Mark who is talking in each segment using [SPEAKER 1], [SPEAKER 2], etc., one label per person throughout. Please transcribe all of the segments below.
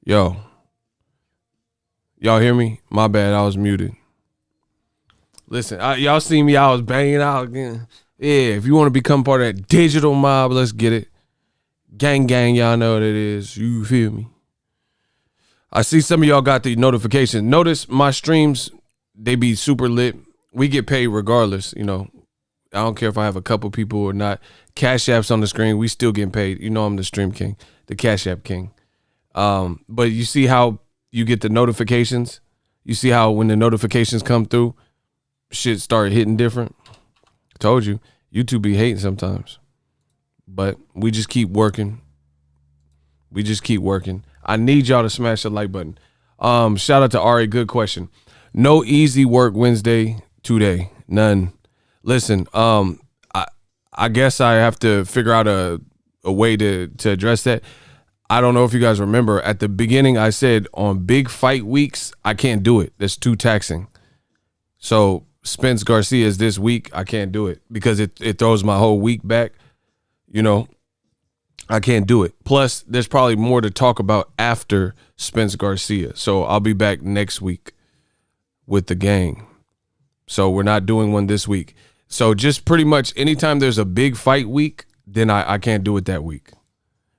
[SPEAKER 1] Yo, y'all hear me? My bad, I was muted. Listen, y'all see me, I was banging out again. Yeah, if you want to become part of that digital mob, let's get it. Gang, y'all know what it is. You feel me? I see some of y'all got the notification. Notice my streams, they be super lit. We get paid regardless, you know. I don't care if I have a couple people or not. Cash App's on the screen, we still getting paid. You know I'm the stream king, the Cash App king. But you see how you get the notifications? You see how when the notifications come through, shit start hitting different? I told you, YouTube be hating sometimes. But we just keep working. I need y'all to smash the like button. Shout out to Ari, good question. No easy work Wednesday today. None. Listen, I guess I have to figure out a way to address that. I don't know if you guys remember, at the beginning I said on big fight weeks, I can't do it. That's too taxing. So Spence Garcia's this week, I can't do it because it throws my whole week back. You know, I can't do it. Plus, there's probably more to talk about after Spence Garcia. So I'll be back next week with the gang. So we're not doing one this week. So just pretty much anytime there's a big fight week, then I can't do it that week.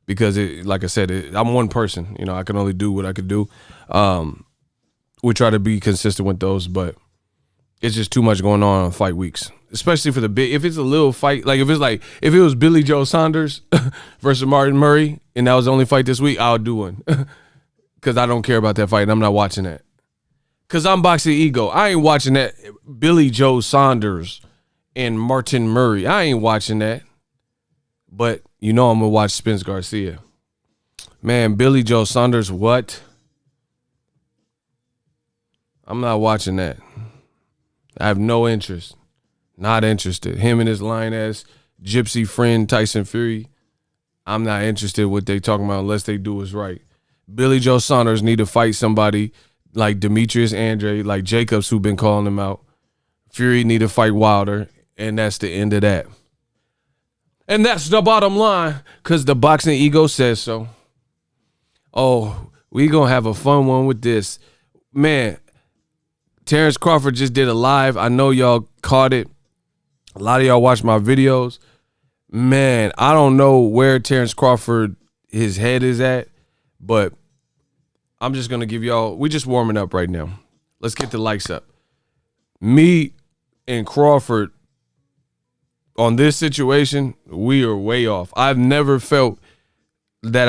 [SPEAKER 1] Because, like I said, I'm one person. You know, I can only do what I could do. We try to be consistent with those, but it's just too much going on fight weeks. Especially for the big, if it's a little fight, like if it was Billy Joe Saunders versus Martin Murray, and that was the only fight this week, I'll do one. Because I don't care about that fight, and I'm not watching that. Because I'm boxing ego. I ain't watching that Billy Joe Saunders and Martin Murray. I ain't watching that. But you know I'm going to watch Spence Garcia. Man, Billy Joe Saunders, what? I'm not watching that. I have no interest. Not interested. Him and his lying-ass gypsy friend Tyson Fury, I'm not interested in what they talking about unless they do is right. Billy Joe Saunders need to fight somebody like Demetrius Andre, like Jacobs, who been calling him out. Fury need to fight Wilder, and that's the end of that. And that's the bottom line, because the boxing ego says so. Oh, we going to have a fun one with this. Man, Terence Crawford just did a live. I know y'all caught it. A lot of y'all watch my videos. Man, I don't know where Terence Crawford, his head is at, but I'm just going to give y'all, we just warming up right now. Let's get the likes up. Me and Crawford, on this situation, we are way off. I've never felt that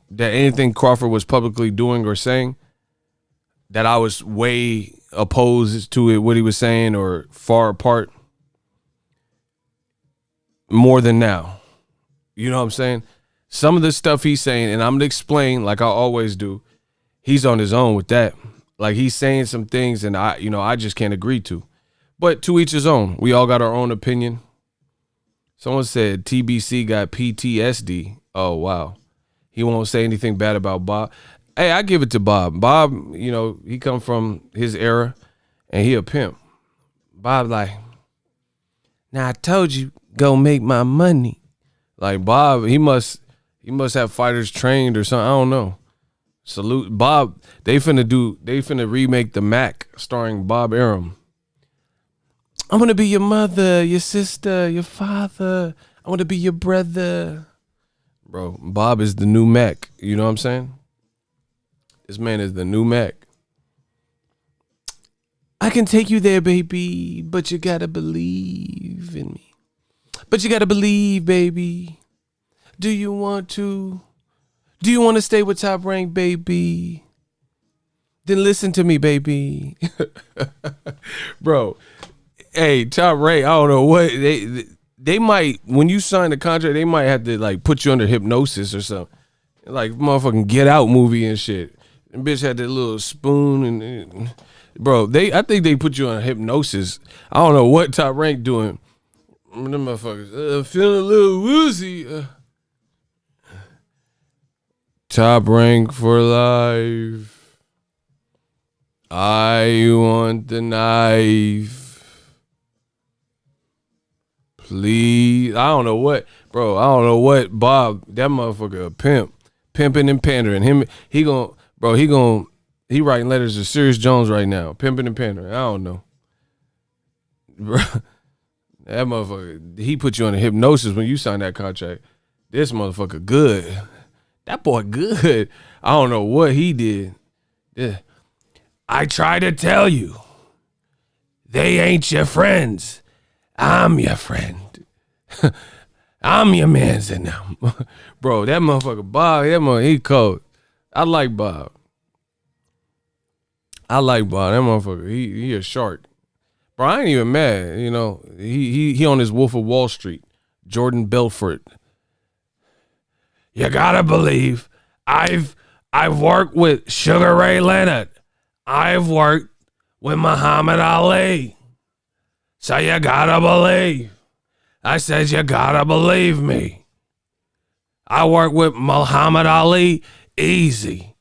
[SPEAKER 1] that anything Crawford was publicly doing or saying, that I was way opposed to it, what he was saying, or far apart. More than now. You know what I'm saying? Some of the stuff he's saying, and I'm going to explain like I always do, he's on his own with that. Like he's saying some things and I just can't agree to. But to each his own. We all got our own opinion. Someone said TBC got PTSD. Oh, wow. He won't say anything bad about Bob. Hey, I give it to Bob. Bob, he come from his era, and he a pimp. Bob like, now I told you, go make my money. Like Bob, he must have fighters trained or something. I don't know. Salute Bob. They finna remake the Mac starring Bob Arum. I'm going to be your mother, your sister, your father. I want to be your brother. Bro, Bob is the new Mac. You know what I'm saying? This man is the new Mac. I can take you there, baby, but you got to believe in me. But you got to believe, baby. Do you want to? Do you want to stay with Top Rank, baby? Then listen to me, baby. Bro. Hey, Top Rank, I don't know what they might, when you sign the contract, they might have to like put you under hypnosis or something. Like motherfucking Get Out movie and shit. And bitch had that little spoon and bro, I think they put you on hypnosis. I don't know what Top Rank doing. Them motherfuckers feeling a little woozy. Top Rank for life. I want the knife. Please. I don't know what, bro. I don't know what Bob, that motherfucker a pimp. Pimping and pandering. He writing letters to Sirius Jones right now. Pimping and pandering. I don't know. Bro, that motherfucker, he put you on a hypnosis when you signed that contract. This motherfucker good. That boy good. I don't know what he did. Yeah. I try to tell you, they ain't your friends. I'm your friend. I'm your man's in them. Bro, that motherfucker Bob, he cold. I like Bob. That motherfucker, he a shark. Bro, I ain't even mad. You know, he on his Wolf of Wall Street. Jordan Belfort. You gotta believe I've worked with Sugar Ray Leonard. I've worked with Muhammad Ali. So you gotta believe. I said you gotta believe me. I work with Muhammad Ali. Easy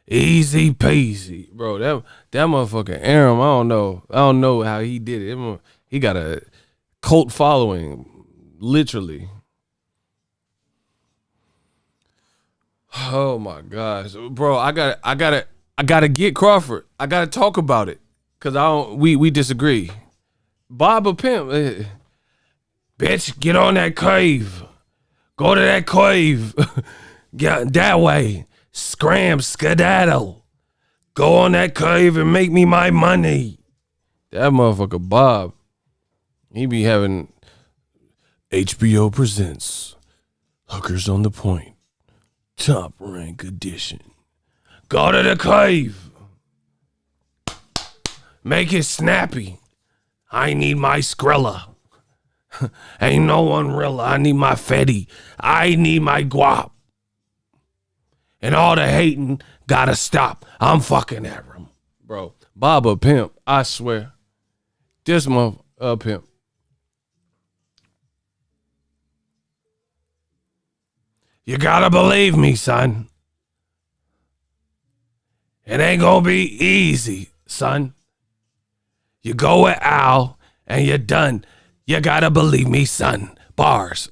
[SPEAKER 1] peasy. Bro, that motherfucker Arum, I don't know how he did it. He got a cult following, literally. Oh my gosh. Bro, I gotta get Crawford. I gotta talk about it. Cause we disagree. Bob a pimp. Bitch, get on that cave. Go to that cave. Get that way. Scram, skedaddle. Go on that cave and make me my money. That motherfucker Bob. He be having HBO presents Hookers on the Point. Top rank edition. Go to the cave. Make it snappy. I need my Skrilla. Ain't no one real. I need my Fetty. I need my guap. And all the hating gotta stop. I'm fucking Arum. Bro, Bob a pimp. I swear. This month a pimp. You gotta believe me, son. It ain't gonna be easy, son. You go with Al and you're done. You gotta believe me, son. Bars.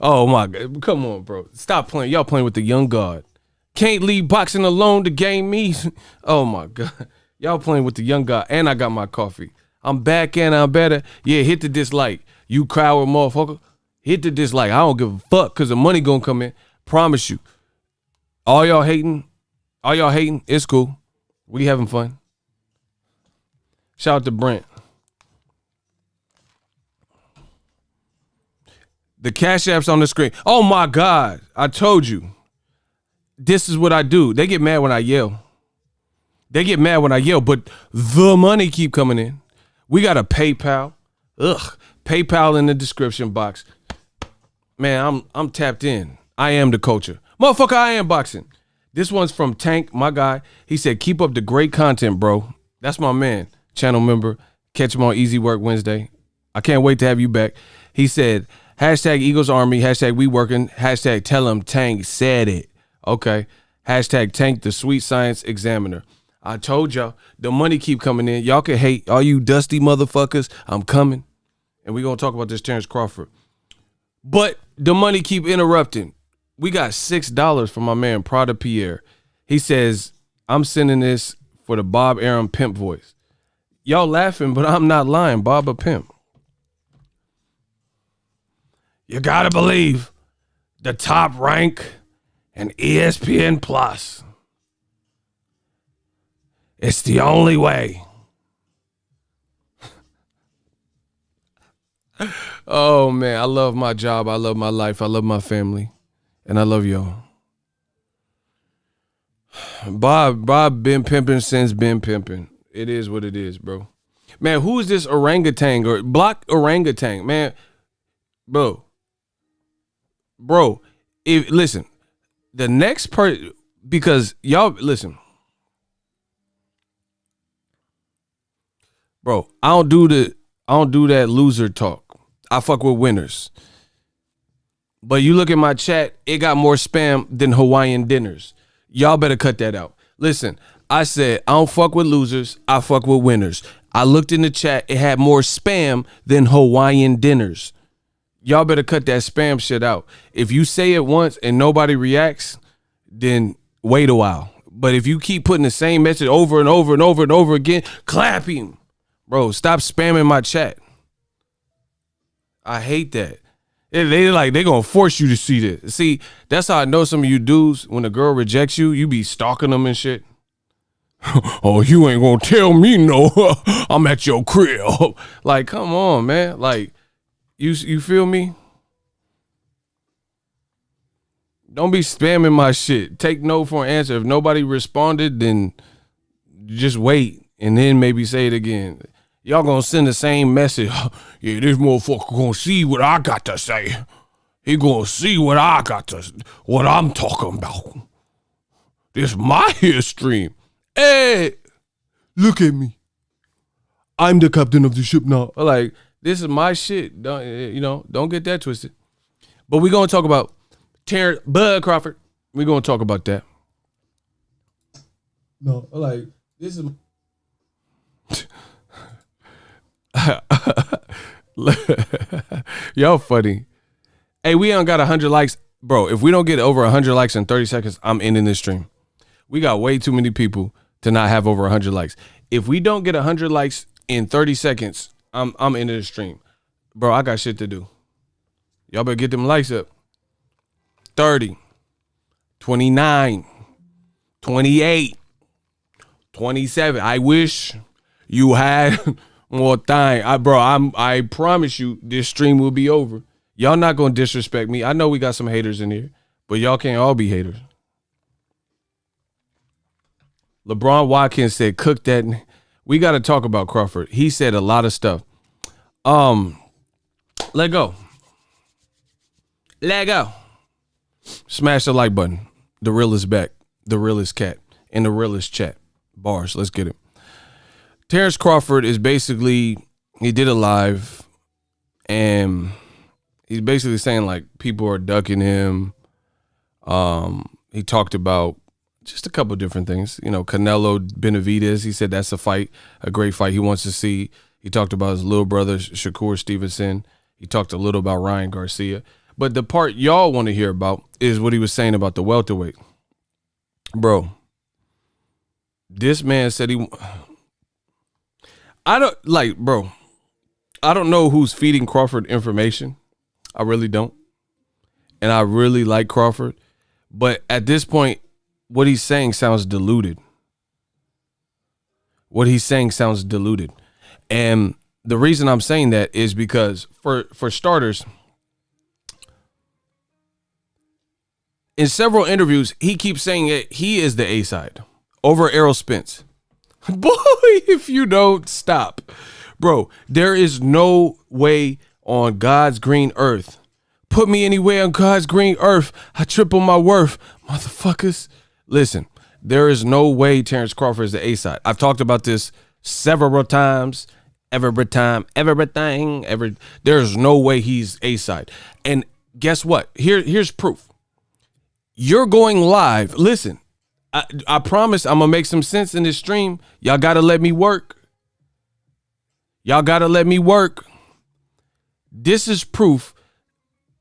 [SPEAKER 1] Oh my God. Come on, bro. Stop playing. Y'all playing with the young god. Can't leave boxing alone to game me. Oh my God. Y'all playing with the young god. And I got my coffee. I'm back and I'm better. Yeah, hit the dislike. You crowd motherfucker. Hit the dislike. I don't give a fuck because the money gonna come in. Promise you. All y'all hating, it's cool. We having fun. Shout out to Brent. The Cash App's on the screen. Oh my God. I told you. This is what I do. They get mad when I yell. But the money keep coming in. We got a PayPal. PayPal in the description box. Man, I'm tapped in. I am the culture. Motherfucker, I am boxing. This one's from Tank, my guy. He said, keep up the great content, bro. That's my man. Channel member. Catch him on Easy Work Wednesday. I can't wait to have you back. He said, hashtag Eagles Army, hashtag we working, hashtag tell him Tank said it. Okay. Hashtag Tank the Sweet Science Examiner. I told y'all, the money keep coming in. Y'all can hate all you dusty motherfuckers. I'm coming. And we're going to talk about this Terence Crawford. But the money keep interrupting. We got $6 from my man Prada Pierre. He says, I'm sending this for the Bob Arum pimp voice. Y'all laughing, but I'm not lying. Bob a pimp. You gotta believe the top rank and ESPN Plus. It's the only way. Oh man, I love my job. I love my life. I love my family. And I love y'all. Bob been pimping since been pimping. It is what it is, bro. Man, who is this orangutan or block orangutan? Man, bro, if listen, the next person, because y'all listen, bro, I don't do that loser talk. I fuck with winners. But you look at my chat, it got more spam than Hawaiian dinners. Y'all better cut that out. Listen, I said I don't fuck with losers. I fuck with winners. I looked in the chat, it had more spam than Hawaiian dinners. Y'all better cut that spam shit out. If you say it once and nobody reacts, then wait a while. But if you keep putting the same message over and over and over and over again, clap him. Bro, stop spamming my chat. I hate that. They gonna force you to see this. See, that's how I know some of you dudes, when a girl rejects you, you be stalking them and shit. Oh, you ain't gonna tell me no. I'm at your crib. Like, come on, man. Like, you feel me? Don't be spamming my shit. Take no for an answer. If nobody responded, then just wait and then maybe say it again. Y'all gonna send the same message. Yeah, this motherfucker gonna see what I got to say. He gonna see what I'm talking about. This my history. Hey, look at me. I'm the captain of the ship now. Like, this is my shit. Don't get that twisted. But we're gonna talk about Terence Crawford. We're gonna talk about that. No, like, this is y'all funny. Hey, we ain't got 100 likes. Bro, if we don't get over 100 likes in 30 seconds, I'm ending this stream. We got way too many people to not have over 100 likes. If we don't get 100 likes in 30 seconds, I'm ending the stream. Bro, I got shit to do. Y'all better get them likes up. 30, 29, 28, 27. I wish you had more time. I promise you this stream will be over. Y'all not gonna disrespect me. I know we got some haters in here, but y'all can't all be haters. LeBron Watkins said, cook that. We got to talk about Crawford. He said a lot of stuff. Let go. Let go. Smash the like button. The real is back. The real is cat. And the real is chat. Bars. Let's get it. Terence Crawford is basically, he did a live, and he's basically saying, like, people are ducking him. He talked about just a couple different things. Canelo Benavidez, he said that's a great fight he wants to see. He talked about his little brother, Shakur Stevenson. He talked a little about Ryan Garcia. But the part y'all want to hear about is what he was saying about the welterweight. Bro, this man said I don't know who's feeding Crawford information. I really don't. And I really like Crawford. But at this point, what he's saying sounds diluted. And the reason I'm saying that is because, for starters, in several interviews, he keeps saying that he is the A side over Errol Spence. Boy, if you don't stop. Bro, there is no way on God's green earth. Put me anywhere on God's green earth, I triple my worth. Motherfuckers. Listen, there is no way Terence Crawford is the A side. I've talked about this several times. Everything. There's no way he's A side. And guess what? Here's proof. You're going live. Listen, I promise I'm going to make some sense in this stream. Y'all got to let me work. This is proof.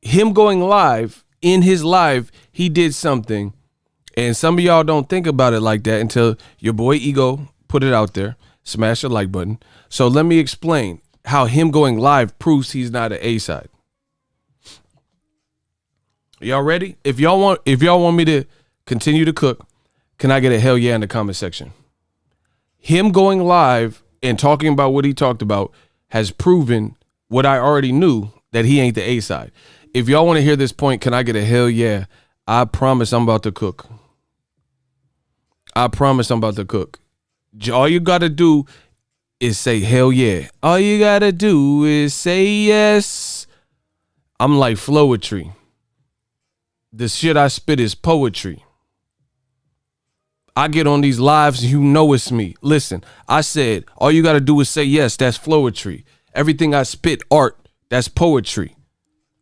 [SPEAKER 1] Him going live, in his live, he did something. And some of y'all don't think about it like that until your boy Ego put it out there. Smash the like button. So let me explain how him going live proves he's not an A side. Y'all ready? If y'all want me to continue to cook, can I get a hell yeah in the comment section? Him going live and talking about what he talked about has proven what I already knew, that he ain't the A side. If y'all want to hear this point, can I get a hell yeah? I promise I'm about to cook. All you got to do is say hell yeah. All you got to do is say yes. I'm like flowetry. The shit I spit is poetry. I get on these lives, you know it's me. Listen, I said, all you got to do is say yes. That's flowetry. Everything I spit, art, that's poetry.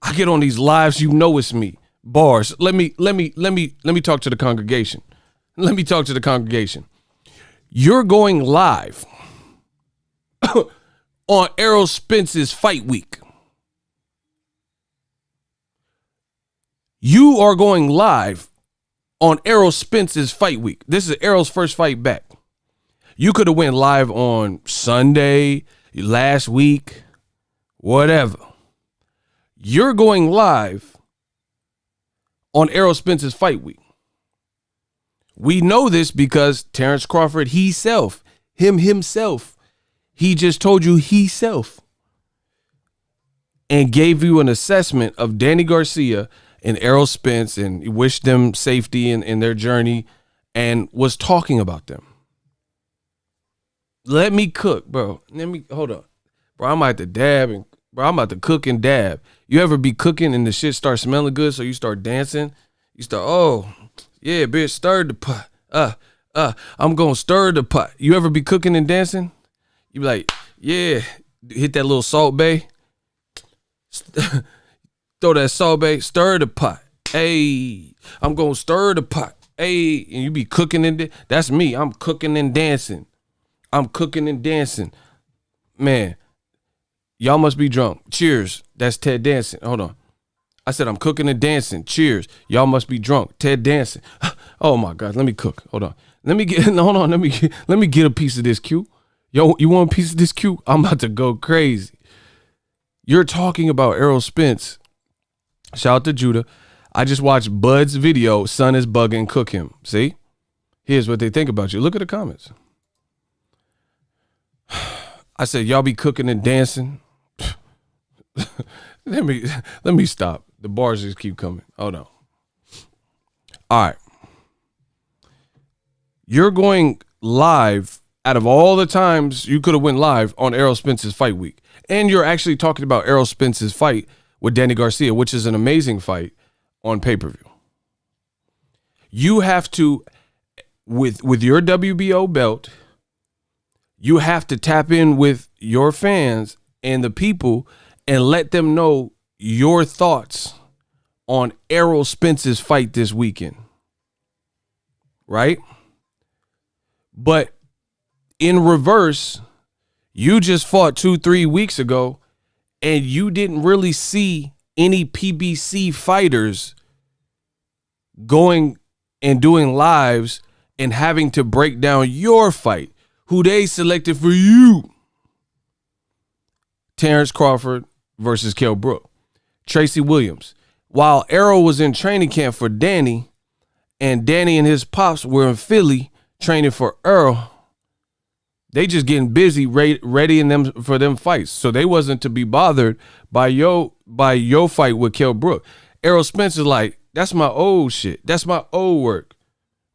[SPEAKER 1] I get on these lives, you know it's me. Bars. Let me talk to the congregation. You're going live on Errol Spence's fight week. You are going live on Errol Spence's fight week. This is Errol's first fight back. You could have went live on Sunday, last week, whatever. You're going live on Errol Spence's fight week. We know this because Terence Crawford himself, he just told you himself and gave you an assessment of Danny Garcia and Errol Spence and wished them safety in their journey and was talking about them. Let me cook, bro. Hold on. Bro, I'm about to dab and I'm about to cook and dab. You ever be cooking and the shit start smelling good, so you start dancing? You start, oh, yeah, bitch, stir the pot. I'm gonna stir the pot. You ever be cooking and dancing? You be like, yeah, hit that little Salt Bay. Throw that Salt Bay, stir the pot. Hey, I'm gonna stir the pot. Hey, and you be cooking and that's me. I'm cooking and dancing. Man, y'all must be drunk. Cheers. That's Ted Dancing. Hold on. I said I'm cooking and dancing. Cheers. Y'all must be drunk. Ted Dancing. Oh my God. Let me cook. Hold on. Let me get a piece of this, Q. Yo, you want a piece of this, Q? I'm about to go crazy. You're talking about Errol Spence. Shout out to Judah. I just watched Bud's video. Son is bugging. Cook him. See? Here's what they think about you. Look at the comments. I said, y'all be cooking and dancing. Let me stop. The bars just keep coming. Hold on. All right. You're going live out of all the times you could have went live on Errol Spence's fight week. And you're actually talking about Errol Spence's fight with Danny Garcia, which is an amazing fight on pay-per-view. You have to, with your WBO belt, you have to tap in with your fans and the people and let them know your thoughts on Errol Spence's fight this weekend. Right? But in reverse, you just fought 2-3 weeks ago and you didn't really see any PBC fighters going and doing lives and having to break down your fight, who they selected for you. Terence Crawford versus Kell Brook. Tracy Williams. While Errol was in training camp for Danny, and Danny and his pops were in Philly training for Earl, they just getting busy readying them for them fights. So they wasn't to be bothered by your fight with Kell Brook. Errol Spence is like, that's my old shit. That's my old work,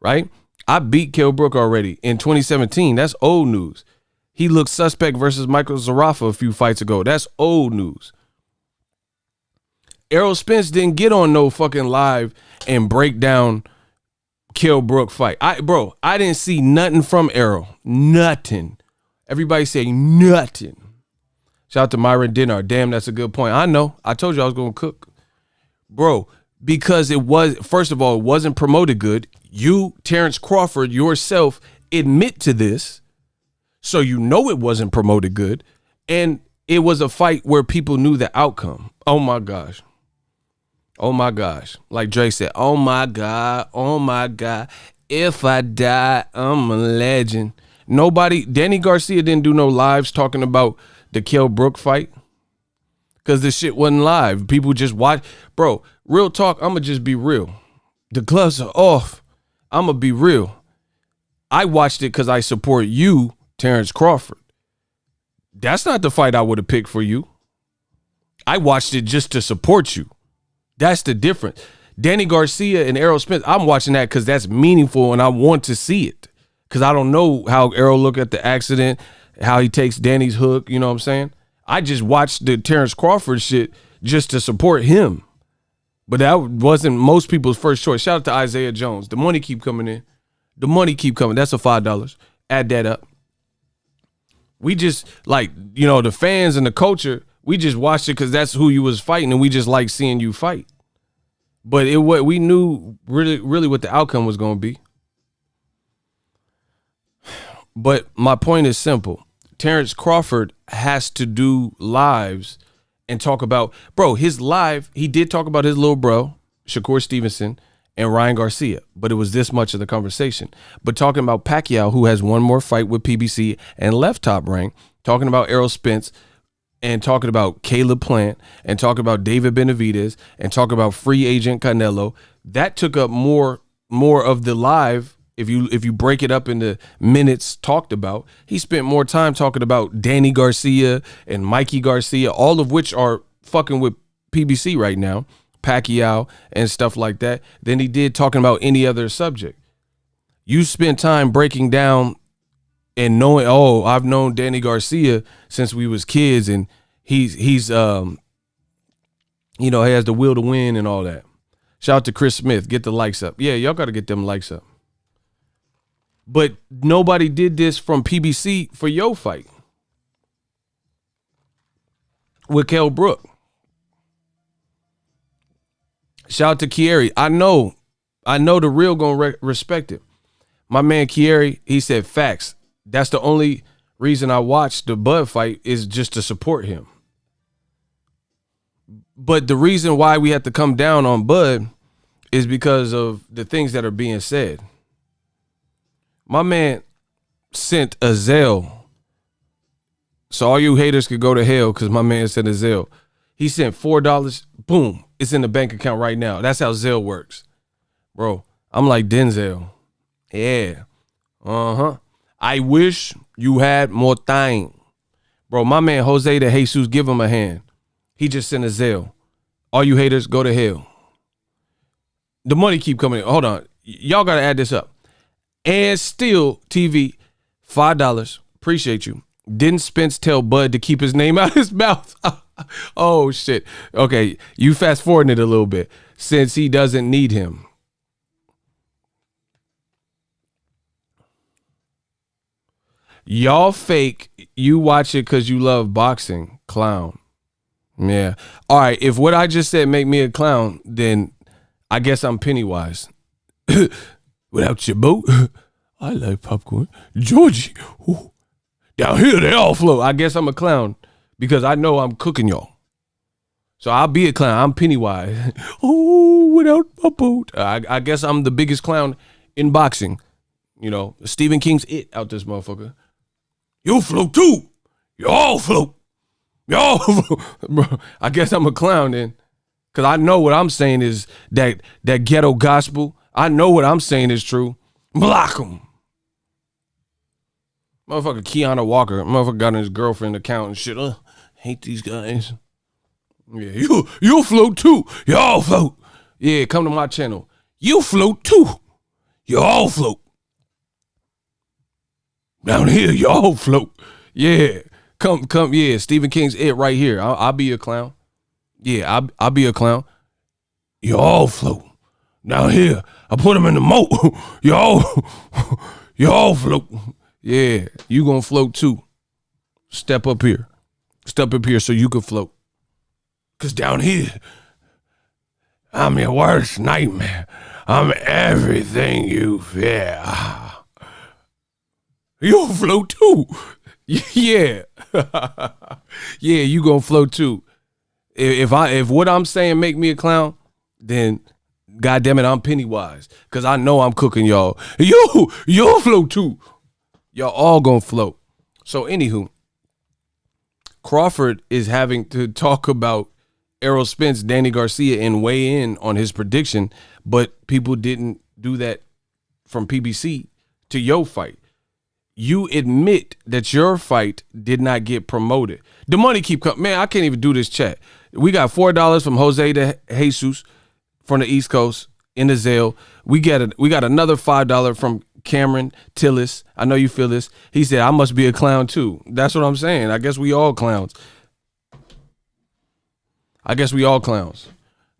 [SPEAKER 1] right? I beat Kell Brook already in 2017. That's old news. He looked suspect versus Michael Zarafa a few fights ago. That's old news. Errol Spence didn't get on no fucking live and break down Kell Brook fight. I didn't see nothing from Errol. Nothing. Everybody say nothing. Shout out to Myron Dinner. Damn, that's a good point. I know. I told you I was going to cook. Bro, because it was, first of all, it wasn't promoted good. You, Terence Crawford, yourself admit to this. So you know it wasn't promoted good. And it was a fight where people knew the outcome. Oh my gosh. Oh my gosh. Like Dre said, oh my God. Oh my God. If I die, I'm a legend. Danny Garcia didn't do no lives talking about the Kell Brook fight. Because the shit wasn't live. People just watch. Bro, real talk, I'm going to just be real. The gloves are off. I'm going to be real. I watched it because I support you, Terence Crawford. That's not the fight I would have picked for you. I watched it just to support you. That's the difference. Danny Garcia and Errol Spence, I'm watching that because that's meaningful and I want to see it. Because I don't know how Errol looked at the accident, how he takes Danny's hook, you know what I'm saying? I just watched the Terence Crawford shit just to support him. But that wasn't most people's first choice. Shout out to Isaiah Jones. The money keep coming in. The money keep coming. That's a $5. Add that up. We just, like, you know, the fans and the culture, we just watched it because that's who you was fighting, and we just like seeing you fight. But we knew really what the outcome was going to be. But my point is simple. Terence Crawford has to do lives and talk about, bro, his live, he did talk about his little bro, Shakur Stevenson, and Ryan Garcia, but it was this much of the conversation. But talking about Pacquiao, who has one more fight with PBC and left Top Rank, talking about Errol Spence, and talking about Caleb Plant, and talking about David Benavidez, and talking about free agent Canelo, that took up more of the live. If you break it up into minutes talked about, he spent more time talking about Danny Garcia and Mikey Garcia, all of which are fucking with PBC right now, Pacquiao and stuff like that, than he did talking about any other subject. You spent time breaking down and knowing, oh, I've known Danny Garcia since we was kids, and he's he has the will to win and all that. Shout out to Chris Smith. Get the likes up. Yeah, y'all got to get them likes up. But nobody did this from PBC for your fight with Kell Brook. Shout out to Kieri. I know the real gonna respect it. My man Kieri, he said facts. That's the only reason I watched the Bud fight, is just to support him. But the reason why we had to come down on Bud is because of the things that are being said. My man sent a Zelle. So all you haters could go to hell because my man sent a Zelle. He sent $4. Boom. It's in the bank account right now. That's how Zelle works. Bro, I'm like Denzel. Yeah. Uh-huh. I wish you had more time. Bro, my man Jose de Jesus, give him a hand. He just sent a Zelle. All you haters, go to hell. The money keep coming in. Hold on. Y'all got to add this up. And still, TV, $5. Appreciate you. Didn't Spence tell Bud to keep his name out of his mouth? Oh, shit. Okay, you fast forwarding it a little bit. Since he doesn't need him. Y'all fake. You watch it because you love boxing. Clown. Yeah. All right, if what I just said make me a clown, then I guess I'm Pennywise. Without your boat, I like popcorn. Georgie, ooh, down here they all float. I guess I'm a clown because I know I'm cooking y'all. So I'll be a clown. I'm Pennywise. Oh, without my boat. I guess I'm the biggest clown in boxing. You know, Stephen King's It out this motherfucker. You float too. You all float. Y'all float. Bro, I guess I'm a clown then. Because I know what I'm saying is that ghetto gospel. I know what I'm saying is true. Block him. Motherfucker Keanu Walker. Motherfucker got his girlfriend account and shit. Hate these guys. Yeah, you float too. Y'all float. Yeah, come to my channel. You float too. Y'all float. Down here, y'all float. Yeah. Come. Yeah, Stephen King's It right here. I'll be a clown. Yeah, I'll be a clown. Y'all float. Down here, I put them in the moat. Y'all float. Yeah, you gonna float too. Step up here. Step up here so you can float. Cause down here, I'm your worst nightmare. I'm everything you fear. You'll float too. Yeah. Yeah, you gonna float too. If what I'm saying make me a clown, then God damn it, I'm Pennywise. Cause I know I'm cooking y'all. You'll float too. Y'all all gonna float. So anywho, Crawford is having to talk about Errol Spence, Danny Garcia, and weigh in on his prediction, but people didn't do that from PBC to your fight. You admit that your fight did not get promoted. The money keep coming. Man, I can't even do this chat. We got $4 from Jose de Jesus from the East Coast in the Zelle. We got another $5 from Cameron Tillis. I know you feel this. He said, I must be a clown too. That's what I'm saying. I guess we all clowns.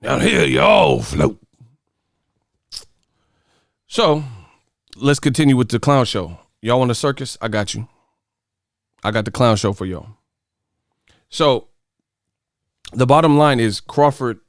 [SPEAKER 1] Down here, y'all float. So, let's continue with the clown show. Y'all want a circus? I got you. I got the clown show for y'all. So, the bottom line is Crawford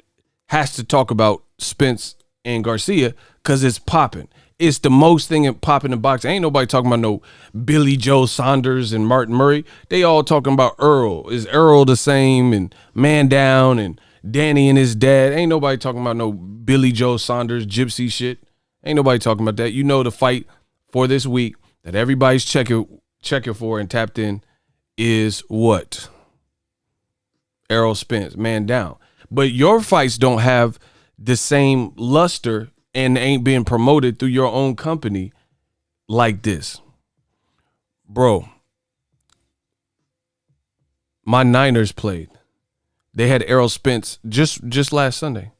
[SPEAKER 1] has to talk about Spence and Garcia because it's popping. It's the most thing popping in boxing. Ain't nobody talking about no Billy Joe Saunders and Martin Murray. They all talking about Earl. Is Earl the same? And Man Down and Danny and his dad. Ain't nobody talking about no Billy Joe Saunders gypsy shit. Ain't nobody talking about that. You know the fight for this week that everybody's checking for and tapped in is what? Errol Spence, man down. But your fights don't have the same luster and ain't being promoted through your own company like this. Bro, my Niners played. They had Errol Spence just last Sunday.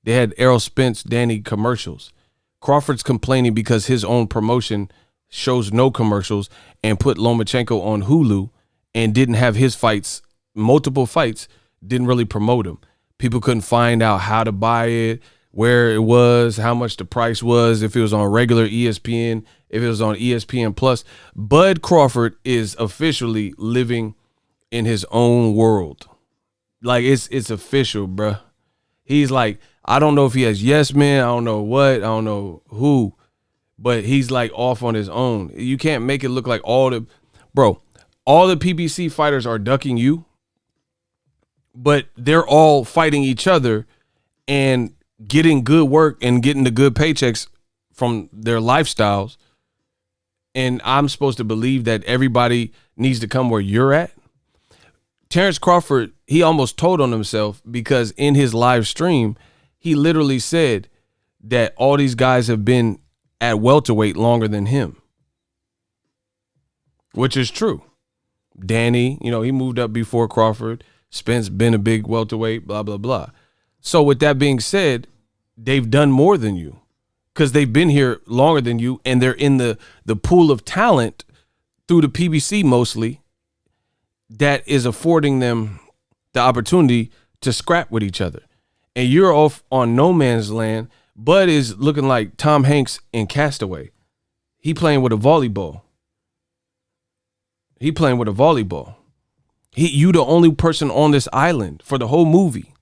[SPEAKER 1] They had Errol Spence, Danny commercials. Crawford's complaining because his own promotion shows no commercials and put Lomachenko on Hulu and didn't have his fights, multiple fights, didn't really promote him. People couldn't find out how to buy it, where it was, how much the price was, if it was on regular ESPN, if it was on ESPN Plus. Bud Crawford is officially living in his own world. Like, it's official, bruh. He's like, I don't know if he has yes men, I don't know what, I don't know who, but he's like off on his own. You can't make it look like all the PBC fighters are ducking you, but they're all fighting each other and getting good work and getting the good paychecks from their lifestyles. And I'm supposed to believe that everybody needs to come where you're at. Terence Crawford, he almost told on himself because in his live stream, he literally said that all these guys have been at welterweight longer than him, which is true. Danny, he moved up before Crawford. Spence been a big welterweight, blah, blah, blah. So with that being said, they've done more than you because they've been here longer than you, and they're in the pool of talent through the PBC mostly that is affording them the opportunity to scrap with each other. And you're off on no man's land. Bud is looking like Tom Hanks in Castaway. He playing with a volleyball. You the only person on this island for the whole movie.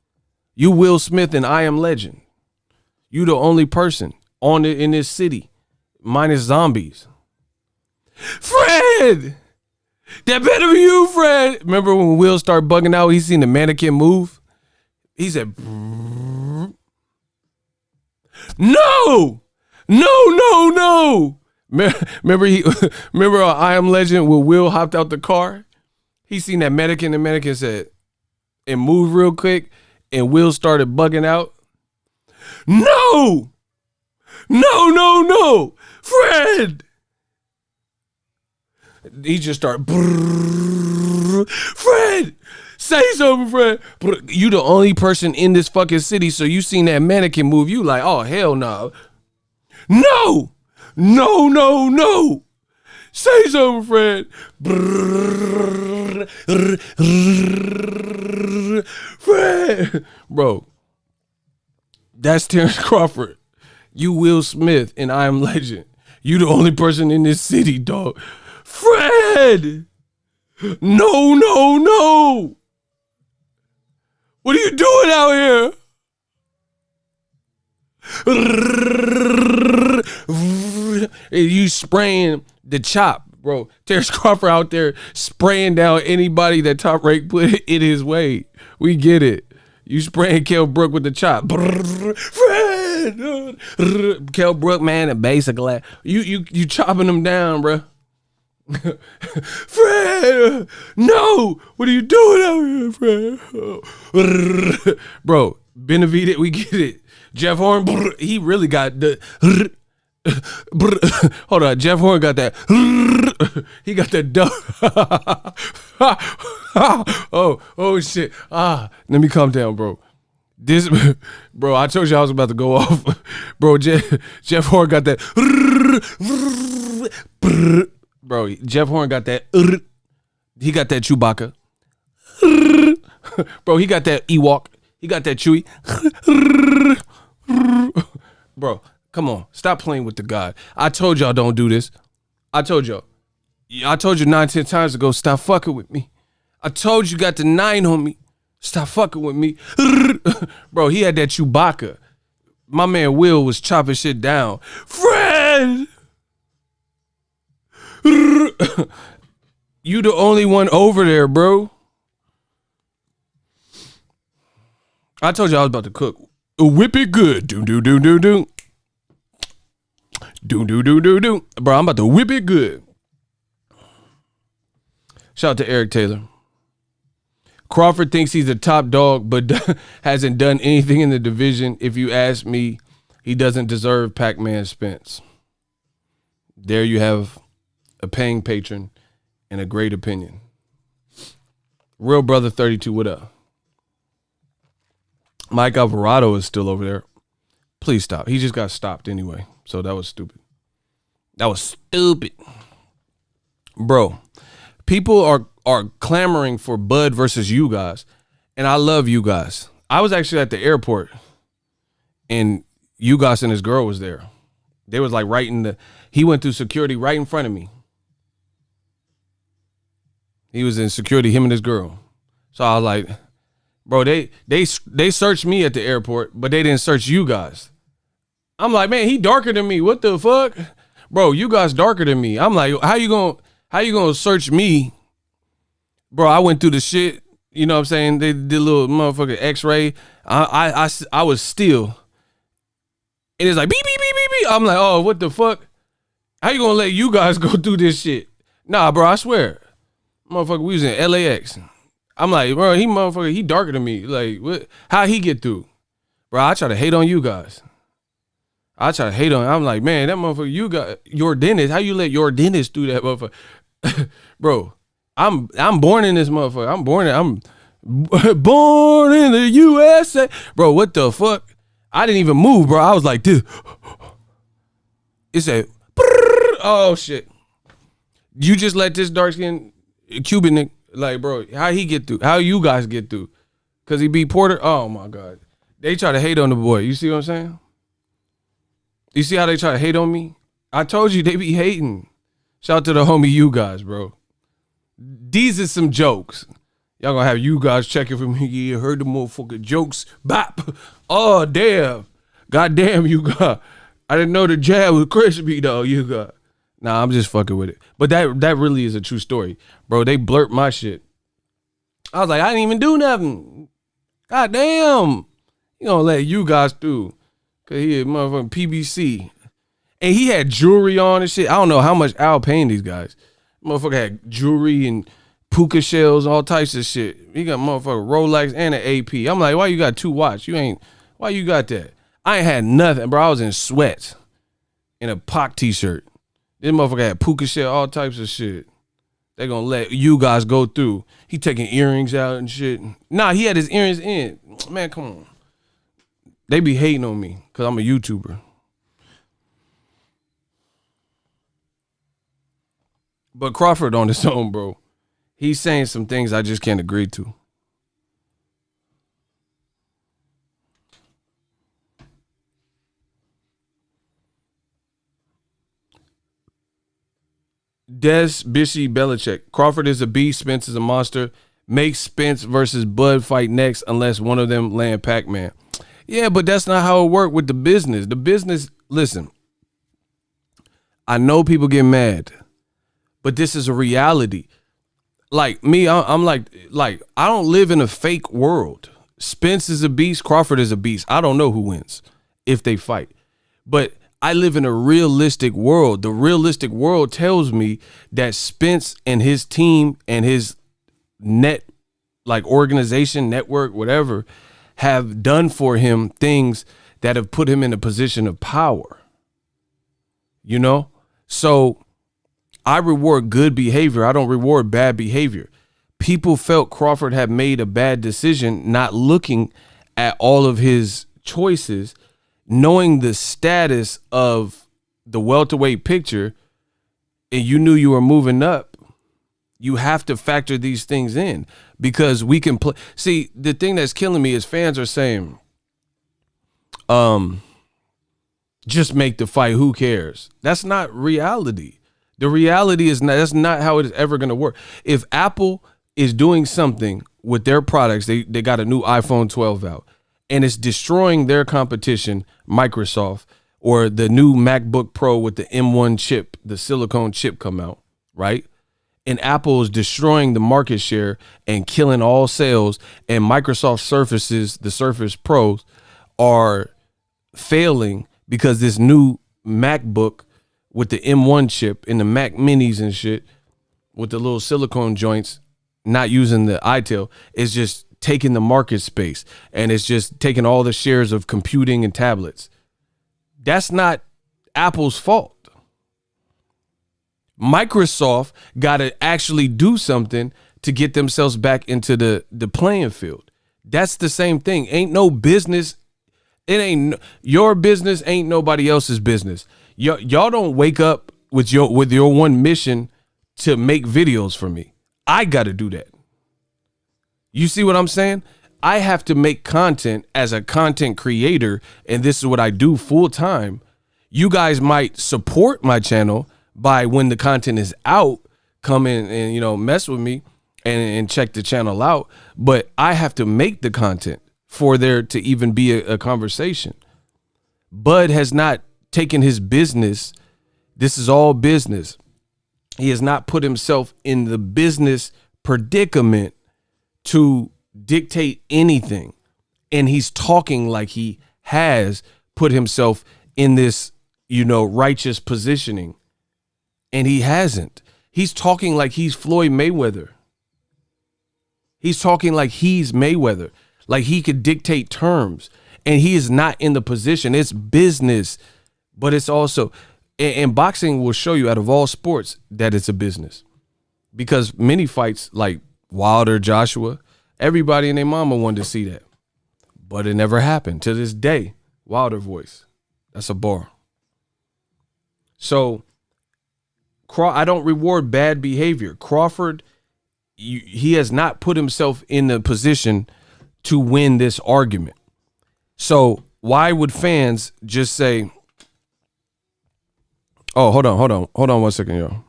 [SPEAKER 1] You Will Smith and I Am Legend. You the only person in this city, minus zombies. Fred! That better be you, Fred. Remember when Will started bugging out, he seen the mannequin move? He said, no. Remember I Am Legend when Will hopped out the car? He seen that mannequin, the mannequin said, and moved real quick, and Will started bugging out. No, Fred. He just started, Fred, say something, Fred. You the only person in this fucking city, so you seen that mannequin move. You like, oh, hell no. No. Say something, Fred. Fred. Bro, that's Terence Crawford. You Will Smith and I Am Legend. You the only person in this city, dog. Fred! No. What are you doing out here? You spraying the chop, bro. Terence Crawford out there spraying down anybody that Top Rank put in his way. We get it. You spraying Kell Brook with the chop. Fred! Kell Brook, man, and basically, you chopping them down, bro. Fred, no! What are you doing out here, Fred? Bro, Benavidez, we get it. Jeff Horn, he really got the. Hold on, Jeff Horn got that. He got that. Oh shit. Let me calm down, bro. Bro, I told you I was about to go off. Bro, Jeff Horn got that. Bro, Jeff Horn got that. He got that Chewbacca. Bro, he got that Ewok. He got that Chewie. Bro, come on. Stop playing with the God. I told y'all don't do this. I told you 9-10 times ago, stop fucking with me. I told you got the 9 on me. Stop fucking with me. Bro, he had that Chewbacca. My man Will was chopping shit down. Fred! You the only one over there, bro. I told you I was about to cook. Whip it good. Do do do do do. Do do do do do. Bro, I'm about to whip it good. Shout out to Eric Taylor. Crawford thinks he's a top dog, but hasn't done anything in the division. If you ask me, he doesn't deserve Pac-Man Spence. There you have a paying patron and a great opinion. Real Brother 32, what up? Mike Alvarado is still over there. Please stop. He just got stopped anyway. So that was stupid. That was stupid. Bro, people are clamoring for Bud versus you guys. And I love you guys. I was actually at the airport and you guys and his girl was there. They was like he went through security right in front of me. He was in security, him and his girl. So I was like, bro, they searched me at the airport, but they didn't search you guys. I'm like, man, he darker than me. What the fuck? Bro, you guys darker than me. I'm like, how you gonna search me? Bro, I went through the shit. You know what I'm saying? They did a little motherfucking x-ray. I was still. And it's like, beep, beep, beep, beep, beep. I'm like, oh, what the fuck? How you gonna let you guys go through this shit? Nah, bro, I swear. Motherfucker, we was in LAX. I'm like, bro, he darker than me. Like, what? How he get through? Bro, I try to hate on you guys. I'm like, man, that motherfucker, you got your dentist. How you let your dentist do that motherfucker? Bro, I'm born in this motherfucker. I'm born in the USA. Bro, what the fuck? I didn't even move, bro. I was like, dude. It said, oh shit. You just let this dark skin Cuban nigga, like, bro, how he get through? How you guys get through? Cause he beat Porter? Oh my God. They try to hate on the boy. You see what I'm saying? You see how they try to hate on me? I told you they be hating. Shout out to the homie you guys, bro. These are some jokes. Y'all gonna have you guys checking for me. Yeah, heard the motherfucking jokes. Bop. Oh, damn. Goddamn, you got. I didn't know the jab was crispy, though. You got. Nah, I'm just fucking with it. But that really is a true story. Bro, they blurt my shit. I was like, I didn't even do nothing. Goddamn. You gonna let you guys through. Cause he had motherfucking PBC. And he had jewelry on and shit. I don't know how much Al paying these guys. Motherfucker had jewelry and puka shells, all types of shit. He got motherfucker Rolex and an AP. I'm like, why you got 2 watches? Why you got that? I ain't had nothing, bro. I was in sweats. In a Pac t-shirt. This motherfucker had puka shell, all types of shit. They gonna let you guys go through. He taking earrings out and shit. Nah, he had his earrings in. Man, come on. They be hating on me because I'm a YouTuber. But Crawford on his own, bro. He's saying some things I just can't agree to. Des Bishy Belichick. Crawford is a beast. Spence is a monster. Make Spence versus Bud fight next unless one of them land Pac-Man. Yeah, but that's not how it worked with the business. The business, listen, I know people get mad, but this is a reality. Like me, I'm like I don't live in a fake world. Spence is a beast. Crawford is a beast. I don't know who wins if they fight, but I live in a realistic world. The realistic world tells me that Spence and his team and his organization, network, whatever, have done for him things that have put him in a position of power. You know? So I reward good behavior. I don't reward bad behavior. People felt Crawford had made a bad decision, not looking at all of his choices, knowing the status of the welterweight picture, and you knew you were moving up. You have to factor these things in because we can play. See, the thing that's killing me is fans are saying, just make the fight. Who cares? That's not reality. The reality is that's not how it is ever going to work. If Apple is doing something with their products, they got a new iPhone 12 out and it's destroying their competition, Microsoft, or the new MacBook Pro with the M1 chip, the silicone chip come out, right? and Apple is destroying the market share and killing all sales, and Microsoft Surfaces, the Surface Pros, are failing because this new MacBook with the M1 chip and the Mac Minis and shit with the little silicone joints, not using the iTail, is just taking the market space, and it's just taking all the shares of computing and tablets. That's not Apple's fault. Microsoft got to actually do something to get themselves back into the playing field. That's the same thing. Ain't no business. It ain't your business. Ain't nobody else's business. Y'all don't wake up with your one mission to make videos for me. I got to do that. You see what I'm saying? I have to make content as a content creator, and this is what I do full time. You guys might support my channel by, when the content is out, come in and mess with me and check the channel out. But I have to make the content for there to even be a conversation. Bud has not taken his business. This is all business. He has not put himself in the business predicament to dictate anything. And he's talking like he has put himself in this, righteous positioning. And he hasn't. He's talking like he's Floyd Mayweather. He's talking like he's Mayweather, like he could dictate terms. And he is not in the position. It's business, but it's also, and boxing will show you out of all sports that it's a business. Because many fights like Wilder, Joshua, everybody and their mama wanted to see that. But it never happened. To this day, Wilder voice. That's a bar. So I don't reward bad behavior. Crawford, he has not put himself in the position to win this argument. So why would fans just say, oh, hold on 1 second, y'all.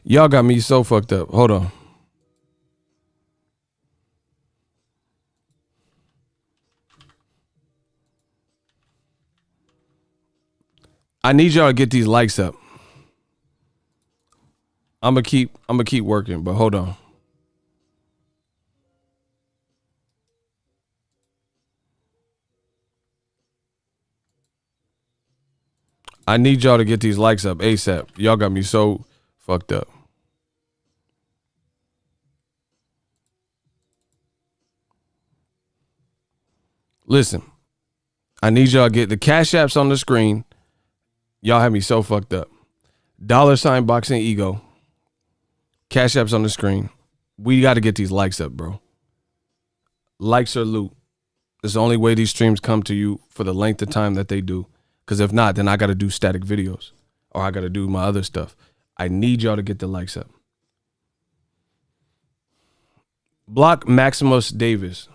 [SPEAKER 1] Y'all got me so fucked up. Hold on. I need y'all to get these likes up. I'm gonna keep working, but hold on. I need y'all to get these likes up ASAP. Y'all got me so fucked up. Listen, I need y'all to get the Cash Apps on the screen. Y'all have me so fucked up. $ Boxing Ego. Cash App's on the screen. We got to get these likes up, bro. Likes are loot. It's the only way these streams come to you for the length of time that they do. Because if not, then I got to do static videos. Or I got to do my other stuff. I need y'all to get the likes up. Block Maximus Davis.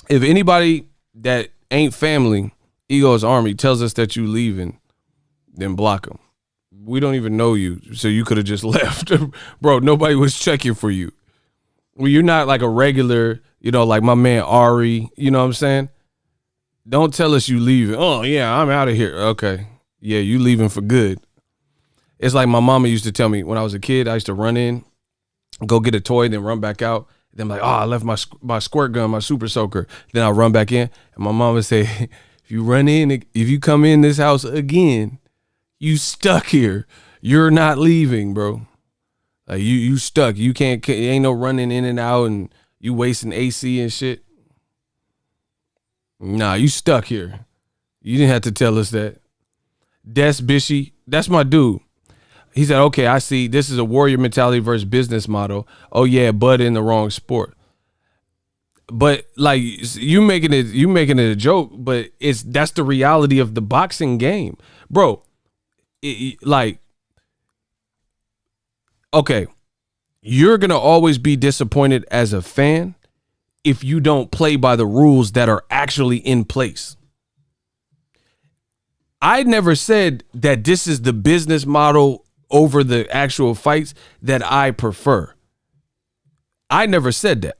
[SPEAKER 1] If anybody that ain't family, Ego's Army, tells us that you leaving, then block them. We don't even know you, so you could have just left. Bro, nobody was checking for you. Well, you're not like a regular, like my man Ari, you know what I'm saying? Don't tell us you leaving. Oh, yeah, I'm out of here. Okay. Yeah, you leaving for good. It's like my mama used to tell me when I was a kid, I used to run in, go get a toy, then run back out. Then I'm like, I left my squirt gun, my super soaker. Then I'll run back in. And my mom would say, if you come in this house again, you stuck here. You're not leaving, bro. Like you stuck. You can't, ain't no running in and out and you wasting AC and shit. Nah, you stuck here. You didn't have to tell us that. Des Bishy, that's my dude. He said, okay, I see. This is a warrior mentality versus business model. Oh yeah, but in the wrong sport. But like you making it a joke, but that's the reality of the boxing game, bro. Okay, you're gonna always be disappointed as a fan if you don't play by the rules that are actually in place. I never said that this is the business model over the actual fights that I prefer. I never said that.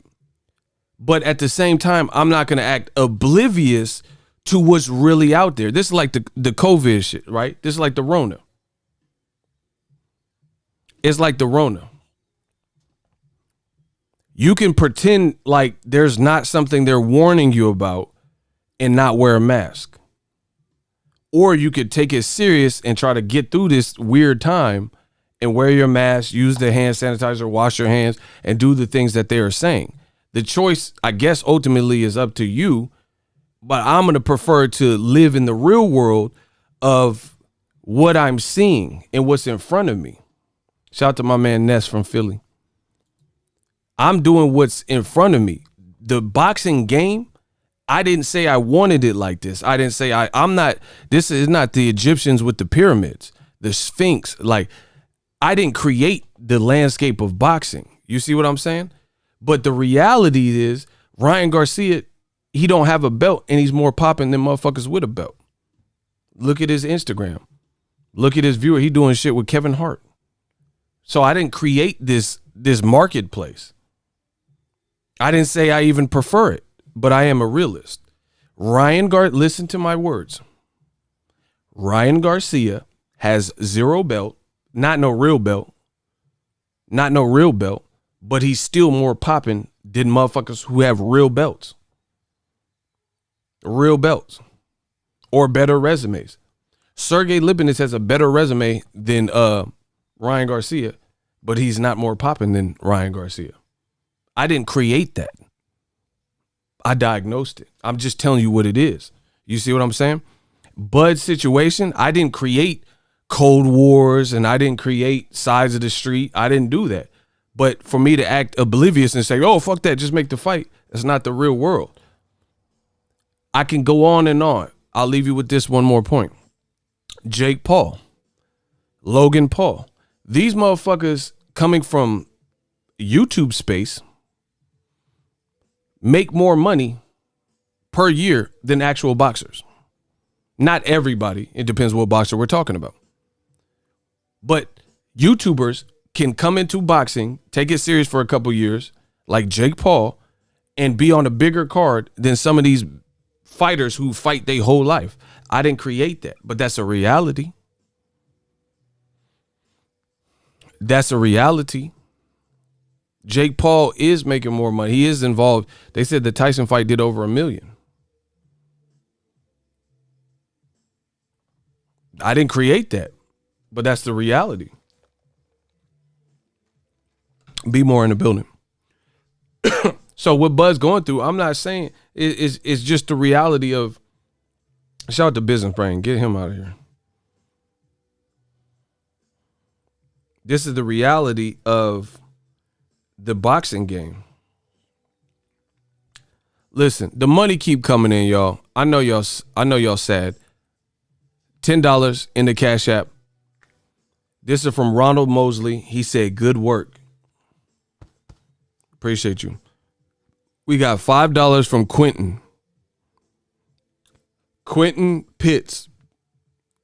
[SPEAKER 1] But at the same time, I'm not going to act oblivious to what's really out there. This is like the COVID shit, right? This is like the Rona. It's like the Rona. You can pretend like there's not something they're warning you about and not wear a mask. Or you could take it serious and try to get through this weird time and wear your mask, use the hand sanitizer, wash your hands, and do the things that they are saying. The choice, I guess, ultimately is up to you, but I'm going to prefer to live in the real world of what I'm seeing and what's in front of me. Shout out to my man Ness from Philly. I'm doing what's in front of me. The boxing game, I didn't say I wanted it like this. I didn't say I'm not, this is not the Egyptians with the pyramids, the Sphinx. Like, I didn't create the landscape of boxing. You see what I'm saying? But the reality is Ryan Garcia, he don't have a belt and he's more popping than motherfuckers with a belt. Look at his Instagram. Look at his viewer. He doing shit with Kevin Hart. So I didn't create this marketplace. I didn't say I even prefer it, but I am a realist. Listen to my words. Ryan Garcia has zero belt, not no real belt, but he's still more popping than motherfuckers who have real belts. Real belts. Or better resumes. Sergey Lipinets has a better resume than Ryan Garcia, but he's not more popping than Ryan Garcia. I didn't create that. I diagnosed it. I'm just telling you what it is. You see what I'm saying? Bud's situation, I didn't create Cold Wars and I didn't create Sides of the Street. I didn't do that. But for me to act oblivious and say, oh, fuck that, just make the fight. That's not the real world. I can go on and on. I'll leave you with this one more point. Jake Paul, Logan Paul, these motherfuckers coming from YouTube space make more money per year than actual boxers. Not everybody. It depends what boxer we're talking about. But YouTubers can come into boxing, take it serious for a couple years, like Jake Paul, and be on a bigger card than some of these fighters who fight their whole life. I didn't create that, but that's a reality. That's a reality. Jake Paul is making more money. He is involved. They said the Tyson fight did over $1 million. I didn't create that, but that's the reality. Be more in the building. So what Bud's going through, I'm not saying it's just the reality of, shout out to Business Brain, get him out of here. This is the reality of the boxing game. Listen, the money keep coming in, y'all. I know y'all sad. $10 in the Cash App. This is from Ronald Mosley. He said, good work. Appreciate you. We got $5 from Quentin. Quentin Pitts.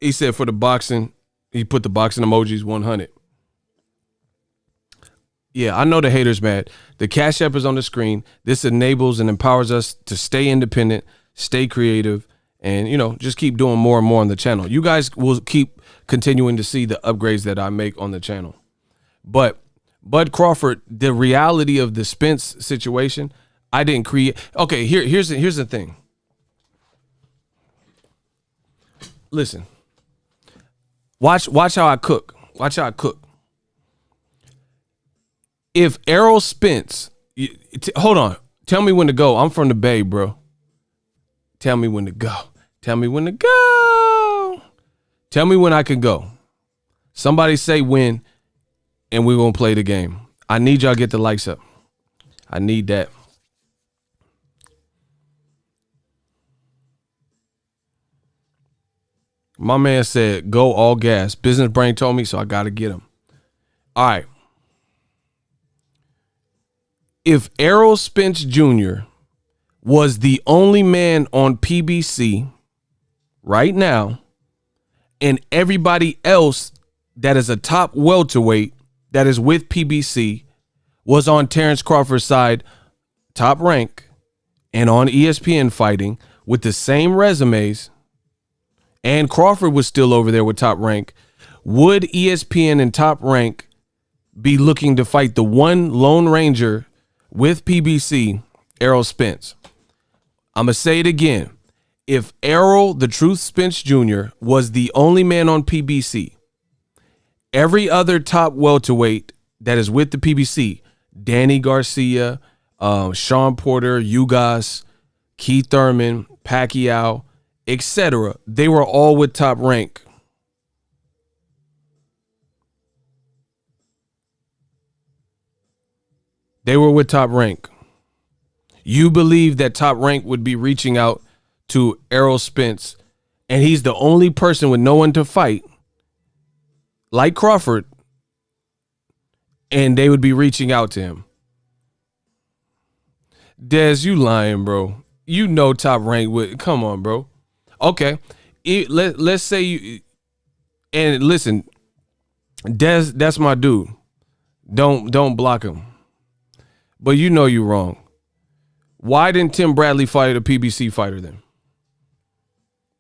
[SPEAKER 1] He said for the boxing, he put the boxing emojis 100. Yeah, I know the haters mad. The Cash App is on the screen. This enables and empowers us to stay independent, stay creative, and, just keep doing more and more on the channel. You guys will keep continuing to see the upgrades that I make on the channel. But Bud Crawford, the reality of the Spence situation, I didn't create. Okay, here's the thing. Listen. Watch how I cook. Watch how I cook. If Errol Spence, hold on. Tell me when to go. I'm from the Bay, bro. Tell me when to go. Tell me when to go. Tell me when I can go. Somebody say when, and we're going to play the game. I need y'all to get the likes up. I need that. My man said, go all gas. Business Brain told me, so I got to get him. All right. If Errol Spence Jr. was the only man on PBC right now, and everybody else that is a top welterweight that is with PBC was on Terence Crawford's side, Top Rank and on ESPN fighting with the same resumes, and Crawford was still over there with Top Rank, would ESPN and Top Rank be looking to fight the one Lone Ranger with PBC, Errol Spence? I'm going to say it again. If Errol the Truth Spence Jr. was the only man on PBC, every other top welterweight that is with the PBC, Danny Garcia, Sean Porter, Ugas, Keith Thurman, Pacquiao, etc., they were all with Top Rank. They were with Top Rank. You believe that Top Rank would be reaching out to Errol Spence, and he's the only person with no one to fight, like Crawford, and they would be reaching out to him. Dez, you lying, bro. You know Top Rank would. Come on, bro. Okay. Let's say you, and listen, Dez, that's my dude. Don't block him. But you know you're wrong. Why didn't Tim Bradley fight a PBC fighter then?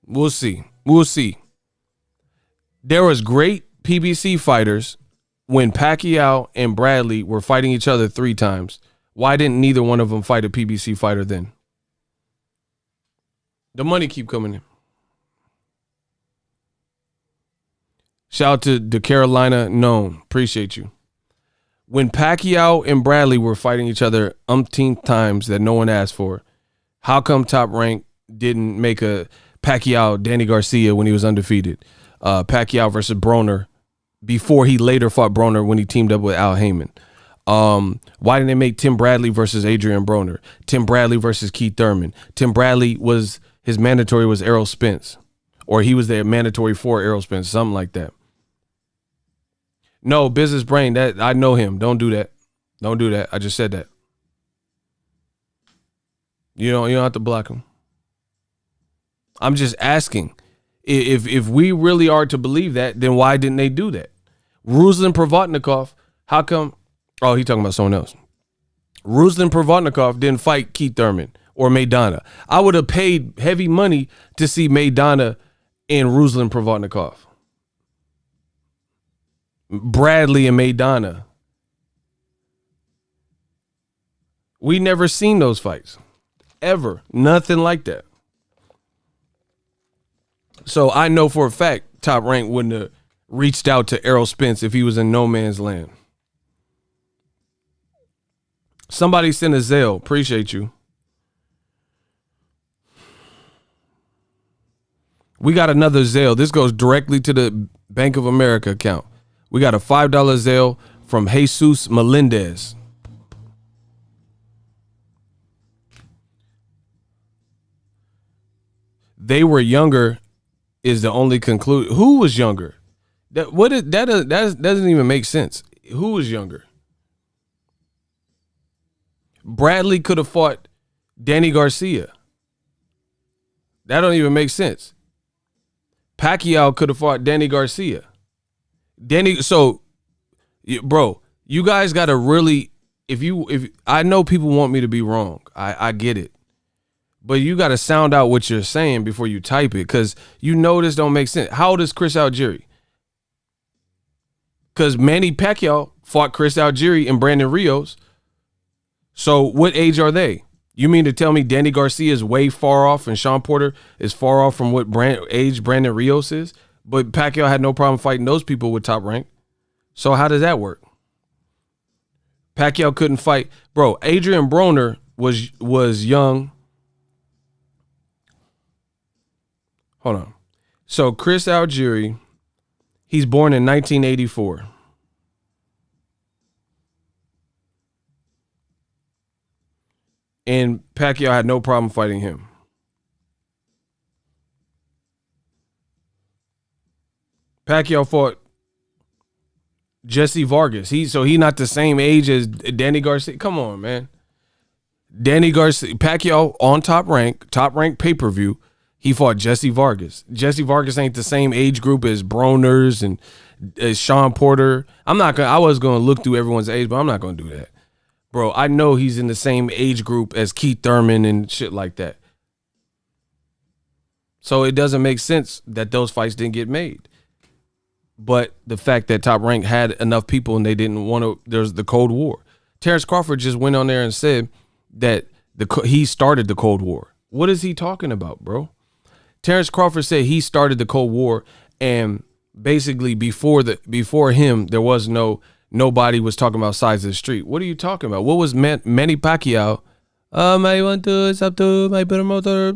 [SPEAKER 1] We'll see. There was great PBC fighters when Pacquiao and Bradley were fighting each other 3 times. Why didn't neither one of them fight a PBC fighter then? The money keep coming in. Shout out to the Carolina Known. Appreciate you. When Pacquiao and Bradley were fighting each other umpteenth times that no one asked for, how come Top Rank didn't make a Pacquiao Danny Garcia when he was undefeated? Pacquiao versus Broner before he later fought Broner when he teamed up with Al Heyman. Why didn't they make Tim Bradley versus Adrian Broner? Tim Bradley versus Keith Thurman. Tim Bradley was, his mandatory was Errol Spence, or he was their mandatory for Errol Spence, something like that. No, Business Brain, that I know him. Don't do that. Don't do that. I just said that. You don't have to block him. I'm just asking. If we really are to believe that, then why didn't they do that? Ruslan Provodnikov, how come? Oh, he's talking about someone else. Ruslan Provodnikov didn't fight Keith Thurman or Maidana. I would have paid heavy money to see Maidana and Ruslan Provodnikov. Bradley and Maidana. We never seen those fights. Ever. Nothing like that. So I know for a fact Top Rank wouldn't have reached out to Errol Spence if he was in no man's land. Somebody sent a Zelle. Appreciate you. We got another Zelle. This goes directly to the Bank of America account. We got a $5 Zelle from Jesus Melendez. They were younger is the only conclusion. Who was younger? That doesn't even make sense. Who was younger? Bradley could have fought Danny Garcia. That don't even make sense. Pacquiao could have fought Danny Garcia. So, bro, you guys got to really, if I know people want me to be wrong. I get it. But you got to sound out what you're saying before you type it, because this don't make sense. How old is Chris Algieri? Because Manny Pacquiao fought Chris Algieri and Brandon Rios. So what age are they? You mean to tell me Danny Garcia is way far off and Sean Porter is far off from what age Brandon Rios is? But Pacquiao had no problem fighting those people with Top Rank. So how does that work? Pacquiao couldn't fight. Bro, Adrian Broner was young. Hold on. So Chris Algieri, he's born in 1984. And Pacquiao had no problem fighting him. Pacquiao fought Jesse Vargas. He not the same age as Danny Garcia. Come on, man. Danny Garcia, Pacquiao on Top Rank pay-per-view. He fought Jesse Vargas. Jesse Vargas ain't the same age group as Broners and as Sean Porter. I was going to look through everyone's age, but I'm not going to do that. Bro, I know he's in the same age group as Keith Thurman and shit like that. So it doesn't make sense that those fights didn't get made. But the fact that Top Rank had enough people and they didn't want to, there's the Cold War. Terrence Crawford just went on there and said that he started the Cold War. What is he talking about, bro? Terrence Crawford said he started the Cold War, and basically before him there was nobody was talking about sides of the street. What are you talking about? What was Manny Pacquiao? I want to it's up to my promoter.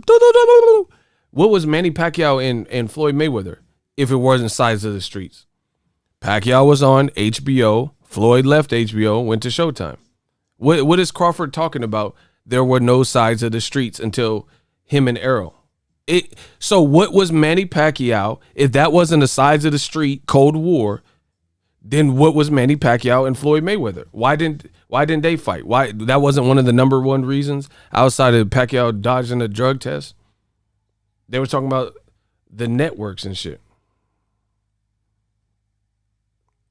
[SPEAKER 1] What was Manny Pacquiao and Floyd Mayweather if it wasn't sides of the streets? Pacquiao was on HBO. Floyd left HBO, went to Showtime. What is Crawford talking about? There were no sides of the streets until him and Errol. So what was Manny Pacquiao? If that wasn't the sides of the street Cold War, then what was Manny Pacquiao and Floyd Mayweather? Why didn't they fight? Why that wasn't one of the number one reasons outside of Pacquiao dodging a drug test? They were talking about the networks and shit.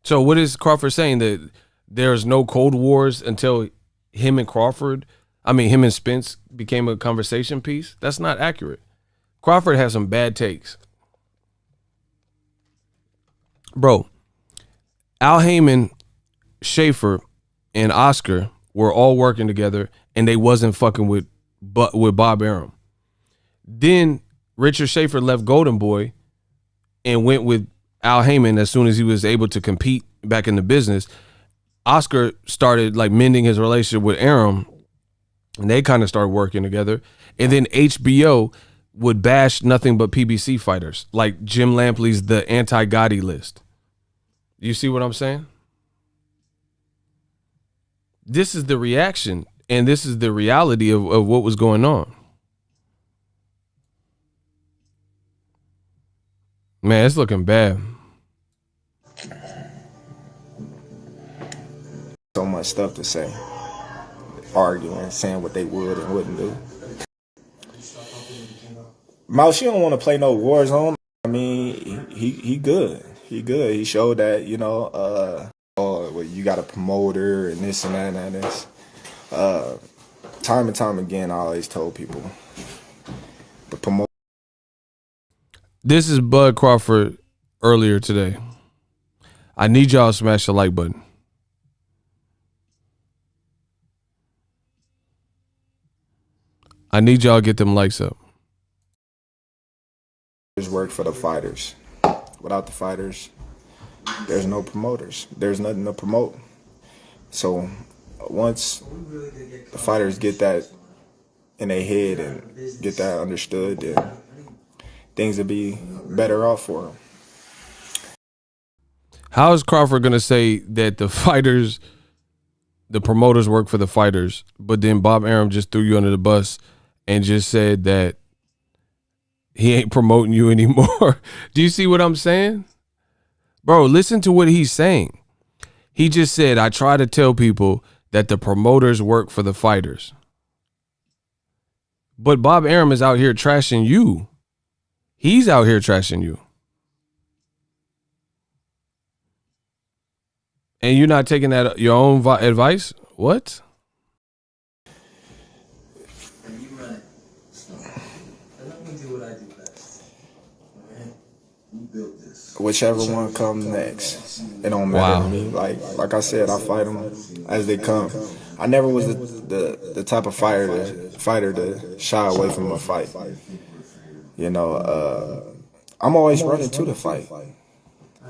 [SPEAKER 1] So what is Crawford saying, that there's no Cold Wars until him and Spence became a conversation piece? That's not accurate. Crawford has some bad takes. Bro, Al Heyman, Schaefer, and Oscar were all working together, and they wasn't fucking with Bob Arum. Then Richard Schaefer left Golden Boy and went with Al Heyman as soon as he was able to compete back in the business. Oscar started like mending his relationship with Arum, and they kind of started working together. And then HBO would bash nothing but PBC fighters, like Jim Lampley's The Anti-Gotti List. You see what I'm saying? This is the reaction, and this is the reality of what was going on. Man, it's looking bad.
[SPEAKER 2] So much stuff to say. Arguing, saying what they would and wouldn't do. Mouse, you don't want to play no war zone. I mean, he good. He good. He showed that, well, you got a promoter and this and that and this. Time and time again, I always told people, the promoter.
[SPEAKER 1] This is Bud Crawford earlier today. I need y'all to smash the like button. I need y'all to get them likes up.
[SPEAKER 2] Work for the fighters. Without the fighters, there's no promoters. There's nothing to promote. So once the fighters get that in their head and get that understood, then things will be better off for them.
[SPEAKER 1] How is Crawford going to say that the promoters work for the fighters, but then Bob Arum just threw you under the bus and just said that he ain't promoting you anymore? Do you see what I'm saying? Bro, listen to what he's saying. He just said, I try to tell people that the promoters work for the fighters. But Bob Arum is out here trashing you. He's out here trashing you. And you're not taking that your own advice? What?
[SPEAKER 2] Whichever one comes next, it don't matter to me. Like I said, I fight them as they come. I never was the type of fighter to shy away from a fight. I'm always running to the fight.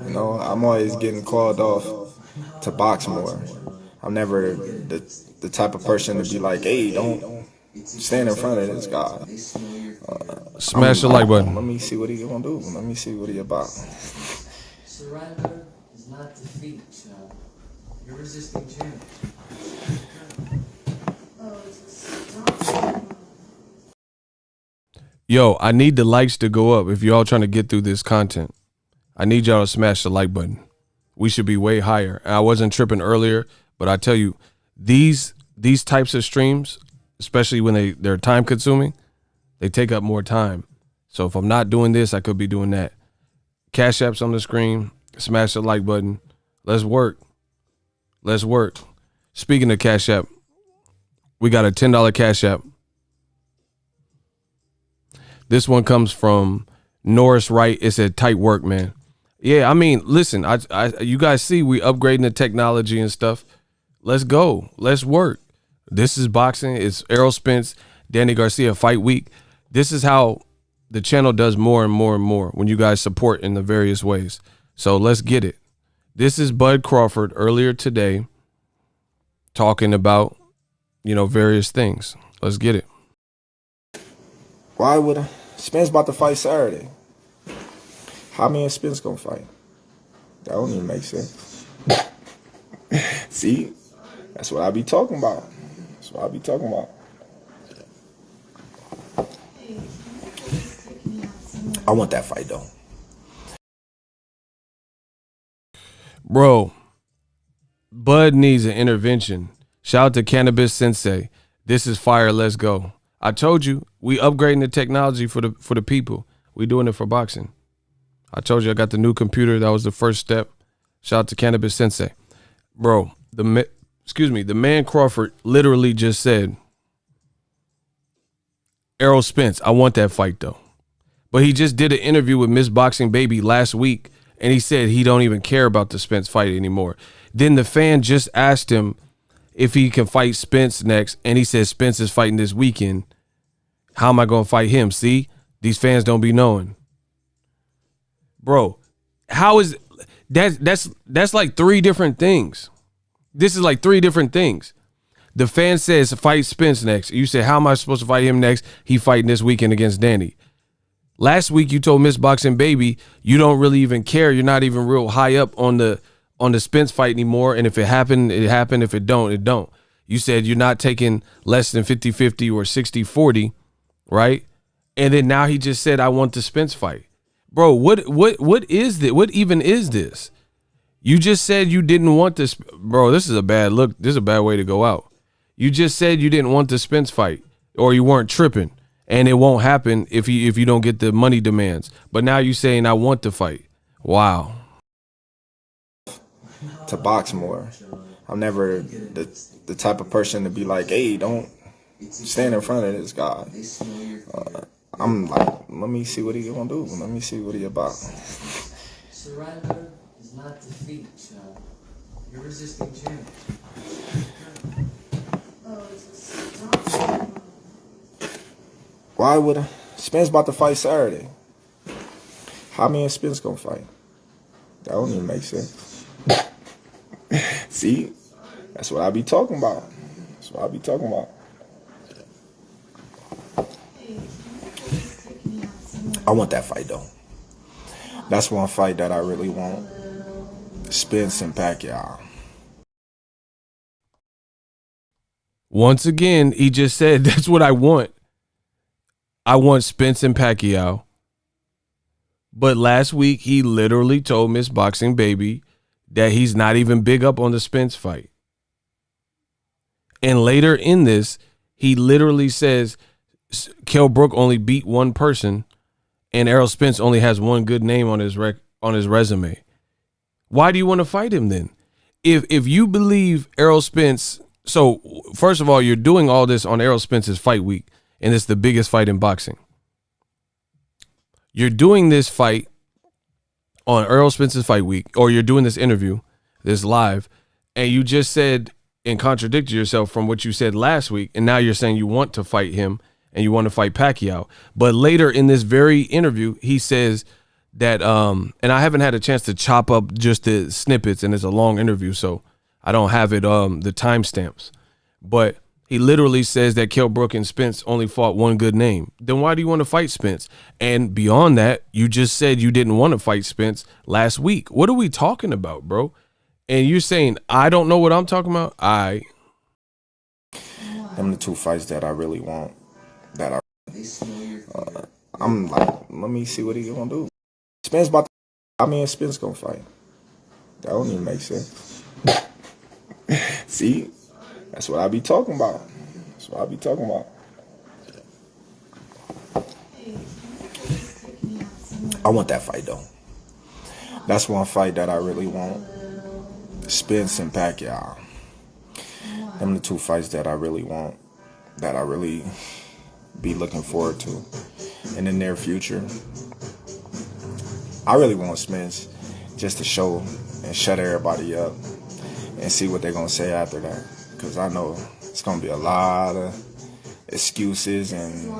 [SPEAKER 2] I'm always getting called off to box more. I'm never the type of person to be like, hey, don't stand in front of this guy.
[SPEAKER 1] Smash the like button.
[SPEAKER 2] Let me see what he gonna do. Let me see what he about.
[SPEAKER 3] Surrender is not defeat, child. You're resisting change.
[SPEAKER 1] Yo, I need the likes to go up if y'all trying to get through this content. I need y'all to smash the like button. We should be way higher. I wasn't tripping earlier, but I tell you, these types of streams, especially when they're time consuming, they take up more time. So if I'm not doing this, I could be doing that. Cash App's on the screen. Smash the like button. Let's work. Let's work. Speaking of Cash App, We got a $10 Cash App. This one comes from Norris Wright. It said, tight work, man. Yeah, I mean, listen, you guys see we upgrading the technology and stuff. Let's go. Let's work. This is boxing. It's Errol Spence, Danny Garcia Fight Week. This is how the channel does more and more and more when you guys support in the various ways. So let's get it. This is Bud Crawford earlier today talking about, various things. Let's get it.
[SPEAKER 2] Why would Spence about to fight Saturday? How me and Spence gonna fight? That don't even make sense. See? That's what I be talking about. That's what I be talking about. I want that fight though.
[SPEAKER 1] Bro, Bud needs an intervention. Shout out to Cannabis Sensei. This is fire. Let's go. I told you, we upgrading the technology for the people. We doing it for boxing. I told you I got the new computer. That was the first step. Shout out to Cannabis Sensei. Bro, the man Crawford literally just said, Errol Spence, I want that fight though. But he just did an interview with Miss Boxing Baby last week, and he said he don't even care about the Spence fight anymore. Then the fan just asked him if he can fight Spence next, and he said Spence is fighting this weekend. How am I going to fight him? See, these fans don't be knowing. Bro, how is that's like three different things. This is like three different things. The fan says fight Spence next. You say, how am I supposed to fight him next? He fighting this weekend against Danny. Last week you told Miss Boxing Baby you don't really even care. You're not even real high up on the Spence fight anymore. And if it happened, it happened. If it don't, it don't. You said you're not taking less than 50-50 or 60-40, right? And then now he just said, I want the Spence fight. Bro, what is this? What even is this? You just said you didn't want this. Bro, this is a bad look. This is a bad way to go out. You just said you didn't want the Spence fight, or you weren't tripping, and it won't happen if you don't get the money demands. But now you're saying I want to fight. Wow.
[SPEAKER 2] To box more. I'm never the type of person to be like, hey, don't stand in front of this guy. I'm like, let me see what he gonna do. Let me see what he about.
[SPEAKER 3] Surrender is not defeat, You're resisting change.
[SPEAKER 2] Why would Spence about to fight Saturday? How me and Spence gonna fight? That don't even make sense. See? That's what I be talking about. That's what I be talking about. I want that fight though. That's one fight that I really want. Spence and Pacquiao.
[SPEAKER 1] Once again, he just said that's what I want. I want Spence and Pacquiao. But last week, he literally told Miss Boxing Baby that he's not even big up on the Spence fight. And later in this, he literally says Kell Brook only beat one person and Errol Spence only has one good name on his resume. Why do you want to fight him then? If you believe Errol Spence, so first of all, you're doing all this on Errol Spence's fight week, and it's the biggest fight in boxing. You're doing this fight on Errol Spence's fight week, or you're doing this interview, this live, and you just said and contradicted yourself from what you said last week, and now you're saying you want to fight him and you want to fight Pacquiao. But later in this very interview, he says that, and I haven't had a chance to chop up just the snippets, and it's a long interview, so I don't have it, the timestamps. But he literally says that Kell Brook and Spence only fought one good name. Then why do you want to fight Spence? And beyond that, you just said you didn't want to fight Spence last week. What are we talking about, bro? And you're saying, I don't know what I'm talking about?
[SPEAKER 2] Them the two fights that I really want. That I'm like, let me see what he gonna do. Spence about to, I mean, Spence gonna fight. That don't even make sense. See? That's what I be talking about. That's what I be talking about. I want that fight though. That's one fight that I really want. Spence and Pacquiao. Them the two fights that I really want. that I really be looking forward to in the near future. I really want Spence just to show and shut everybody up and see what they're going to say after that. Because I know it's going to be a lot of excuses and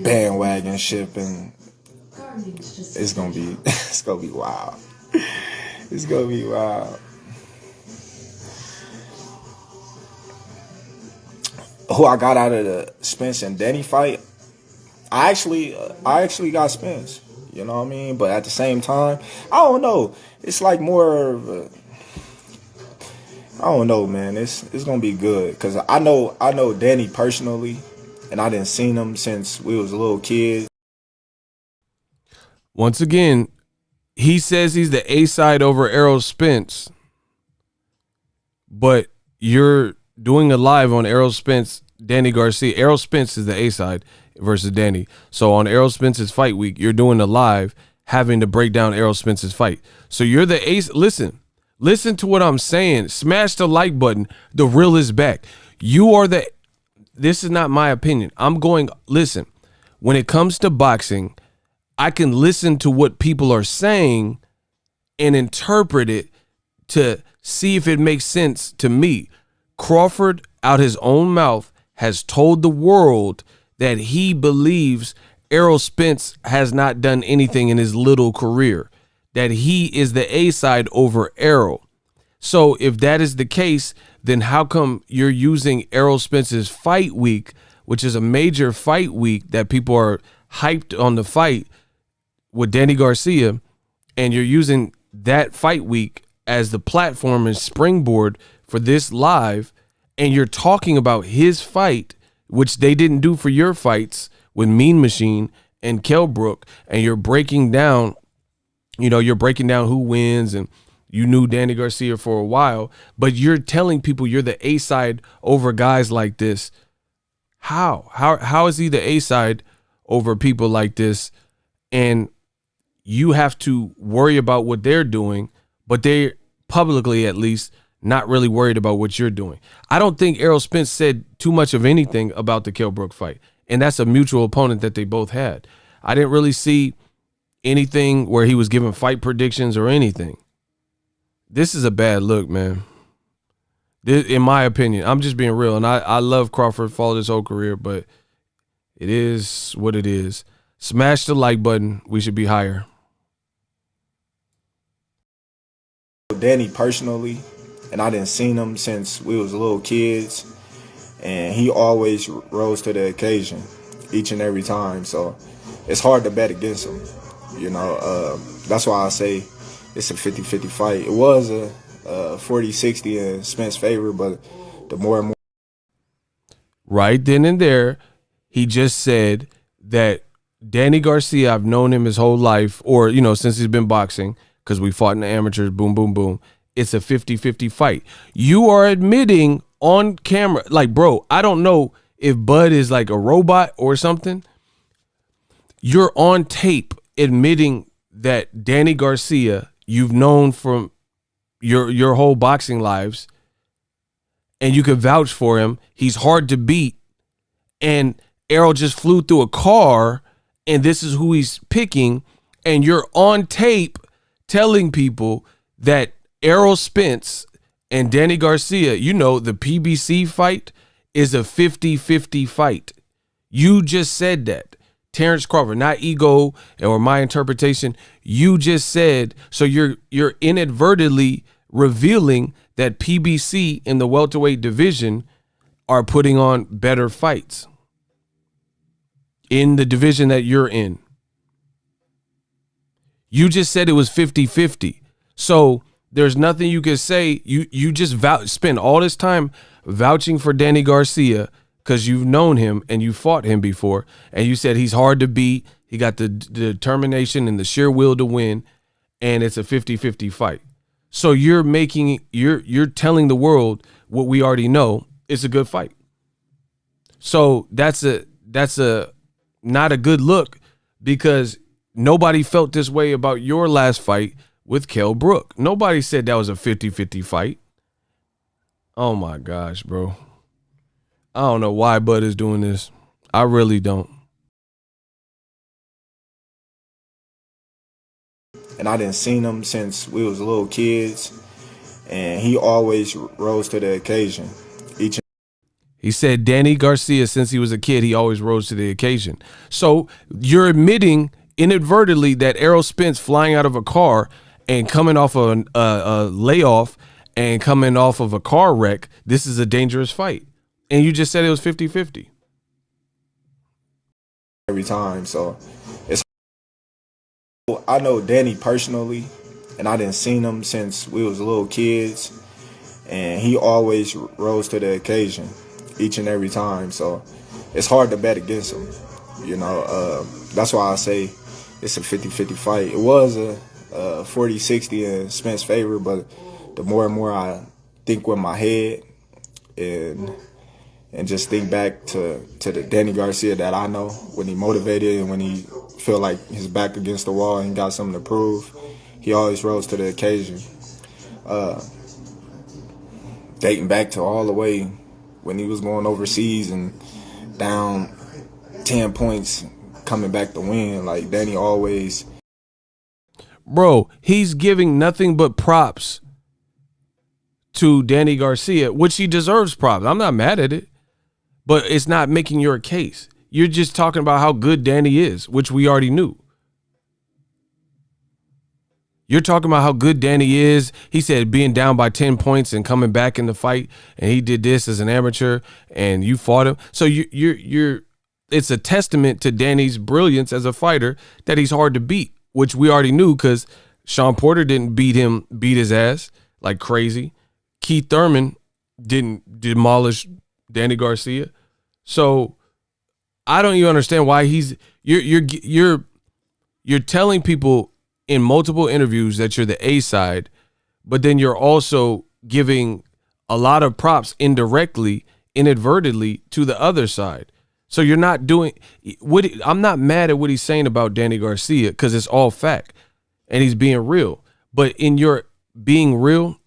[SPEAKER 2] bandwagon shipping. It's going to be it's going to be wild. It's going to be wild. Who I got out of the Spence and Denny fight, I actually got Spence. You know what I mean? But at the same time, I don't know. It's like more of a, I don't know, man. It's gonna be good because I know Danny personally, and I didn't seen him since we was little kids.
[SPEAKER 1] Once again, he says he's the A side over Errol Spence, but you're doing a live on Errol Spence, Danny Garcia. Errol Spence is the A side versus Danny. So on Errol Spence's fight week, you're doing a live having to break down Errol Spence's fight. So you're the ace. Listen to what I'm saying. Smash the like button. The real is back. You are the, this is not my opinion. Listen, when it comes to boxing, I can listen to what people are saying and interpret it to see if it makes sense to me. Crawford, out his own mouth, has told the world that he believes Errol Spence has not done anything in his little career, that he is the A side over Errol. So if that is the case, then how come you're using Errol Spence's fight week, which is a major fight week that people are hyped on the fight with Danny Garcia, and you're using that fight week as the platform and springboard for this live, and you're talking about his fight, which they didn't do for your fights with Mean Machine and Kell Brook, and you're breaking down, who wins, and you knew Danny Garcia for a while, but you're telling people you're the A side over guys like this. How is he the A side over people like this? And you have to worry about what they're doing, but they're publicly, at least, not really worried about what you're doing. I don't think Errol Spence said too much of anything about the Kell Brook fight, and that's a mutual opponent that they both had. I didn't really see anything where he was giving fight predictions or anything. This is a bad look, man. In my opinion, I'm just being real, and I love Crawford, followed his whole career, but it is what it is. Smash the like button. We should be higher.
[SPEAKER 2] Danny personally, and I didn't seen him since we was little kids, and he always rose to the occasion each and every time. So it's hard to bet against him. That's why I say it's a 50-50 fight. It was a 40-60 in Spence's favor, but the more and more.
[SPEAKER 1] Right then and there, he just said that Danny Garcia, I've known him his whole life, or, since he's been boxing, because we fought in the amateurs, boom, boom, boom. It's a 50-50 fight. You are admitting on camera, like, bro, I don't know if Bud is like a robot or something. You're on tape admitting that Danny Garcia, you've known from your whole boxing lives, and you could vouch for him. He's hard to beat. And Errol just flew through a car, and this is who he's picking. And you're on tape telling people that Errol Spence and Danny Garcia, the PBC fight is a 50-50 fight. You just said that. Terence Crawford, not ego or my interpretation. You just said, so you're inadvertently revealing that PBC in the welterweight division are putting on better fights in the division that you're in. You just said it was 50-50. So there's nothing you can say. You just spend all this time vouching for Danny Garcia because you've known him and you fought him before, and you said he's hard to beat. He got the determination and the sheer will to win, and it's a 50-50 fight. So you're telling the world what we already know. It's a good fight. So that's a not a good look, because nobody felt this way about your last fight with Kell Brook. Nobody said that was a 50-50 fight. Oh my gosh, bro. I don't know why Bud is doing this. I really don't.
[SPEAKER 2] And I didn't seen him since we was little kids, and he always rose to the occasion.
[SPEAKER 1] He said Danny Garcia, since he was a kid, he always rose to the occasion. So you're admitting inadvertently that Errol Spence flying out of a car and coming off a layoff and coming off of a car wreck, this is a dangerous fight. And you just said it was 50-50.
[SPEAKER 2] Every time, so it's. I know Danny personally, and I didn't seen him since we was little kids, and he always rose to the occasion each and every time. So it's hard to bet against him. That's why I say it's a 50-50 fight. It was a 40-60 in Spence's favor, but the more and more I think with my head and just think back to the Danny Garcia that I know, when he motivated and when he feel like his back against the wall and got something to prove, he always rose to the occasion. Dating back to all the way when he was going overseas and down 10 points, coming back to win, like Danny always.
[SPEAKER 1] Bro, he's giving nothing but props to Danny Garcia, which he deserves props. I'm not mad at it, but it's not making your case. You're just talking about how good Danny is, which we already knew. You're talking about how good Danny is. He said being down by 10 points and coming back in the fight, and he did this as an amateur, and you fought him. So you're it's a testament to Danny's brilliance as a fighter that he's hard to beat, which we already knew because Sean Porter didn't beat his ass like crazy. Keith Thurman didn't demolish Danny Garcia. So I don't even understand why you're telling people in multiple interviews that you're the A side, but then you're also giving a lot of props indirectly, inadvertently to the other side. So you're not doing what I'm not mad at what he's saying about Danny Garcia because it's all fact and he's being real. But in your being real,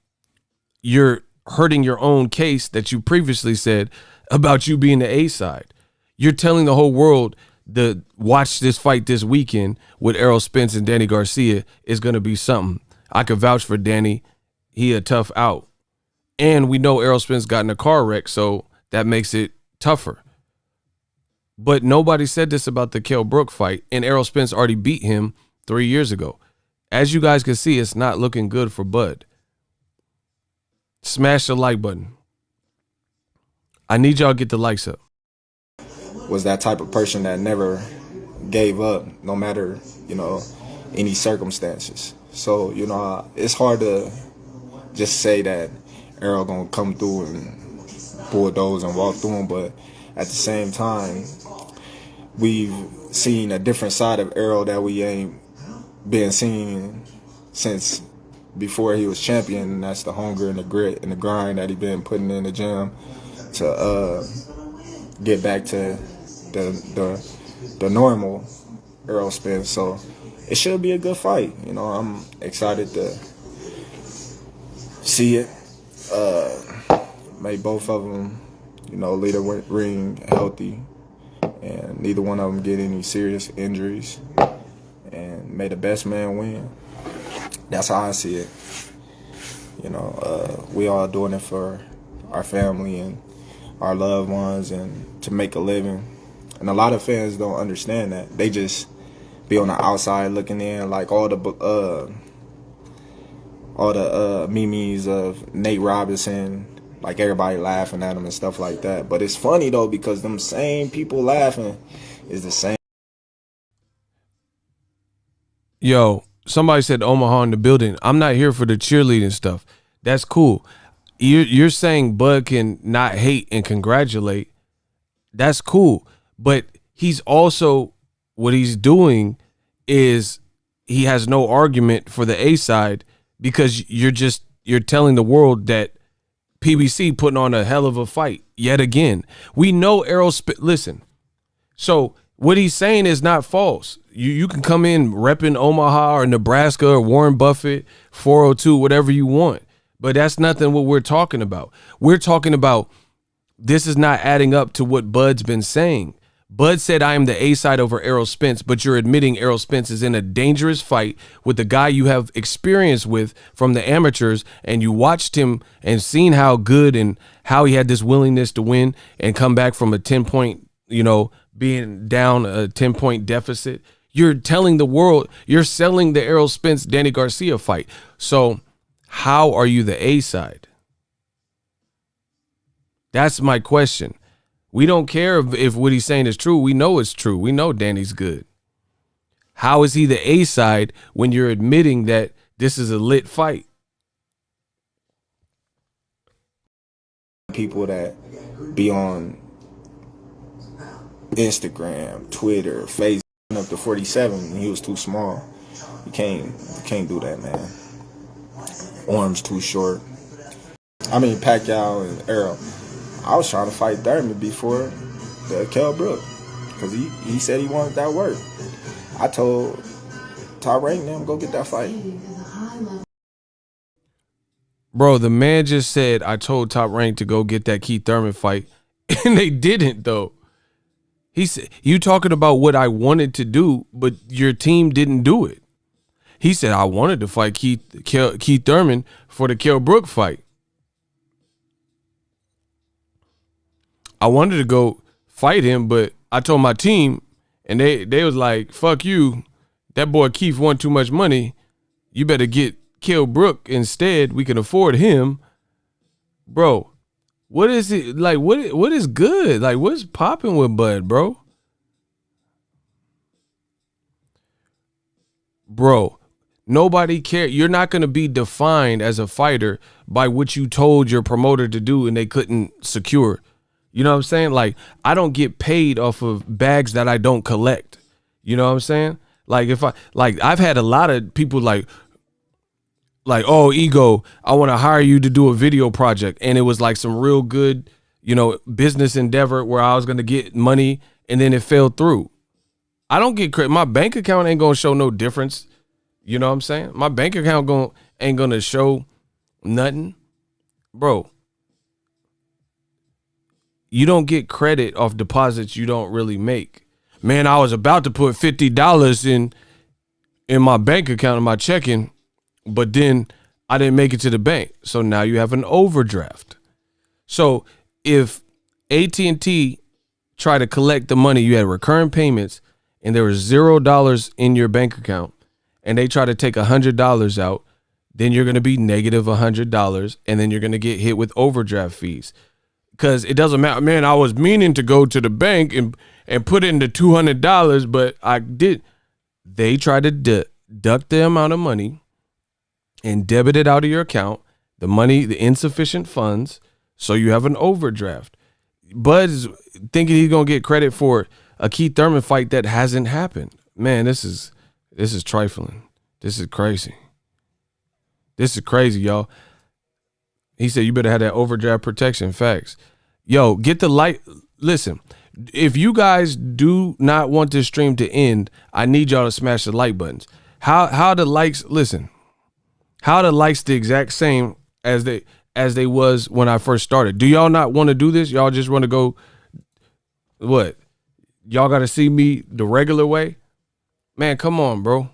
[SPEAKER 1] you're hurting your own case that you previously said about you being the A side. You're telling the whole world the watch this fight this weekend with Errol Spence and Danny Garcia is going to be something. I could vouch for Danny. He a tough out. And we know Errol Spence got in a car wreck, so that makes it tougher. But nobody said this about the Kell Brook fight, and Errol Spence already beat him 3 years ago. As you guys can see, it's not looking good for Bud. Smash the like button. I need y'all to get the likes up.
[SPEAKER 2] Was that type of person that never gave up, no matter, any circumstances. So, it's hard to just say that Errol gonna come through and bulldoze and walk through him, but at the same time, we've seen a different side of Errol that we ain't been seeing since before he was champion, and that's the hunger and the grit and the grind that he been putting in the gym to get back to the normal Errol Spence. So it should be a good fight. I'm excited to see it. May both of them, leave the ring healthy, and neither one of them get any serious injuries, and may the best man win. That's how I see it. We all doing it for our family and our loved ones and to make a living. And a lot of fans don't understand that. They just be on the outside looking in, like all the memes of Nate Robinson, like everybody laughing at him and stuff like that. But it's funny though, because them same people laughing is the same.
[SPEAKER 1] Yo, somebody said Omaha in the building. I'm not here for the cheerleading stuff. That's cool. You're saying Bud can not hate and congratulate. That's cool. But he's also, what he's doing is he has no argument for the A side because you're telling the world that PBC putting on a hell of a fight yet again. We know Errol listen. So what he's saying is not false. You can come in repping Omaha or Nebraska or Warren Buffett, 402, whatever you want. But that's nothing what we're talking about. We're talking about this is not adding up to what Bud's been saying. Bud said, I am the A side over Errol Spence, but you're admitting Errol Spence is in a dangerous fight with the guy you have experience with from the amateurs, and you watched him and seen how good and how he had this willingness to win and come back from a 10-point, being down a 10-point deficit. You're telling the world, you're selling the Errol Spence, Danny Garcia fight. So how are you the A side? That's my question. We don't care if what he's saying is true. We know it's true. We know Danny's good. How is he the A side when you're admitting that this is a lit fight?
[SPEAKER 2] People that be on Instagram, Twitter, Facebook up to 47, and he was too small. You can't do that, man. Arms too short. I mean, Pacquiao and Errol. I was trying to fight Thurman before the Kell Brook because he said he wanted that work. I told Top Rank them go get that fight.
[SPEAKER 1] Bro, the man just said I told Top Rank to go get that Keith Thurman fight, and they didn't though. He said, you talking about what I wanted to do, but your team didn't do it. He said I wanted to fight Keith Thurman for the Kell Brook fight. I wanted to go fight him, but I told my team, and they was like, fuck you. That boy Keith won too much money. You better get Kell Brook instead. We can afford him. Bro, what is it? Like, what is good? Like, what's popping with Bud, bro? Bro, nobody cares. You're not going to be defined as a fighter by what you told your promoter to do and they couldn't secure. You know what I'm saying? Like, I don't get paid off of bags that I don't collect. You know what I'm saying? Like, I've had a lot of people like, oh, Ego, I want to hire you to do a video project. And it was like some real good, business endeavor where I was going to get money and then it fell through. I don't get credit. My bank account ain't going to show no difference. You know what I'm saying? My bank account ain't going to show nothing. Bro. You don't get credit off deposits you don't really make. Man, I was about to put $50 in my bank account, in my checking, but then I didn't make it to the bank. So now you have an overdraft. So if AT&T tried to collect the money, you had recurring payments, and there was $0 in your bank account, and they try to take $100 out, then you're going to be negative $100, and then you're going to get hit with overdraft fees. Because it doesn't matter, man, I was meaning to go to the bank and put in the $200, but I did. They try to deduct the amount of money and debit it out of your account, the insufficient funds, so you have an overdraft. Bud's thinking he's going to get credit for a Keith Thurman fight that hasn't happened. Man, this is trifling. This is crazy. This is crazy, y'all. He said you better have that overdraft protection. Facts. Yo, get the light. Listen, if you guys do not want this stream to end, I need y'all to smash the like buttons. How the likes, listen, how the likes the exact same as they was when I first started. Do y'all not want to do this? Y'all just want to go, what? Y'all got to see me the regular way? Man, come on, bro.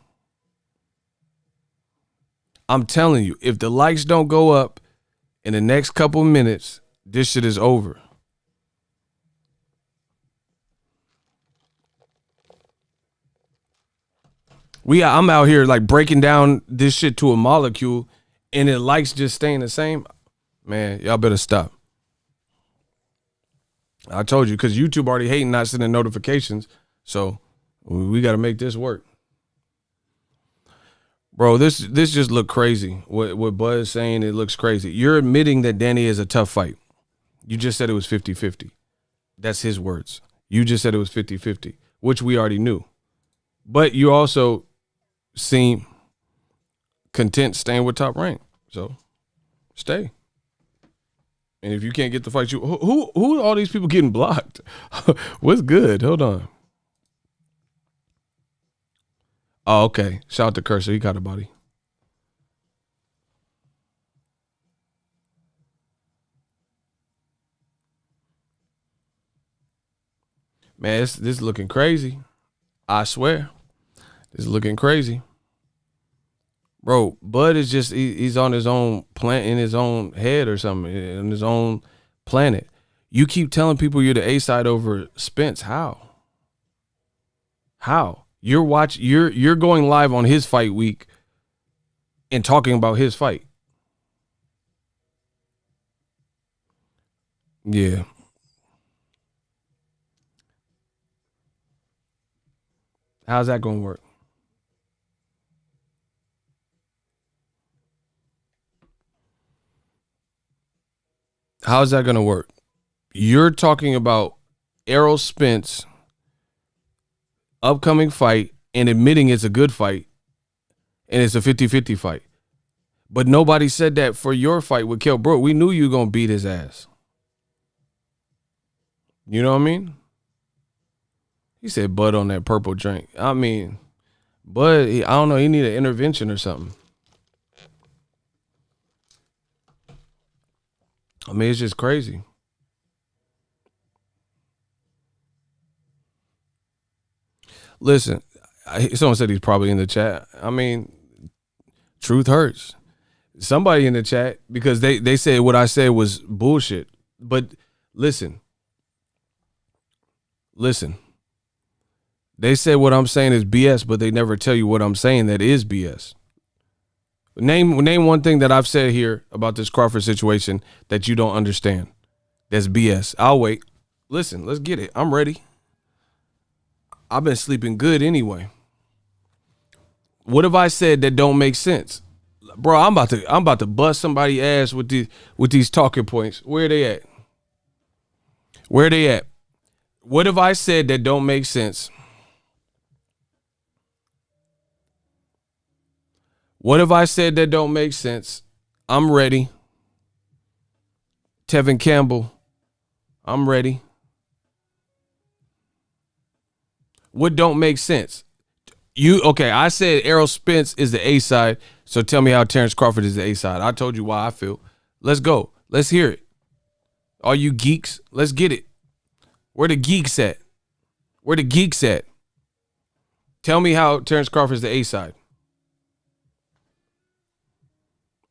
[SPEAKER 1] I'm telling you, if the likes don't go up in the next couple minutes, this shit is over. I'm out here like breaking down this shit to a molecule, and the likes just staying the same. Man, y'all better stop. I told you, because YouTube already hating not sending notifications, so we got to make this work. Bro, this just look crazy. What Bud is saying, it looks crazy. You're admitting that Danny is a tough fight. You just said it was 50-50. That's his words. You just said it was 50-50, which we already knew. But you also seem content staying with Top Rank. So stay. And if you can't get the fight, who are all these people getting blocked? What's good? Hold on. Oh, okay. Shout out to Cursor. He got a body. Man, this is looking crazy. I swear. This is looking crazy. Bro, Bud is just, he's on his own planet, in his own head or something, in his own planet. You keep telling people you're the A-side over Spence. How? You're going live on his fight week and talking about his fight. Yeah. How's that going to work? How's that going to work? You're talking about Errol Spence upcoming fight and admitting it's a good fight and it's a 50-50 fight. But nobody said that for your fight with Kell Brook. We knew you were going to beat his ass. You know what I mean? He said Bud on that purple drink. I mean, Bud, I don't know. He need an intervention or something. I mean, it's just crazy. Listen, someone said he's probably in the chat. I mean, truth hurts. Somebody in the chat, because they said what I said was bullshit. But listen. They said what I'm saying is BS, but they never tell you what I'm saying that is BS. Name one thing that I've said here about this Crawford situation that you don't understand. That's BS. I'll wait. Listen, let's get it. I'm ready. I've been sleeping good anyway. What have I said that don't make sense? Bro, I'm about to bust somebody's ass with these talking points. Where they at? Where they at? What have I said that don't make sense? What have I said that don't make sense? I'm ready. Tevin Campbell, I'm ready. What don't make sense? Okay, I said Errol Spence is the A-side, so tell me how Terence Crawford is the A-side. I told you why I feel. Let's go. Let's hear it. All you geeks, let's get it. Where the geeks at? Where the geeks at? Tell me how Terence Crawford is the A-side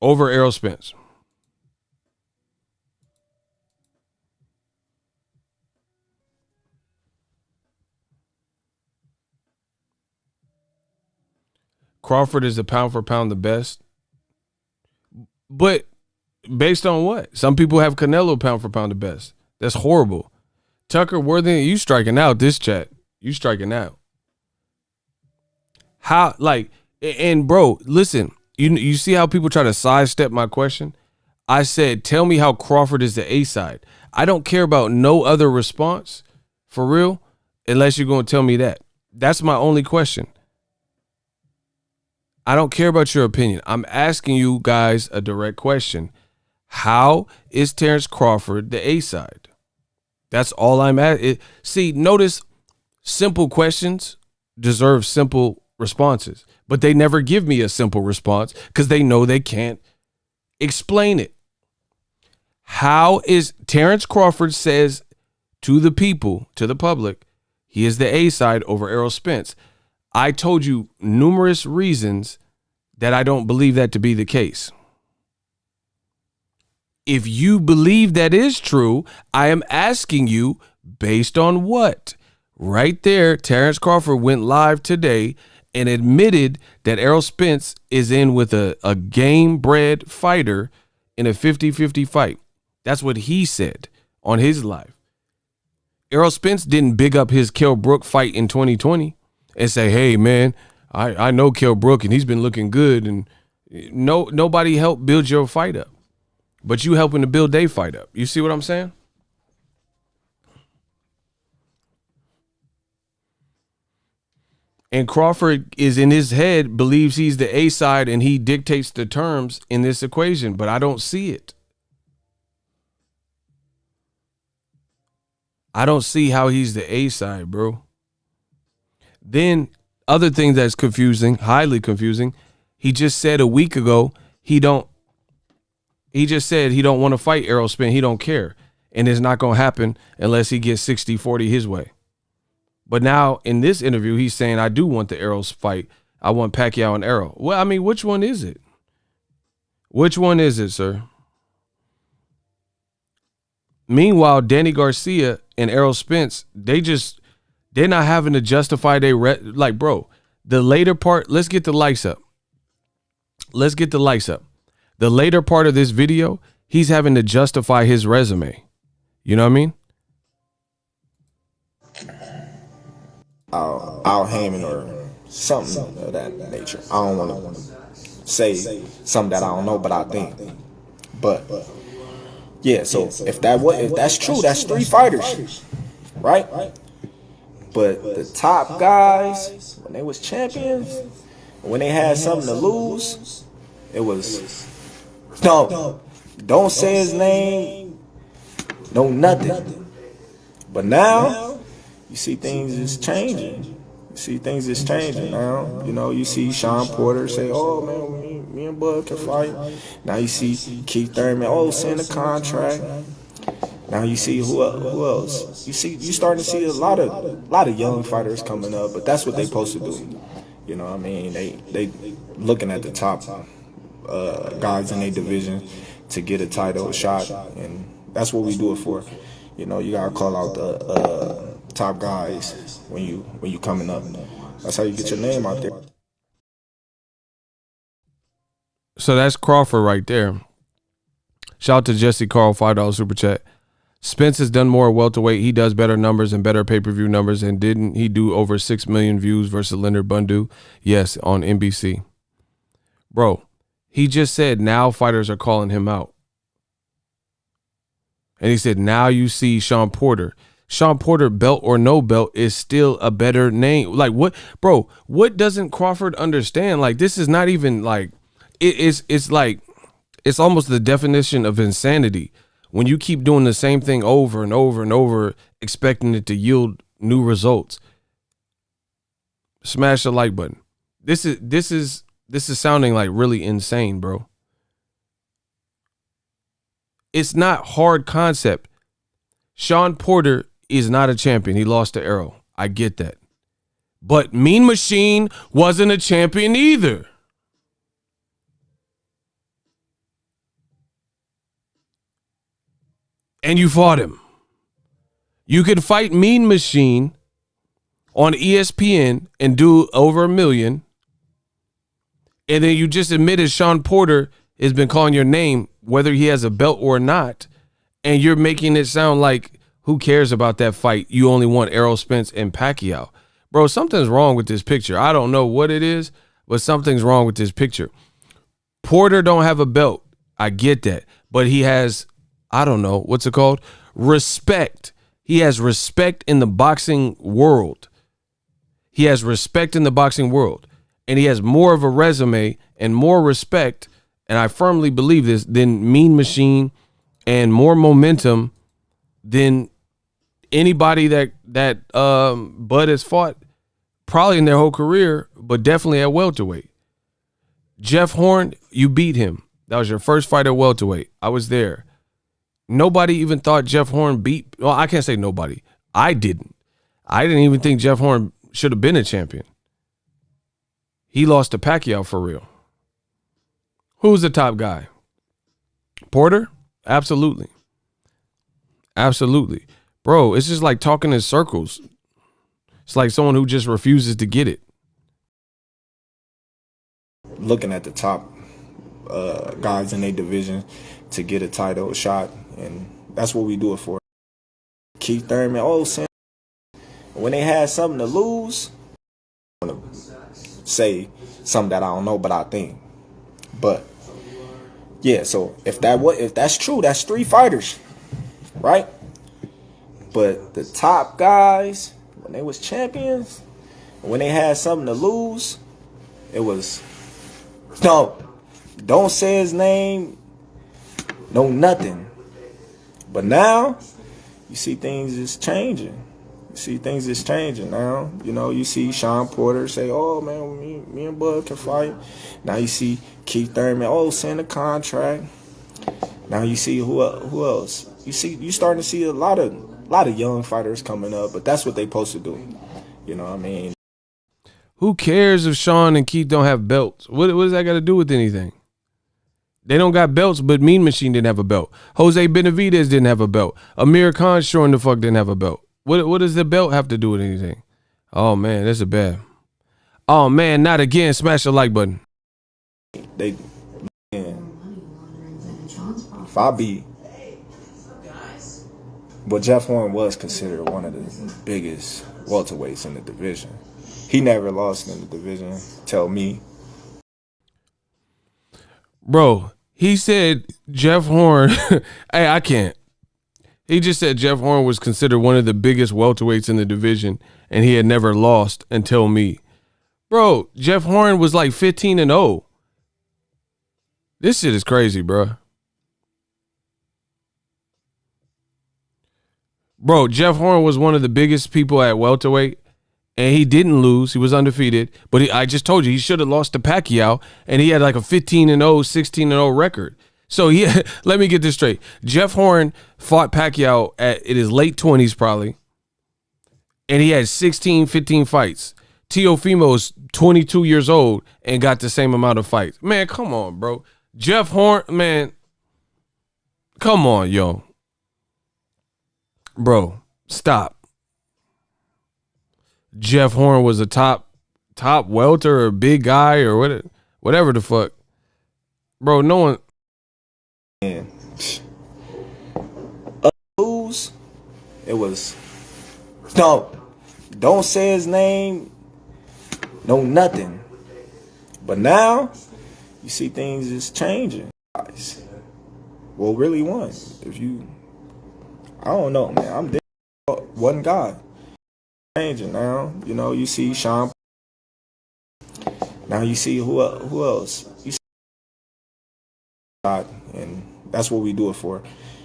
[SPEAKER 1] over Errol Spence. Crawford is the pound for pound the best. But based on what? Some people have Canelo pound for pound the best. That's horrible. Tucker Worthington, you striking out this chat. You striking out. How, like, and bro, listen, you see how people try to sidestep my question? I said, tell me how Crawford is the A-side. I don't care about no other response, for real, unless you're going to tell me that. That's my only question. I don't care about your opinion. I'm asking you guys a direct question. How is Terence Crawford the A-side? That's all I'm at. See, notice simple questions deserve simple responses, but they never give me a simple response because they know they can't explain it. How is Terence Crawford says to the people, to the public, he is the A-side over Errol Spence. I told you numerous reasons that I don't believe that to be the case. If you believe that is true, I am asking you based on what? Right there, Terence Crawford went live today and admitted that Errol Spence is in with a game-bred fighter in a 50-50 fight. That's what he said on his live. Errol Spence didn't big up his Kell Brook fight in 2020 and say, hey, man, I know Kell Brook and he's been looking good. And nobody helped build your fight up. But you helping to build their fight up. You see what I'm saying? And Crawford is in his head, believes he's the A-side and he dictates the terms in this equation, but I don't see it. I don't see how he's the A-side, bro. Then other thing that's confusing, highly confusing, he just said a week ago he just said he don't want to fight Errol Spence. He don't care. And it's not going to happen unless he gets 60-40 his way. But now in this interview, he's saying, I do want the Errol's fight. I want Pacquiao and Errol. Well, I mean, which one is it? Which one is it, sir? Meanwhile, Danny Garcia and Errol Spence, they're not having to justify like, bro, the later part, let's get the lights up. Let's get the lights up. The later part of this video, he's having to justify his resume. You know what I mean?
[SPEAKER 2] Al Heyman or something of that nature. I don't want to say something that I don't know, but I think. But yeah, so if that's true, that's 3 fighters, right? But the top guys, when they was champions, when they had something to lose, it was no, don't say his name, no nothing. But now you see things is changing. You see things is changing now. You know, you see Sean Porter say, "Oh man, me and Bud can fight." Now you see Keith Thurman, "Oh, send a contract." Now you see who else? You starting to see a lot of young fighters coming up, but that's what they supposed to do. You know what I mean? They looking at the top guys in their division to get a title shot, and that's what we do it for. You know, you gotta call out the top guys when you coming up. That's how you get your name out there.
[SPEAKER 1] So that's Crawford right there. Shout out to Jesse Carl, $5 super chat. Spence has done more welterweight. He does better numbers and better pay-per-view numbers. And didn't he do over 6 million views versus Leonard Bundu? Yes, on NBC. Bro, he just said now fighters are calling him out. And he said now you see Sean Porter. Sean Porter, belt or no belt, is still a better name. Like what, bro, what doesn't Crawford understand? Like this is not even like, it's like, it's almost the definition of insanity. When you keep doing the same thing over and over and over, expecting it to yield new results. Smash the like button. This is sounding like really insane, bro. It's not hard concept. Sean Porter is not a champion. He lost to Errol. I get that. But Mean Machine wasn't a champion either. And you fought him. You could fight Mean Machine on ESPN and do over 1 million. And then you just admitted Sean Porter has been calling your name, whether he has a belt or not. And you're making it sound like, who cares about that fight? You only want Errol Spence and Pacquiao. Bro, something's wrong with this picture. I don't know what it is, but something's wrong with this picture. Porter don't have a belt. I get that. But he has, I don't know, what's it called? Respect. He has respect in the boxing world. He has respect in the boxing world. And he has more of a resume and more respect, and I firmly believe this, than Mean Machine, and more momentum than anybody that Bud has fought probably in their whole career, but definitely at welterweight. Jeff Horn, you beat him. That was your first fight at welterweight. I was there. Nobody even thought Jeff Horn beat. Well, I can't say nobody. I didn't. I didn't even think Jeff Horn should have been a champion. He lost to Pacquiao for real. Who's the top guy? Porter? Absolutely. Absolutely. Bro, it's just like talking in circles. It's like someone who just refuses to get it.
[SPEAKER 2] Looking at the top guys in their division to get a title shot, and that's what we do it for. Keith Thurman, oh, Sam, when they had something to lose, I want to say something that I don't know, but I think. But yeah, so if that's true, that's 3 fighters, right? But the top guys, when they was champions, when they had something to lose, it was no, don't say his name, no nothing. But now you see things is changing. You see things is changing now. You know, you see Sean Porter say, "Oh man, me and Bud can fight." Now you see Keith Thurman, "Oh, send a contract." Now you see who else? You starting to see a lot of young fighters coming up, but that's what they supposed to do. You know what I mean?
[SPEAKER 1] Who cares if Sean and Keith don't have belts? What does that got to do with anything? They don't got belts, but Mean Machine didn't have a belt. Jose Benavidez didn't have a belt. Amir Khan sure in the fuck didn't have a belt. What does the belt have to do with anything? Oh, man, that's a bad. Oh, man, not again. Smash the like button.
[SPEAKER 2] They, man, if I be, but Jeff Horn was considered one of the biggest welterweights in the division. He never lost in the division. Tell me.
[SPEAKER 1] Bro, he said Jeff Horn. Hey, I can't. He just said Jeff Horn was considered one of the biggest welterweights in the division, and he had never lost until me. Bro, Jeff Horn was like 15-0. This shit is crazy, bro. Bro, Jeff Horn was one of the biggest people at welterweight, and he didn't lose. He was undefeated. But I just told you, he should have lost to Pacquiao, and he had like a 15-0, 16-0 record. So let me get this straight. Jeff Horn fought Pacquiao in his late 20s probably, and he had 16, 15 fights. Teofimo's 22 years old and got the same amount of fights. Man, come on, bro. Jeff Horn, man, come on, yo. Bro, stop. Jeff Horn was a top welter or big guy or whatever the fuck. Bro, no one.
[SPEAKER 2] Man. Lose. It was. No. Don't say his name. No nothing. But now, you see things is changing. Well, really one. If you. I don't know, man. I'm there. One guy. Changing now. You know, you see Sean. Now you see who else? You see and that's what we do it for.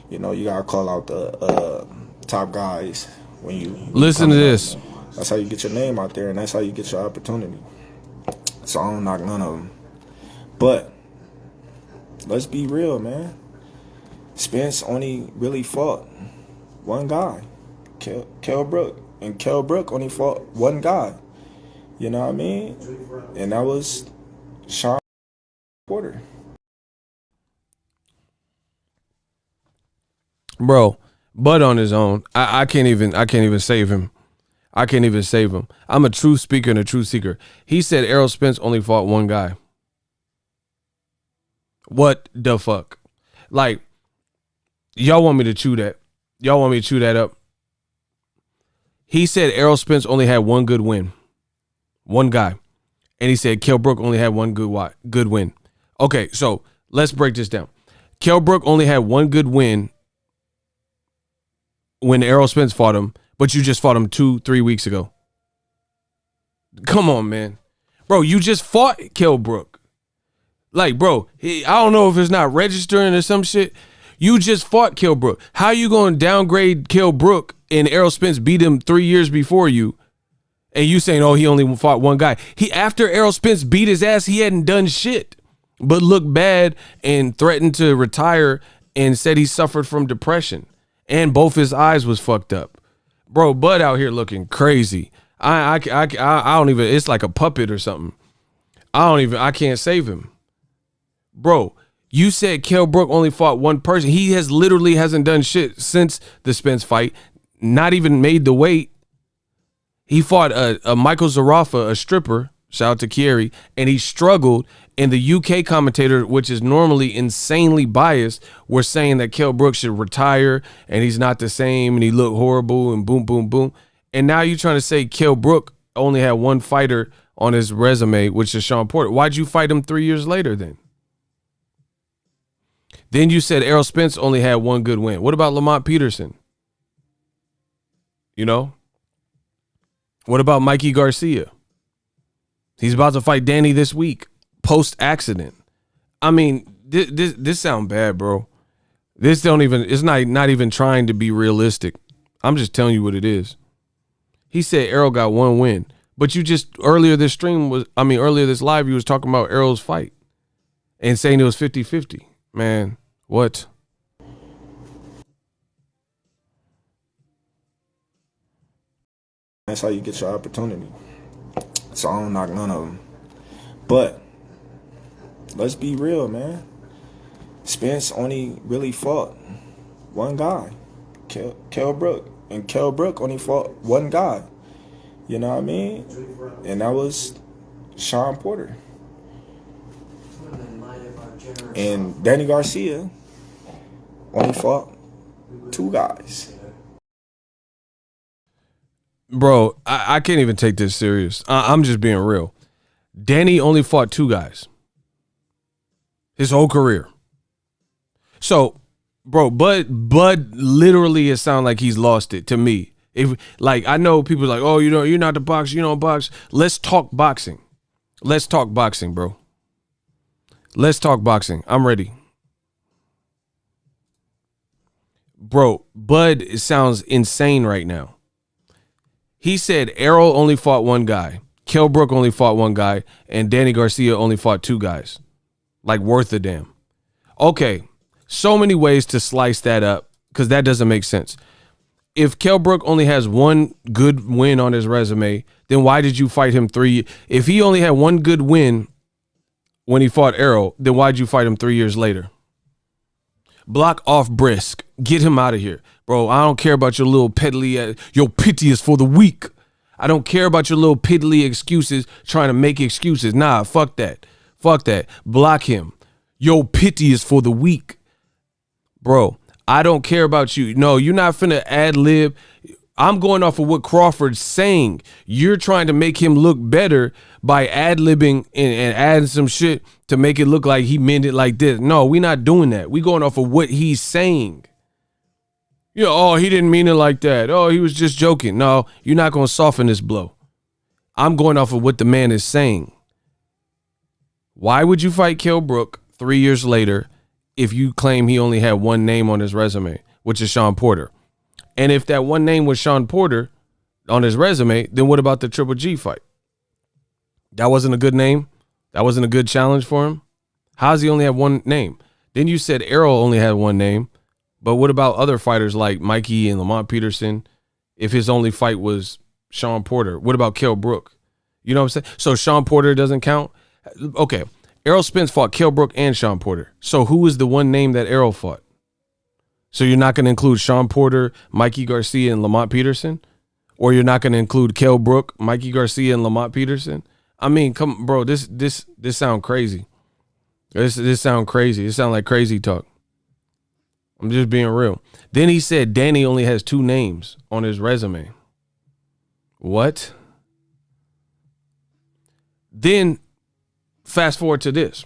[SPEAKER 2] You know, you gotta call out the top guys when you
[SPEAKER 1] listen to this.
[SPEAKER 2] That's how you get your name out there, and that's how you get your opportunity. So I don't knock none of them. But let's be real, man. Spence only really fought one guy, Kell Brook. And Kell Brook only fought one guy. You know what I mean? And that was Sean Porter.
[SPEAKER 1] Bro, Bud on his own. I can't even save him. I can't even save him. I'm a true speaker and a true seeker. He said Errol Spence only fought one guy. What the fuck? Like, y'all want me to chew that? Y'all want me to chew that up? He said Errol Spence only had one good win. One guy. And he said Kell Brook only had one good win. Okay, so let's break this down. Kell Brook only had one good win when Errol Spence fought him, but you just fought him 2-3 weeks ago. Come on, man. Bro, you just fought Kell Brook. Like, bro, I don't know if it's not registering or some shit. You just fought Kell Brook. How you going to downgrade Kell Brook and Errol Spence beat him 3 years before you? And you saying, oh, he only fought one guy. After Errol Spence beat his ass, he hadn't done shit but looked bad and threatened to retire and said he suffered from depression. And both his eyes was fucked up. Bro, Bud out here looking crazy. I don't even, it's like a puppet or something. I can't save him. Bro, you said Kell Brook only fought one person. He literally hasn't done shit since the Spence fight. Not even made the weight. He fought a Michael Zarafa, a stripper, shout out to Kieri, and he struggled. And the UK commentator, which is normally insanely biased, were saying that Kell Brook should retire and he's not the same and he looked horrible and boom, boom, boom. And now you're trying to say Kell Brook only had one fighter on his resume, which is Sean Porter. Why'd you fight him 3 years later then? Then you said Errol Spence only had one good win. What about Lamont Peterson? You know? What about Mikey Garcia? He's about to fight Danny this week, post-accident. I mean, this sound bad, bro. It's not even trying to be realistic. I'm just telling you what it is. He said Errol got one win. But you just, earlier this live, you was talking about Errol's fight and saying it was 50-50. Man, what?
[SPEAKER 2] That's how you get your opportunity. So I don't knock none of them. But let's be real, man. Spence only really fought one guy, Kell Brook. And Kell Brook only fought one guy. You know what I mean? And that was Sean Porter. And Danny Garcia only fought two guys.
[SPEAKER 1] Bro, I can't even take this serious. I'm just being real. Danny only fought two guys his whole career. So, bro, Bud literally, it sounds like he's lost it to me. If like, I know people like, oh, you know, you're not the boxer, you don't box. Let's talk boxing. Let's talk boxing, bro. Let's talk boxing. I'm ready. Bro, Bud sounds insane right now. He said Errol only fought one guy, Kell Brook only fought one guy, and Danny Garcia only fought two guys. Like, worth a damn. Okay, so many ways to slice that up because that doesn't make sense. If Kell Brook only has one good win on his resume, then why did you fight him if he only had one good win when he fought Errol, then why'd you fight him 3 years later? Block off Brisk. Get him out of here. Bro, I don't care about your little piddly, your pity is for the weak. I don't care about your little piddly excuses trying to make excuses. Nah, fuck that. Fuck that. Block him. Your pity is for the weak. Bro, I don't care about you. No, you're not finna ad-lib. I'm going off of what Crawford's saying. You're trying to make him look better by ad-libbing and adding some shit to make it look like he meant it like this. No, we're not doing that. We're going off of what he's saying. You know, oh, he didn't mean it like that. Oh, he was just joking. No, you're not going to soften this blow. I'm going off of what the man is saying. Why would you fight Kell Brook 3 years later if you claim he only had one name on his resume, which is Sean Porter? And if that one name was Sean Porter on his resume, then what about the Triple G fight? That wasn't a good name? That wasn't a good challenge for him? How does he only have one name? Then you said Errol only had one name. But what about other fighters like Mikey and Lamont Peterson if his only fight was Sean Porter? What about Kell Brook? You know what I'm saying? So Sean Porter doesn't count? Okay, Errol Spence fought Kell Brook and Sean Porter. So who is the one name that Errol fought? So you're not going to include Sean Porter, Mikey Garcia, and Lamont Peterson? Or you're not going to include Kell Brook, Mikey Garcia, and Lamont Peterson? I mean, come, bro, this sound crazy. This sound crazy. It sound like crazy talk. I'm just being real. Then he said Danny only has two names on his resume. What? Then fast forward to this.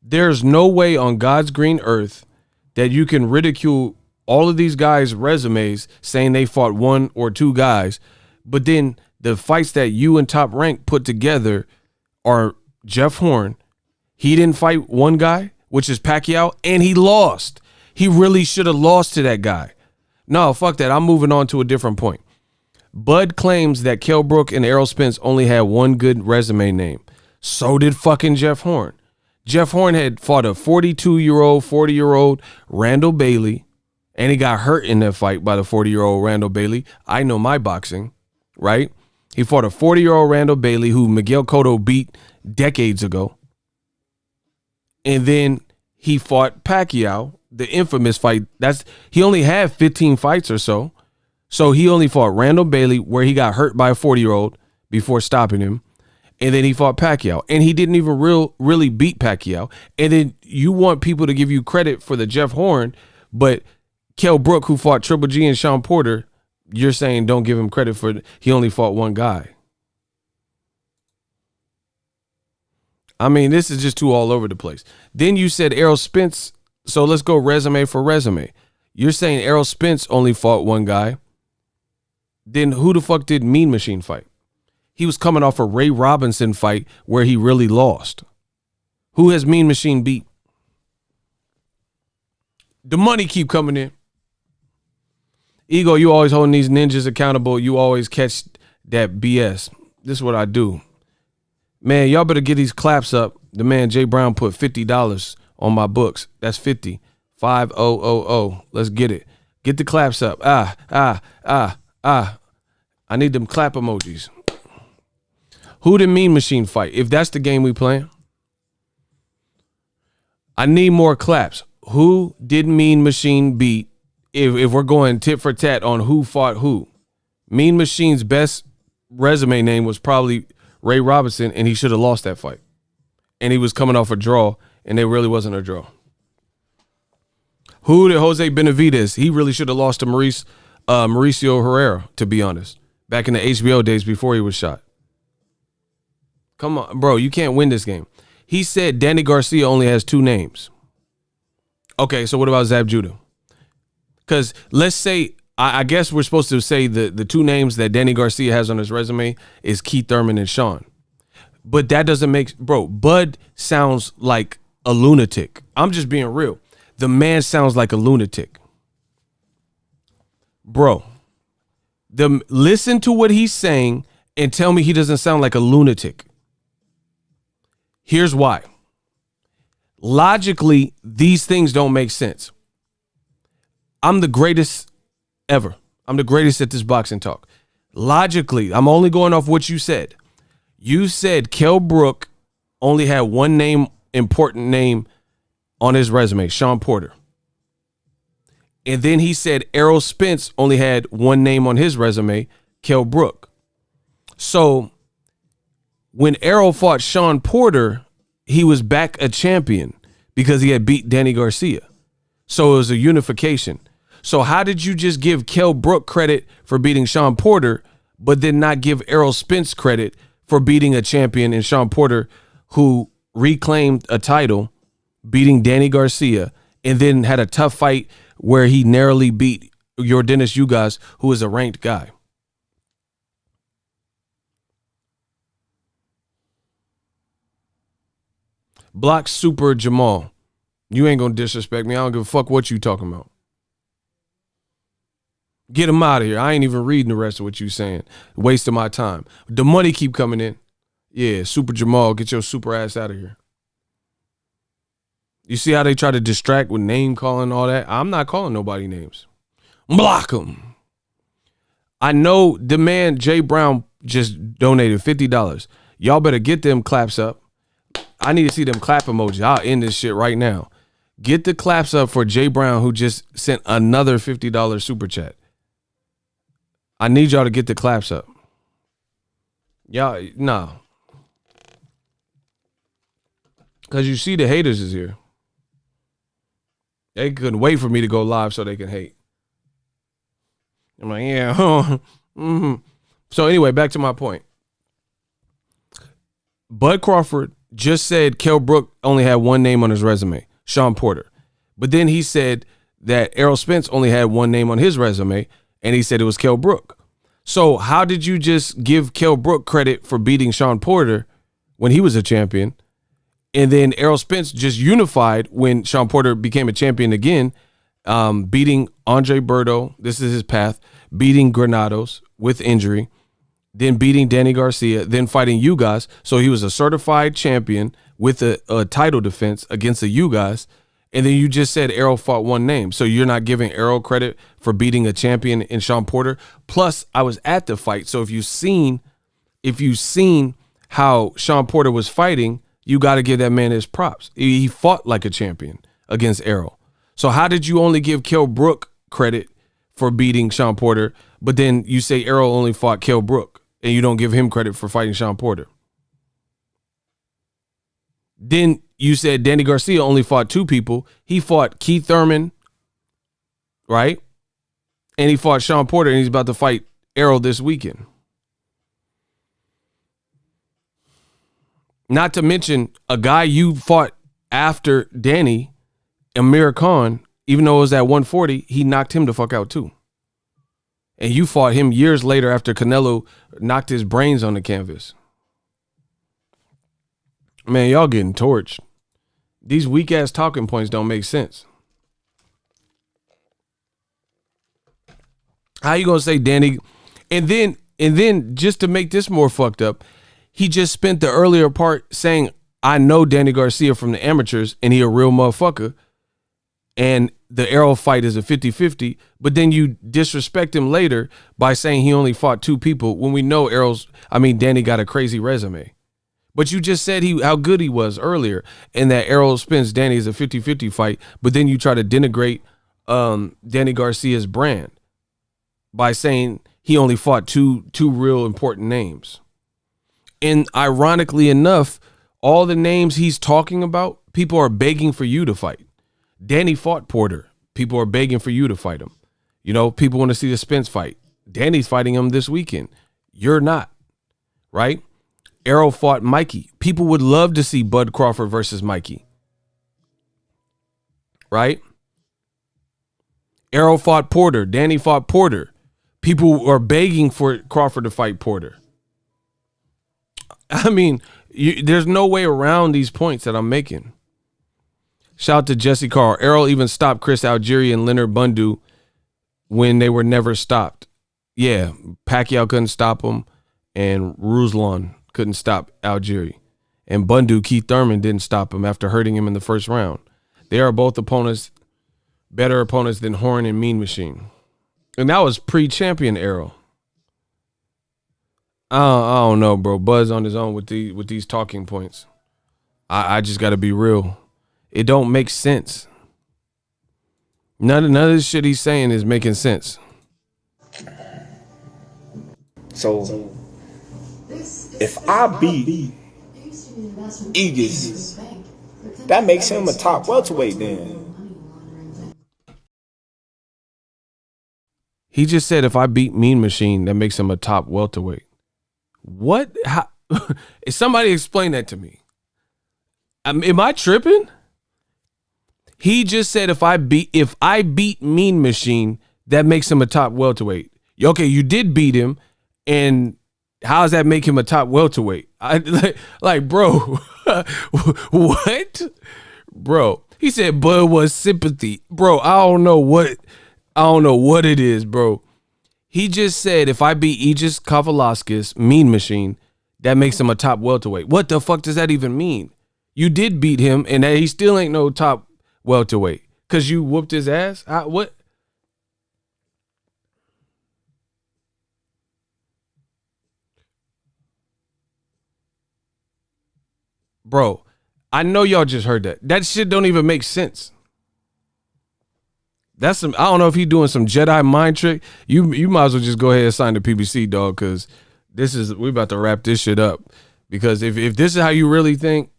[SPEAKER 1] There's no way on God's green earth that you can ridicule all of these guys' resumes saying they fought one or two guys, but then the fights that you and Top Rank put together are Jeff Horn. He didn't fight one guy, which is Pacquiao, and he lost. He really should have lost to that guy. No, fuck that. I'm moving on to a different point. Bud claims that Kell Brook and Errol Spence only had one good resume name. So did fucking Jeff Horn. Jeff Horn had fought a 42-year-old, 40-year-old Randall Bailey, and he got hurt in that fight by the 40-year-old Randall Bailey. I know my boxing, right? He fought a 40-year-old Randall Bailey who Miguel Cotto beat decades ago. And then he fought Pacquiao, the infamous fight. He only had 15 fights or so. So he only fought Randall Bailey where he got hurt by a 40-year-old before stopping him. And then he fought Pacquiao. And he didn't even really beat Pacquiao. And then you want people to give you credit for the Jeff Horn, but Kell Brook, who fought Triple G and Sean Porter, you're saying don't give him credit for he only fought one guy. I mean, this is just too all over the place. Then you said Errol Spence. So let's go resume for resume. You're saying Errol Spence only fought one guy. Then who the fuck did Mean Machine fight? He was coming off a Ray Robinson fight where he really lost. Who has Mean Machine beat? The money keep coming in. Ego, you always holding these ninjas accountable. You always catch that BS. This is what I do. Man, y'all better get these claps up. The man Jay Brown put $50 on my books. That's 50. 5000. Let's get it. Get the claps up. I need them clap emojis. Who did Mean Machine fight? If that's the game we playing, I need more claps. Who did Mean Machine beat? If we're going tit for tat on who fought who, Mean Machine's best resume name was probably Ray Robinson, and he should have lost that fight. And he was coming off a draw, and it really wasn't a draw. Who did Jose Benavidez? He really should have lost to Mauricio Herrera, to be honest, back in the HBO days before he was shot. Come on, bro, you can't win this game. He said Danny Garcia only has 2 names. Okay, so what about Zab Judah? Because let's say, I guess we're supposed to say the 2 names that Danny Garcia has on his resume is Keith Thurman and Sean. But that doesn't make, bro, Bud sounds like a lunatic. I'm just being real. The man sounds like a lunatic. Bro, listen to what he's saying and tell me he doesn't sound like a lunatic. Here's why. Logically, these things don't make sense. I'm the greatest ever. I'm the greatest at this boxing talk. Logically, I'm only going off what you said. You said Kell Brook only had one name, important name on his resume, Sean Porter. And then he said Errol Spence only had one name on his resume, Kell Brook. So when Errol fought Sean Porter, he was back a champion because he had beat Danny Garcia. So it was a unification. So how did you just give Kell Brook credit for beating Sean Porter, but then not give Errol Spence credit for beating a champion in Sean Porter who reclaimed a title, beating Danny Garcia, and then had a tough fight where he narrowly beat Yordenis Ugas, who is a ranked guy? Block Super Jamal. You ain't gonna disrespect me. I don't give a fuck what you talking about. Get him out of here. I ain't even reading the rest of what you saying. Wasting my time. The money keep coming in. Yeah, Super Jamal, get your super ass out of here. You see how they try to distract with name calling and all that? I'm not calling nobody names. Block them. I know the man Jay Brown just donated $50. Y'all better get them claps up. I need to see them clap emojis. I'll end this shit right now. Get the claps up for Jay Brown, who just sent another $50 super chat. I need y'all to get the claps up. Y'all, nah. Because you see the haters is here. They couldn't wait for me to go live so they can hate. I'm like, yeah. Mm-hmm. So anyway, back to my point. Bud Crawford just said Kell Brook only had one name on his resume, Sean Porter. But then he said that Errol Spence only had one name on his resume, and he said it was Kell Brook. So how did you just give Kell Brook credit for beating Sean Porter when he was a champion, and then Errol Spence just unified when Sean Porter became a champion again, beating Andre Berto, this is his path, beating Granados with injury, then beating Danny Garcia, then fighting you guys. So he was a certified champion with a title defense against the you guys. And then you just said Errol fought one name. So you're not giving Errol credit for beating a champion in Sean Porter. Plus, I was at the fight. So if you've seen how Sean Porter was fighting, you got to give that man his props. He fought like a champion against Errol. So how did you only give Kell Brook credit for beating Sean Porter, but then you say Errol only fought Kell Brook and you don't give him credit for fighting Sean Porter? Then you said Danny Garcia only fought 2 people. He fought Keith Thurman, right? And he fought Sean Porter, and he's about to fight Errol this weekend. Not to mention a guy you fought after Danny, Amir Khan, even though it was at 140, he knocked him the fuck out too. And you fought him years later after Canelo knocked his brains on the canvas. Man, y'all getting torched. These weak ass talking points don't make sense. How you gonna say Danny? And then just to make this more fucked up, he just spent the earlier part saying, I know Danny Garcia from the amateurs and he a real motherfucker. and the Errol fight is a 50-50, but then you disrespect him later by saying he only fought 2 people when we know Danny got a crazy resume. But you just said how good he was earlier, and that Errol Spence Danny is a 50-50 fight, but then you try to denigrate Danny Garcia's brand by saying he only fought two real important names. And ironically enough, all the names he's talking about, people are begging for you to fight. Danny fought Porter. People are begging for you to fight him. You know, people want to see the Spence fight. Danny's fighting him this weekend. You're not, right? Errol fought Mikey. People would love to see Bud Crawford versus Mikey, right? Errol fought Porter. Danny fought Porter. People are begging for Crawford to fight Porter. I mean, there's no way around these points that I'm making. Shout out to Jesse Carr. Errol even stopped Chris Algieri and Leonard Bundu when they were never stopped. Yeah, Pacquiao couldn't stop him, and Ruslan couldn't stop Algieri. And Bundu, Keith Thurman, didn't stop him after hurting him in the first round. They are both opponents, better opponents than Horn and Mean Machine. And that was pre-champion Errol. I don't know, bro. Buzz on his own with these talking points. I just got to be real. It don't make sense. None of this shit he's saying is making sense.
[SPEAKER 2] So if I beat Aegis, that makes him a top welterweight then.
[SPEAKER 1] He just said if I beat Mean Machine, that makes him a top welterweight. What? How? Somebody explain that to me. Am I tripping? He just said if I beat Mean Machine, that makes him a top welterweight. Okay, you did beat him, and how does that make him a top welterweight? Like, bro, what? Bro, he said Bud was sympathy. Bro, I don't know what it is, bro. He just said if I beat Aegis Kavalauskas, Mean Machine, that makes him a top welterweight. What the fuck does that even mean? You did beat him, and he still ain't no top welterweight because you whooped his ass? What? Bro, I know y'all just heard that. That shit don't even make sense. That's some. I don't know if he doing some Jedi mind trick. You might as well just go ahead and sign the PBC, dog, because we about to wrap this shit up. Because if this is how you really think,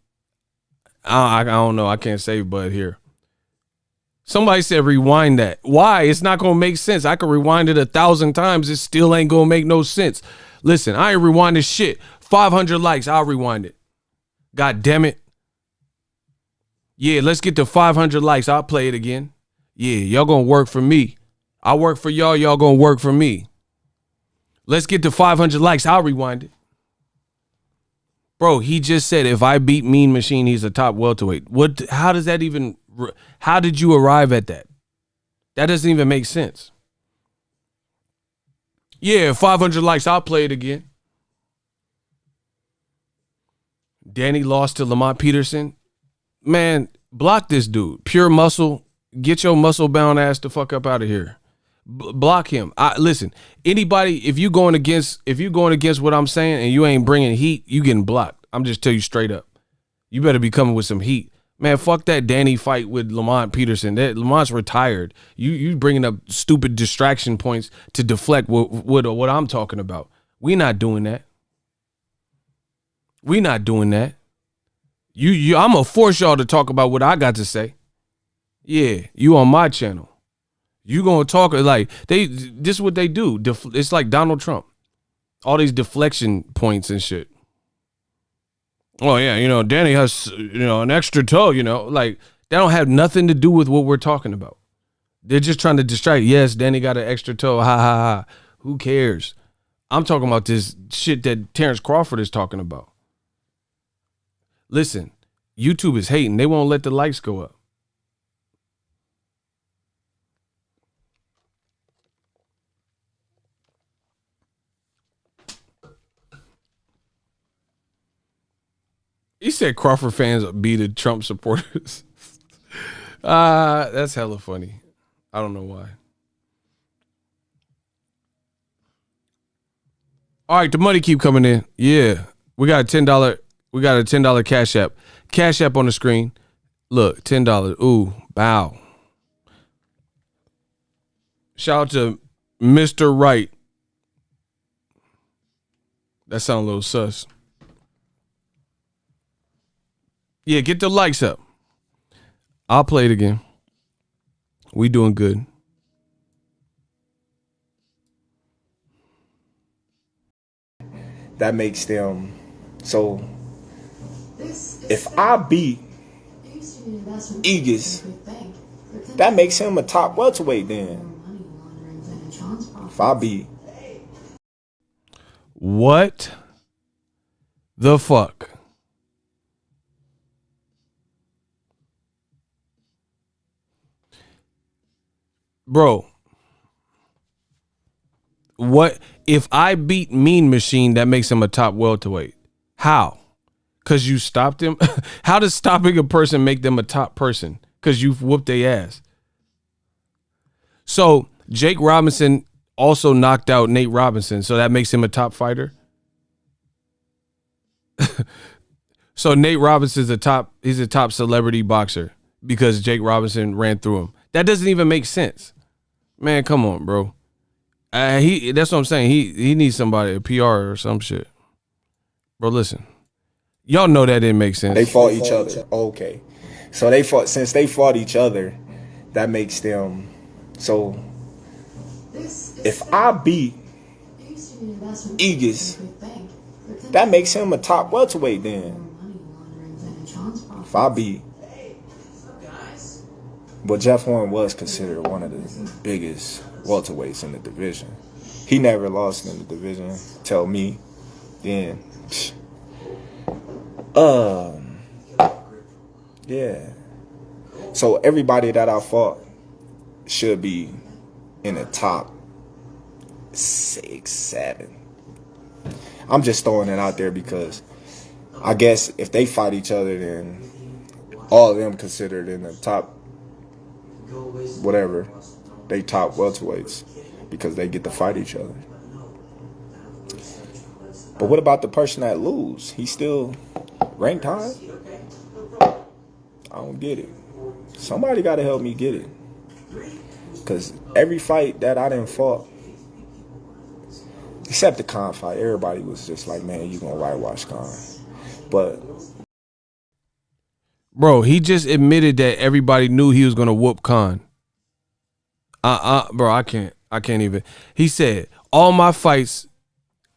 [SPEAKER 1] I don't know. I can't save Bud here. Somebody said rewind that. Why? It's not gonna make sense. I could rewind it 1,000 times. It still ain't gonna make no sense. Listen, I ain't rewinding shit. 500 likes, I'll rewind it. God damn it. Yeah, let's get to 500 likes. I'll play it again. Yeah, y'all gonna work for me. I work for y'all. Y'all gonna work for me. Let's get to 500 likes. I'll rewind it. Bro, he just said if I beat Mean Machine, he's a top welterweight. What? How does that even? How did you arrive at that? That doesn't even make sense. Yeah, 500 likes. I'll play it again. Danny lost to Lamont Peterson. Man, block this dude. Pure muscle. Get your muscle bound ass the fuck up out of here. Block him. Listen, anybody, if you going against what I'm saying and you ain't bringing heat, you getting blocked. I'm just tell you straight up. You better be coming with some heat. Man, fuck that Danny fight with Lamont Peterson. Lamont's retired. You bringing up stupid distraction points to deflect what I'm talking about. We not doing that. We not doing that. I'm gonna force y'all to talk about what I got to say. Yeah, you on my channel. You gonna talk like this is what they do. It's like Donald Trump. All these deflection points and shit. Oh yeah, Danny has an extra toe, like that don't have nothing to do with what we're talking about. They're just trying to distract. Yes, Danny got an extra toe. Ha ha ha. Who cares? I'm talking about this shit that Terence Crawford is talking about. Listen, YouTube is hating. They won't let the likes go up. He said Crawford fans beat Trump supporters. That's hella funny. I don't know why. All right, the money keep coming in. Yeah. We got a $10. We got a $10 Cash App. Cash App on the screen. Look, $10. Ooh, bow. Shout out to Mr. Wright. That sounds a little sus. Yeah, get the likes up. I'll play it again. We doing good.
[SPEAKER 2] That makes them. So if I beat Aegis, that makes him a top welterweight then. If I beat.
[SPEAKER 1] What the fuck? Bro, what if I beat Mean Machine, that makes him a top welterweight? How? Because you stopped him? How does stopping a person make them a top person? Because you've whooped their ass. So Jake Robinson also knocked out Nate Robinson, so that makes him a top fighter? So Nate Robinson's he's a top celebrity boxer because Jake Robinson ran through him. That doesn't even make sense. Man, come on, bro. That's what I'm saying. He needs somebody, a PR or some shit. Bro, listen. Y'all know that didn't make sense.
[SPEAKER 2] They fought each other. Okay. So since they fought each other, that makes them. So if I beat Aegis, that makes him a top welterweight then. If I beat. But Jeff Horn was considered one of the biggest welterweights in the division. He never lost in the division. Tell me. Then. Yeah. So everybody that I fought should be in the top 6, 7. I'm just throwing it out there because I guess if they fight each other, then all of them considered in the top whatever, they top welterweights because they get to fight each other. But what about the person that lose? He's still ranked high? I don't get it. Somebody got to help me get it. Because every fight that I done fought, except the Khan fight, everybody was just like, man, you gonna whitewash Khan. But
[SPEAKER 1] bro, he just admitted that everybody knew he was gonna whoop Khan. Bro, I can't even. He said all my fights,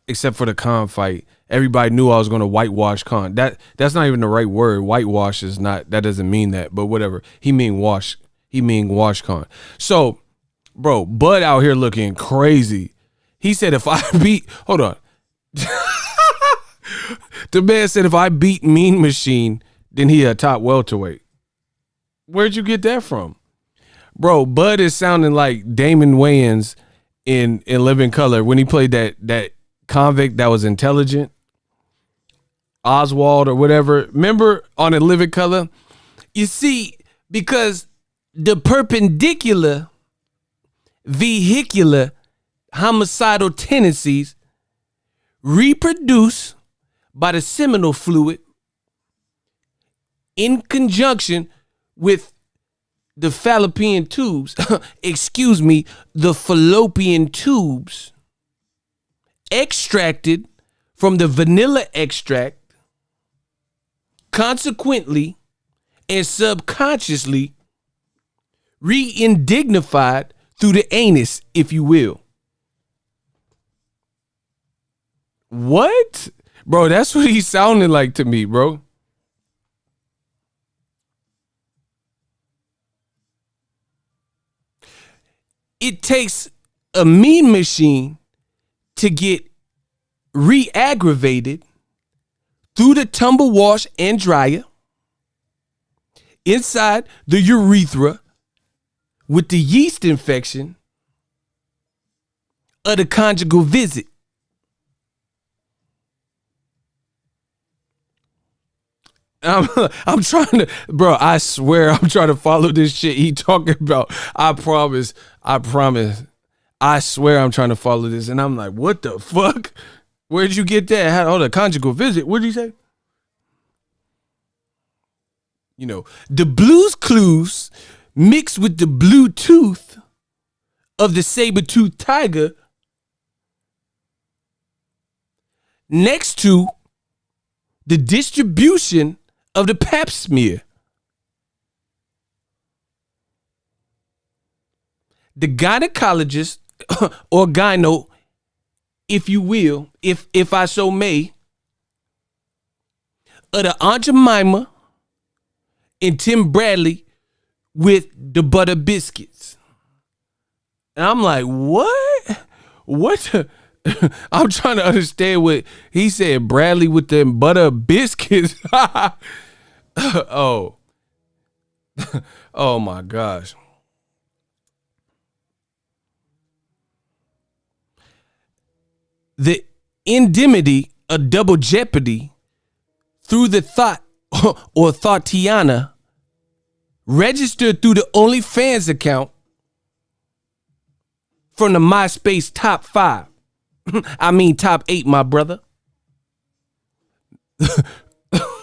[SPEAKER 1] except for the Khan fight, everybody knew I was gonna whitewash Khan. That's not even the right word. Whitewash is not. That doesn't mean that. But whatever. He mean wash Khan. So, bro, Bud out here looking crazy. He said if I beat, hold on. The man said if I beat Mean Machine, then he a top welterweight. Where'd you get that from? Bro, Bud is sounding like Damon Wayans in Living Color when he played that convict that was intelligent. Oswald or whatever. Remember on In Living Color? You see, because the perpendicular vehicular homicidal tendencies reproduce by the seminal fluid in conjunction with the fallopian tubes, the fallopian tubes extracted from the vanilla extract, consequently and subconsciously re-indignified through the anus, if you will. What? Bro, that's what he sounded like to me, bro. It takes a Mean Machine to get re-aggravated through the tumble wash and dryer inside the urethra with the yeast infection of the conjugal visit. I'm trying to, bro. I swear, I'm trying to follow this shit he talking about. I promise. I swear, I'm trying to follow this, and I'm like, what the fuck? Where'd you get that? Oh, the conjugal visit. What did you say? You know, the Blues Clues mixed with the Bluetooth of the saber-toothed tiger next to the distribution of the pap smear. The gynecologist or gyno, if you will, if I so may, of the Aunt Jemima and Tim Bradley with the butter biscuits. And I'm like, what? What? I'm trying to understand what he said. Bradley with them butter biscuits. Oh. Oh my gosh. The indemnity of double jeopardy through the thought or Thoughttiana registered through the OnlyFans account from the MySpace top 5. I mean top 8, my brother.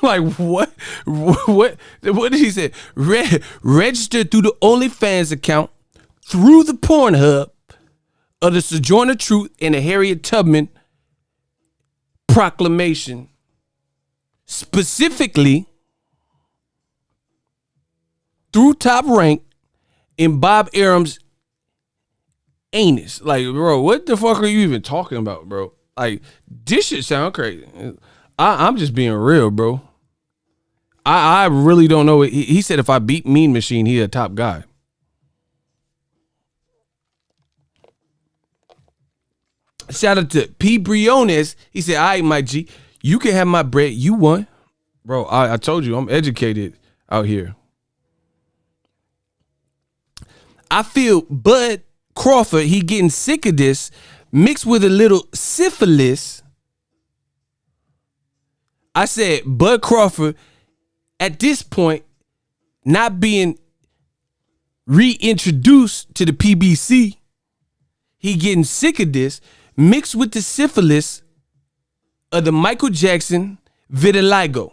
[SPEAKER 1] Like what? What did he say? Registered through the OnlyFans account through the Pornhub of the Sojourner Truth and the Harriet Tubman proclamation, specifically through Top Rank in Bob Arum's anus. Like, bro, what the fuck are you even talking about, bro? Like, this shit sound crazy. I'm just being real, bro. I really don't know. He said if I beat Mean Machine, he a top guy. Shout out to P. Briones. He said, all right, my G, you can have my bread. You won. Bro, I told you, I'm educated out here. I feel Bud Crawford, he getting sick of this, mixed with a little syphilis. I said, Bud Crawford, at this point, not being reintroduced to the PBC, he getting sick of this, mixed with the syphilis of the Michael Jackson vitiligo.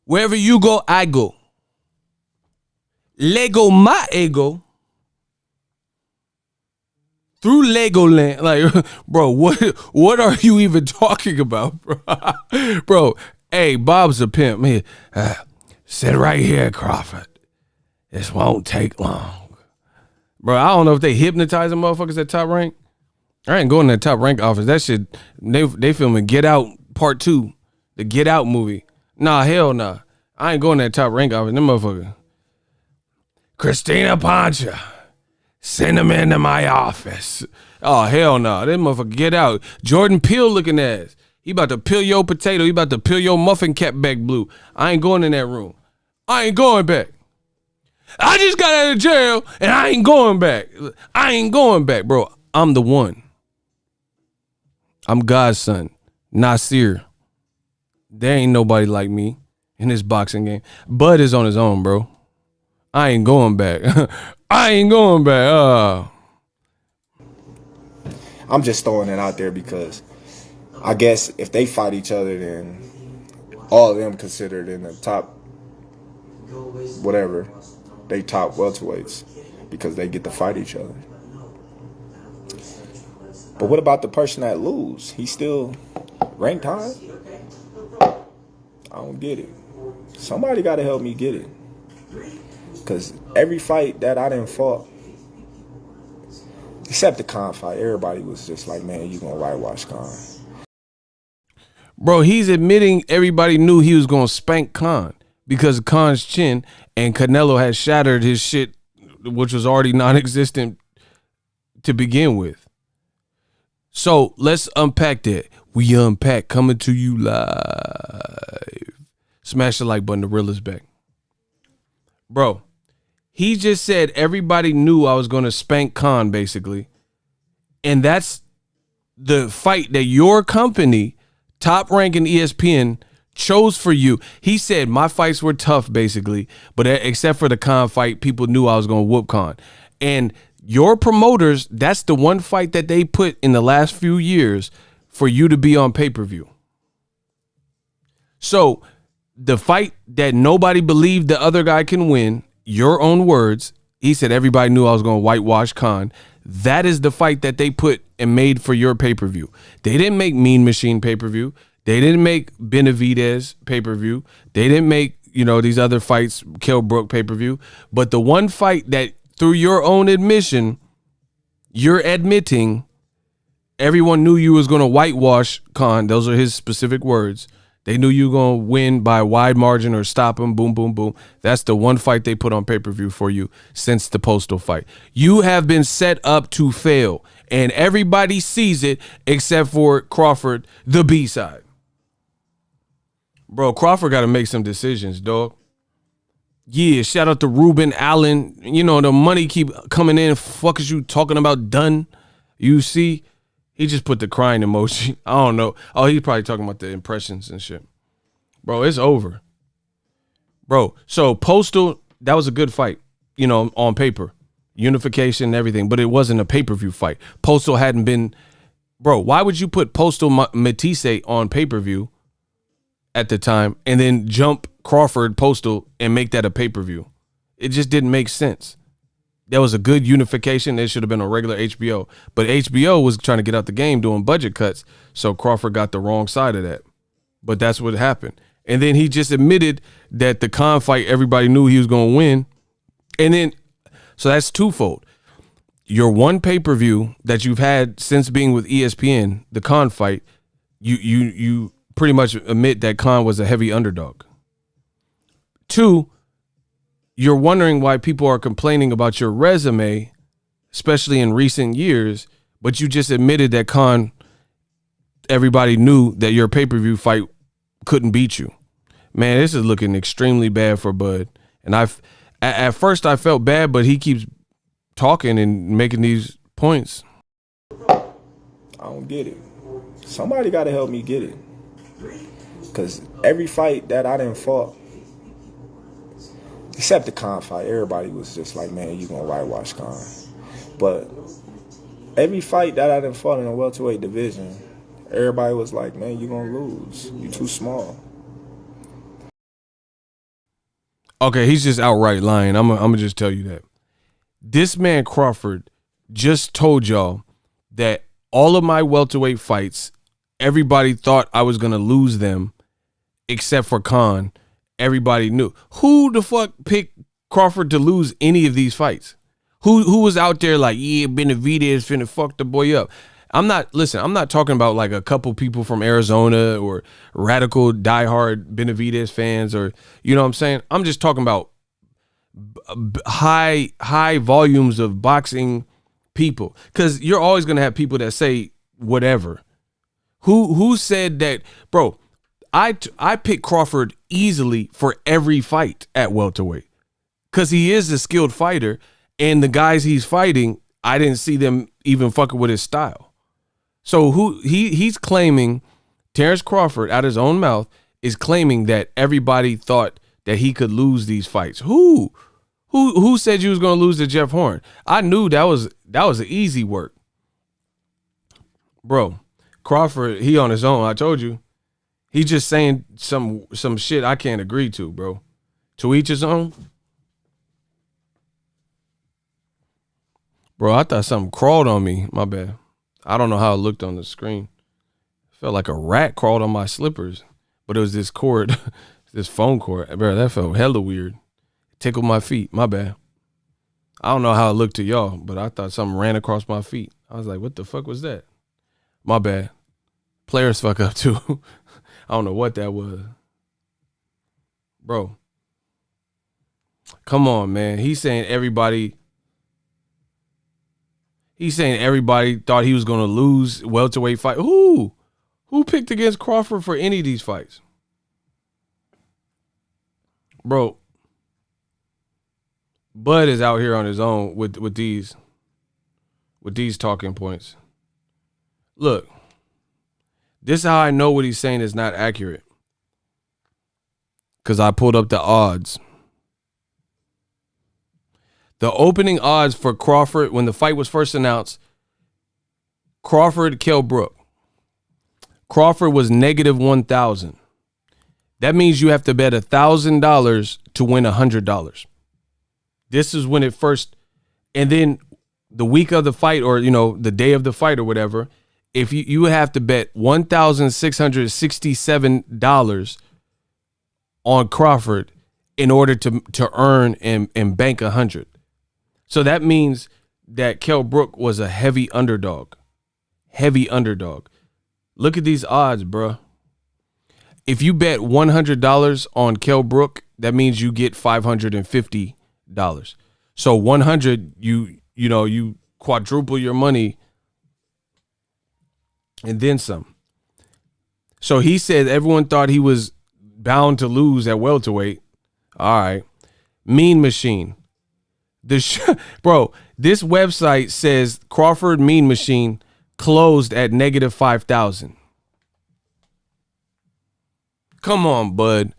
[SPEAKER 1] Wherever you go, I go. Lego my ego through Legoland. Like, bro, what are you even talking about, bro? Bro, hey, Bob's a pimp. Man, sit right here, Crawford. This won't take long. Bro, I don't know if they hypnotizing motherfuckers at Top Rank. I ain't going to that Top Rank office. That shit, they filming Get Out Part 2, the Get Out movie. Nah, hell nah. I ain't going to that Top Rank office. Them motherfuckers. Christina Pancha, send him into my office. Oh, hell no. That motherfucker Get Out. Jordan Peele looking ass. He about to peel your potato. He about to peel your muffin cap back blue. I ain't going in that room. I ain't going back. I just got out of jail and I ain't going back. I ain't going back, bro. I'm the one. I'm God's son. Nasir. There ain't nobody like me in this boxing game. Bud is on his own, bro. I ain't going back. I ain't going back.
[SPEAKER 2] I'm just throwing it out there because I guess if they fight each other, then all of them considered in the top, whatever, they top welterweights because they get to fight each other. But what about the person that lose? He's still ranked high? I don't get it. Somebody got to help me get it. Because every fight that I done fought, except the Khan fight, everybody was just like, man, you going to whitewash Khan.
[SPEAKER 1] Bro, he's admitting everybody knew he was going to spank Khan because of Khan's chin, and Canelo had shattered his shit, which was already non-existent to begin with. So let's unpack that. We unpack, coming to you live. Smash the like button. The real is back. Bro, he just said everybody knew I was going to spank Khan, basically. And that's the fight that your company, Top Rank and ESPN, chose for you. He said my fights were tough, basically, but except for the Khan fight, people knew I was going to whoop Khan. And your promoters, that's the one fight that they put in the last few years for you to be on pay-per-view. So the fight that nobody believed the other guy can win, your own words, he said everybody knew I was going to whitewash Khan. That is the fight that they put and made for your pay-per-view. They didn't make Mean Machine pay-per-view. They didn't make Benavidez pay-per-view. They didn't make, these other fights, Kell Brook pay-per-view. But the one fight that, through your own admission, you're admitting everyone knew you was going to whitewash Khan. Those are his specific words. They knew you were going to win by a wide margin or stop him, boom, boom, boom. That's the one fight they put on pay-per-view for you since the Postal fight. You have been set up to fail, and everybody sees it except for Crawford, the B-side. Bro, Crawford got to make some decisions, dog. Yeah, shout out to Ruben Allen. The money keep coming in. Fuck is you talking about done? You see? He just put the crying emoji. I don't know. Oh, he's probably talking about the impressions and shit. Bro, it's over. Bro, so Postal, that was a good fight, on paper. Unification and everything, but it wasn't a pay-per-view fight. Postal hadn't been... Bro, why would you put Postal Matisse on pay-per-view at the time and then jump Crawford Postal and make that a pay-per-view? It just didn't make sense. There was a good unification. It should have been a regular HBO. But HBO was trying to get out the game doing budget cuts, so Crawford got the wrong side of that. But that's what happened. And then he just admitted that the Khan fight, everybody knew he was going to win. And then, so that's twofold. Your one pay-per-view that you've had since being with ESPN, the Khan fight, you pretty much admit that Khan was a heavy underdog. Two, you're wondering why people are complaining about your resume, especially in recent years, but you just admitted that Khan, everybody knew that your pay-per-view fight couldn't beat you. Man, this is looking extremely bad for Bud. And at first I felt bad, but he keeps talking and making these points.
[SPEAKER 2] I don't get it. Somebody got to help me get it. Because every fight that I done fought, except the Khan fight, everybody was just like, man, you going to whitewash Khan. But every fight that I done fought in the welterweight division, everybody was like, man, you going to lose. You too small.
[SPEAKER 1] Okay, he's just outright lying. I'm going to just tell you that. This man Crawford just told y'all that all of my welterweight fights, everybody thought I was going to lose them except for Khan. Everybody knew. Who the fuck picked Crawford to lose any of these fights? Who was out there like, yeah, Benavidez finna fuck the boy up? I'm not talking about like a couple people from Arizona or radical diehard Benavidez fans or, you know what I'm saying? I'm just talking about high volumes of boxing people, because you're always going to have people that say whatever. Who said that, bro? I pick Crawford easily for every fight at welterweight because he is a skilled fighter, and the guys he's fighting, I didn't see them even fucking with his style. So he's claiming, Terence Crawford out his own mouth is claiming that everybody thought that he could lose these fights. Who said you was going to lose to Jeff Horn? I knew that was an easy work. Bro, Crawford, he on his own. I told you. He's just saying some shit I can't agree to, bro. To each his own. Bro, I thought something crawled on me. My bad. I don't know how it looked on the screen. Felt like a rat crawled on my slippers. But it was this cord, this phone cord. Bro, that felt hella weird. Tickled my feet. My bad. I don't know how it looked to y'all, but I thought something ran across my feet. I was like, what the fuck was that? My bad. Players fuck up too. I don't know what that was. Bro. Come on, man. He's saying everybody thought he was going to lose welterweight fight. Who picked against Crawford for any of these fights? Bro. Bud is out here on his own with these talking points. Look. This is how I know what he's saying is not accurate. because I pulled up the odds. The opening odds for Crawford when the fight was first announced, Crawford, Kell Brook. Crawford was negative 1,000. That means you have to bet $1,000 to win $100. This is when it first, and then the week of the fight, or the day of the fight or whatever, if you would have to bet $1,667 on Crawford in order to earn and bank 100. So that means that Kell Brook was a heavy underdog. Heavy underdog. Look at these odds, bruh. If you bet $100 on Kell Brook, that means you get $550. So 100, you quadruple your money and then some. So he said everyone thought he was bound to lose at welterweight. All right. Mean Machine. Bro, this website says Crawford Mean Machine closed at negative 5,000. Come on, bud.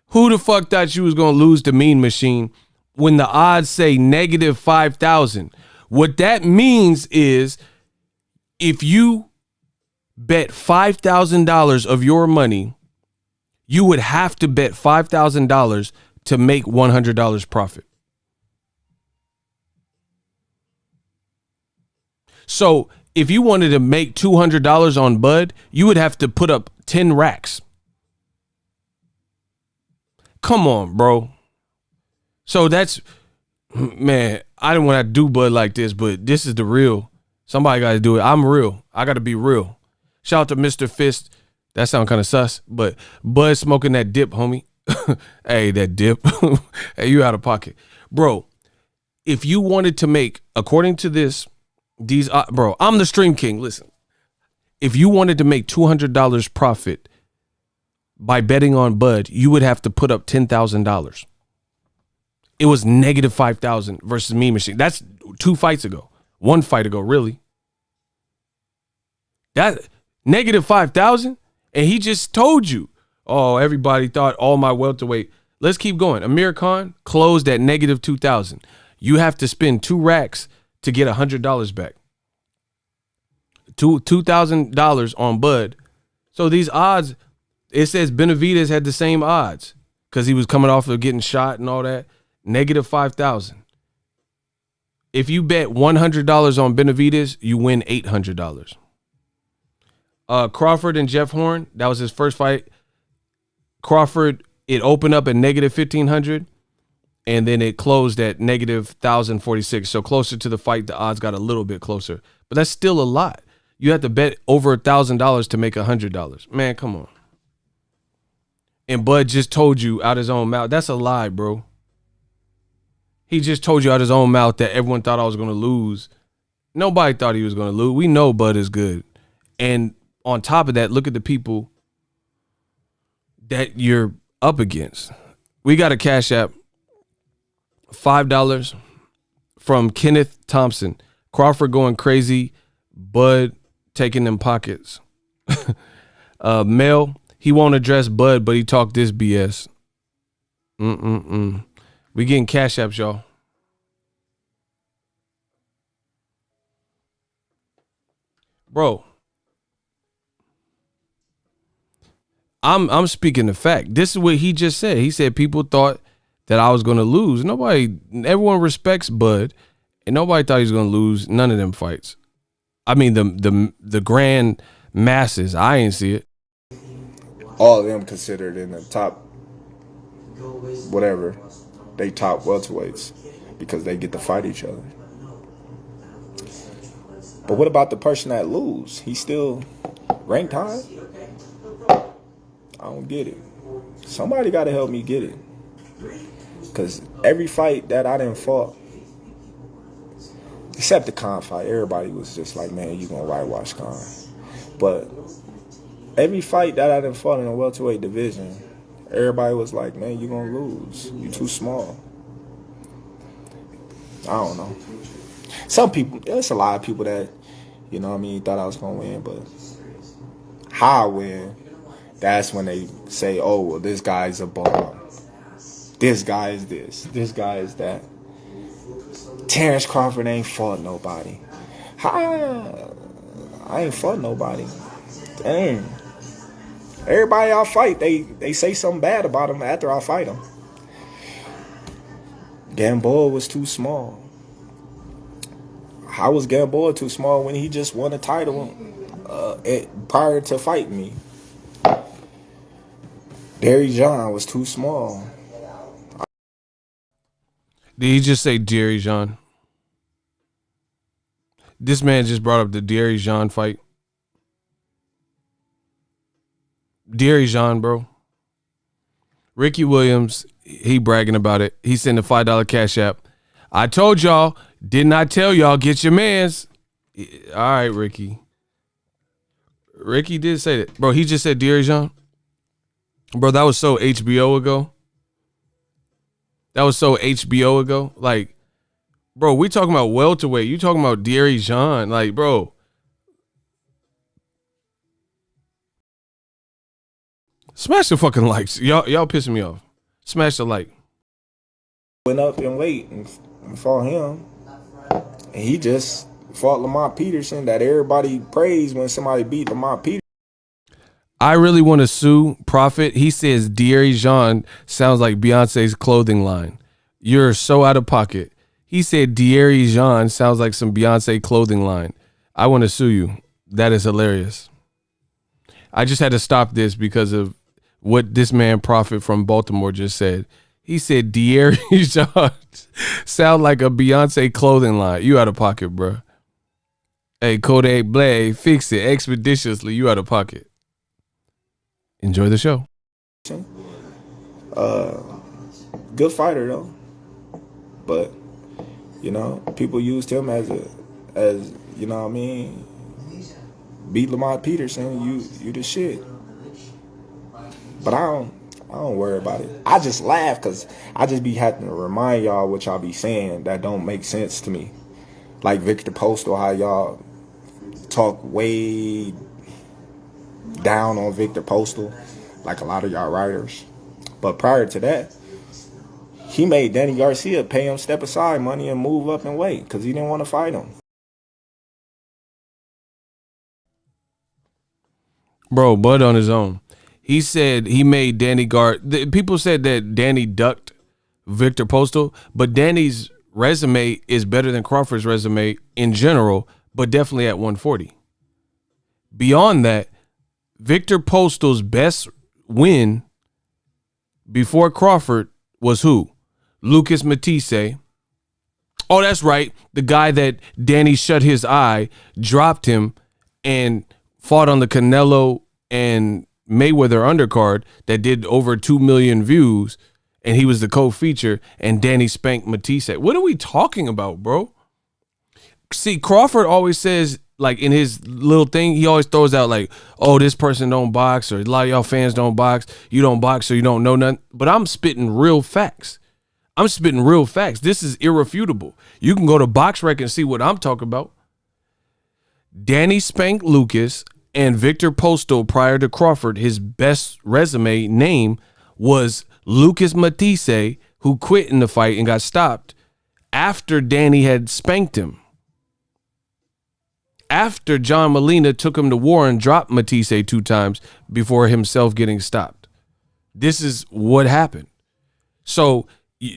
[SPEAKER 1] Who the fuck thought you was going to lose to Mean Machine when the odds say negative 5,000? What that means is if you bet $5,000 of your money, you would have to bet $5,000 to make $100 profit. So if you wanted to make $200 on Bud, you would have to put up 10 racks. Come on, bro. So that's, man, I didn't want to do Bud like this, but this is the real. Somebody got to do it. I'm real. I got to be real. Shout out to Mr. Fist. That sound kind of sus, but Bud smoking that dip, homie. Hey, that dip. Hey, you out of pocket. Bro, if you wanted to make, according to this, bro, I'm the Stream King. Listen, if you wanted to make $200 profit by betting on Bud, you would have to put up $10,000. It was negative 5,000 versus Mean Machine. That's 2 fights ago. 1 fight ago, really. That negative 5,000, and he just told you. Oh, everybody thought all my welterweight. Let's keep going. Amir Khan closed at negative 2,000. You have to spend 2 racks to get $100 back. $2,000 on Bud. So these odds, it says Benavidez had the same odds because he was coming off of getting shot and all that. Negative 5,000. If you bet $100 on Benavidez, you win $800. Crawford and Jeff Horn, that was his first fight. Crawford, it opened up at negative 1,500. And then it closed at negative 1,046. So closer to the fight, the odds got a little bit closer. But that's still a lot. You have to bet over $1,000 to make $100. Man, come on. And Bud just told you out his own mouth. That's a lie, bro. He just told you out his own mouth that everyone thought I was going to lose. Nobody thought he was going to lose. We know Bud is good. And on top of that, look at the people that you're up against. We got a Cash App. $5 from Kenneth Thompson. Crawford going crazy. Bud taking them pockets. Mel, he won't address Bud, but he talked this BS. We getting Cash Apps, y'all. Bro, I'm speaking the fact. This is what he just said. He said people thought that I was going to lose. Everyone respects Bud, and nobody thought he was going to lose none of them fights. I mean, the grand masses, I ain't see it.
[SPEAKER 2] All of them considered in the top, whatever, they top welterweights because they get to fight each other. But what about the person that lose? He's still ranked high? I don't get it. Somebody got to help me get it. Because every fight that I done fought, except the Khan fight, everybody was just like, man, you going to whitewash Khan. But every fight that I done fought in the welterweight division, everybody was like, man, you going to lose. You too small. I don't know. Some people, there's a lot of people that, thought I was going to win. But how I win That's when they say, oh, well, this guy's a bum. This guy is this. This guy is that. Terence Crawford ain't fought nobody. I ain't fought nobody. Dang. Everybody I fight, they say something bad about him after I fight him. Gamboa was too small. How was Gamboa too small when he just won a title prior to fighting me? Derry John was too small.
[SPEAKER 1] Did he just say Derry John? This man just brought up the Derry John fight. Derry John, bro. Ricky Williams, he bragging about it. He sent a $5 cash app. I told y'all, didn't I tell y'all, get your mans? All right, Ricky. Ricky did say that. Bro, he just said Derry John. Bro, that was so HBO ago. That was so HBO ago. Like, bro, we talking about welterweight. You talking about Derry John. Like, bro. Smash the fucking likes. Y'all pissing me off. Smash the like.
[SPEAKER 2] Went up in weight and fought him. And he just fought Lamont Peterson that everybody praised when somebody beat Lamont Peterson.
[SPEAKER 1] I really want to sue Prophet. He says Derry Jean sounds like Beyonce's clothing line. You're so out of pocket. He said Derry Jean sounds like some Beyonce clothing line. I want to sue you. That is hilarious. I just had to stop this because of what this man Prophet from Baltimore just said. He said Derry Jean sound like a Beyonce clothing line. You out of pocket, bro. Hey, Kodak Blade, fix it expeditiously. You out of pocket. Enjoy the show.
[SPEAKER 2] Good fighter though, but you know people used him as you know what I mean. Beat Lamont Peterson, you the shit. But I don't worry about it. I just laugh because I just be having to remind y'all what y'all be saying that don't make sense to me. Like Victor Postal, how y'all talk way down on Victor Postal, like a lot of y'all writers. But prior to that, he made Danny Garcia pay him step aside money and move up and weight because he didn't want to fight him.
[SPEAKER 1] Bro, Bud on his own. He said he made people said that Danny ducked Victor Postal, but Danny's resume is better than Crawford's resume in general, but definitely at 140. Beyond that, Victor Postal's best win before Crawford was who? Lucas Matisse. Oh, that's right. The guy that Danny shut his eye, dropped him, and fought on the Canelo and Mayweather undercard that did over 2 million views, and he was the co-feature, and Danny spanked Matisse. What are we talking about, bro? See, Crawford always says, like in his little thing, he always throws out like, oh, this person don't box, or a lot of y'all fans don't box. You don't box, so you don't know nothing. But I'm spitting real facts. This is irrefutable. You can go to BoxRec and see what I'm talking about. Danny spanked Lucas, and Victor Postal prior to Crawford, his best resume name was Lucas Matisse, who quit in the fight and got stopped after Danny had spanked him. After John Molina took him to war and dropped Matisse 2 times before himself getting stopped. This is what happened. So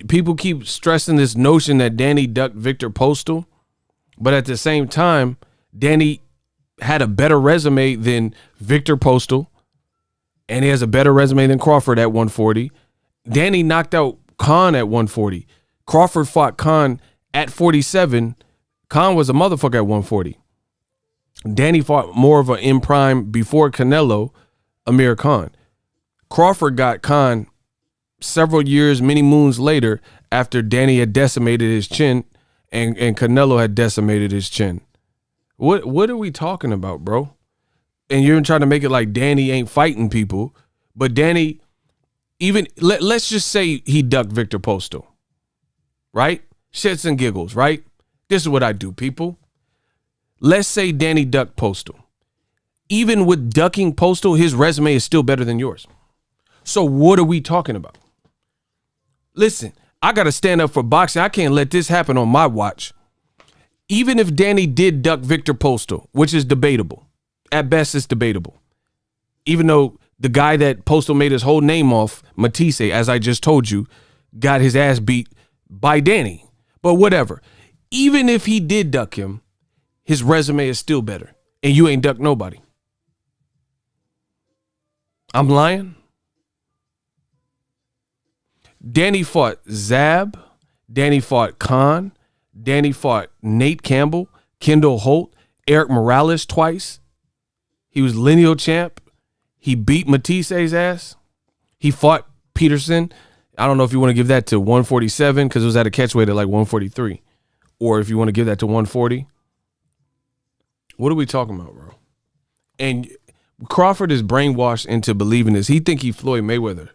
[SPEAKER 1] people keep stressing this notion that Danny ducked Victor Postal, but at the same time, Danny had a better resume than Victor Postal, and he has a better resume than Crawford at 140. Danny knocked out Khan at 140. Crawford fought Khan at 47. Khan was a motherfucker at 140. Danny fought more of an in prime before Canelo, Amir Khan. Crawford got Khan several years, many moons later, after Danny had decimated his chin and Canelo had decimated his chin. What are we talking about, bro? And you're trying to make it like Danny ain't fighting people, but Danny, even let's just say he ducked Victor Postal, right? Shits and giggles, right? This is what I do, people. Let's say Danny ducked Postal. even with ducking Postal, his resume is still better than yours. So what are we talking about? Listen, I got to stand up for boxing. I can't let this happen on my watch. Even if Danny did duck Victor Postal, which is debatable. At best, it's debatable. Even though the guy that Postal made his whole name off, Matisse, as I just told you, got his ass beat by Danny. But whatever. Even if he did duck him, his resume is still better. And you ain't ducked nobody. I'm lying? Danny fought Zab. Danny fought Khan. Danny fought Nate Campbell, Kendall Holt, Eric Morales twice. He was lineal champ. He beat Matisse's ass. He fought Peterson. I don't know if you want to give that to 147 because it was at a catchweight at like 143. Or if you want to give that to 140. What are we talking about, bro? And Crawford is brainwashed into believing this. He think he Floyd Mayweather.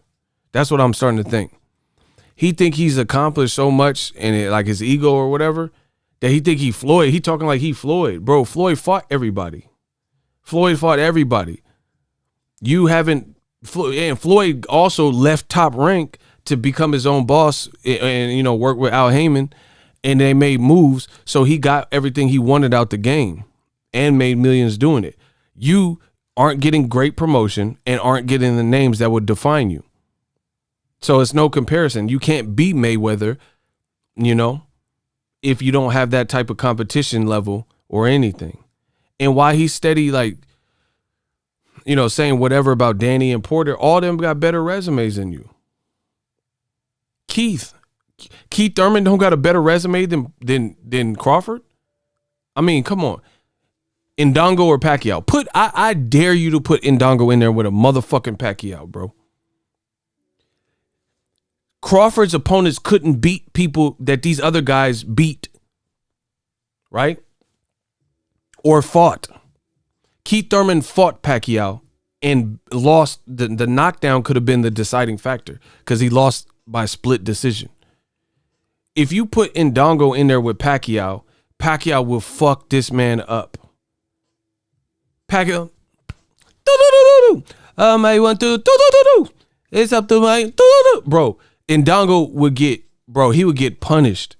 [SPEAKER 1] That's what I'm starting to think. He think he's accomplished so much in it, like his ego or whatever, that he think he Floyd. He talking like he Floyd. Bro, Floyd fought everybody. Floyd fought everybody. You haven't, and Floyd also left Top Rank to become his own boss and, you know, work with Al Heyman, and they made moves, so he got everything he wanted out the game and made millions doing it. You aren't getting great promotion and aren't getting the names that would define you. So it's no comparison. You can't beat Mayweather, you know, if you don't have that type of competition level or anything. And why he's steady, like, you know, saying whatever about Danny and Porter, all of them got better resumes than you. Keith Thurman don't got a better resume than Crawford. I mean, come on. Ndongo or Pacquiao? I dare you to put Ndongo in there with a motherfucking Pacquiao, bro. Crawford's opponents couldn't beat people that these other guys beat, right? Or fought. Keith Thurman fought Pacquiao and lost. The knockdown could have been the deciding factor because he lost by split decision. If you put Ndongo in there with Pacquiao, Pacquiao will fuck this man up. Pacquiao, I want to, it's up to my, bro. Ndongo would get, bro, he would get punished.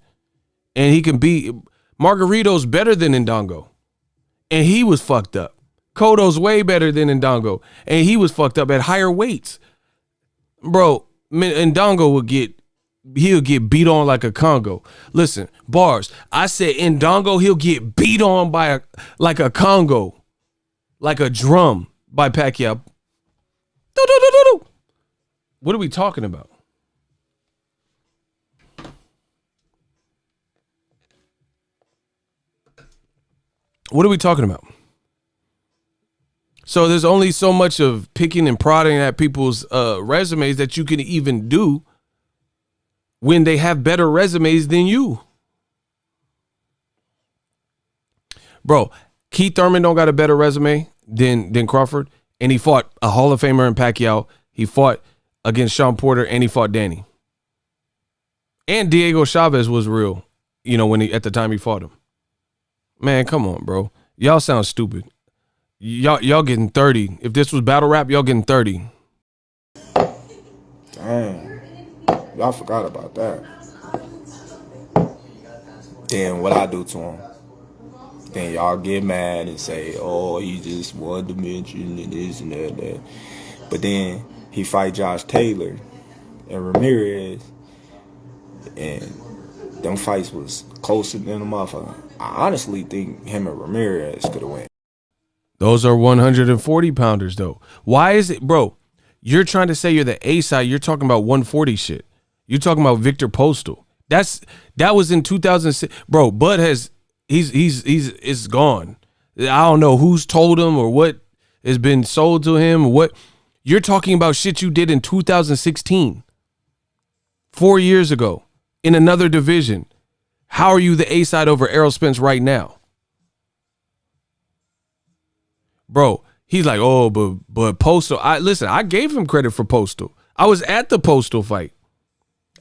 [SPEAKER 1] And he can be, Margarito's better than Ndongo. And he was fucked up. Cotto's way better than Ndongo. And he was fucked up at higher weights. Bro, Ndongo he'll get beat on like a Congo. Listen, bars, I said Ndongo, he'll get beat on by like a Congo. Like a drum by Pacquiao. What are we talking about? What are we talking about? So there's only so much of picking and prodding at people's resumes that you can even do when they have better resumes than you. Bro, Keith Thurman don't got a better resume than Crawford, and he fought a Hall of Famer in Pacquiao. He fought against Sean Porter, and he fought Danny. And Diego Chavez was real, you know, when at the time he fought him. Man, come on, bro. Y'all sound stupid. Y'all getting 30. If this was battle rap, y'all getting 30.
[SPEAKER 2] Damn. Y'all forgot about that. Then what I do to him? Then y'all get mad and say, oh, he just one dimension and this and that. But then he fight Josh Taylor and Ramirez, and them fights was closer than a motherfucker. I honestly think him and Ramirez could have won.
[SPEAKER 1] Those are 140 pounders, though. Why is it, bro? You're trying to say you're the A side. You're talking about 140 shit. You're talking about Victor Postal. That was in 2006, bro. Bud he's gone. I don't know who's told him or what has been sold to him or what. You're talking about shit you did in 2016, 4 years ago, in another division. How are you the A side over Errol Spence right now? Bro, he's like, oh, but Postal. I gave him credit for Postal. I was at the Postal fight.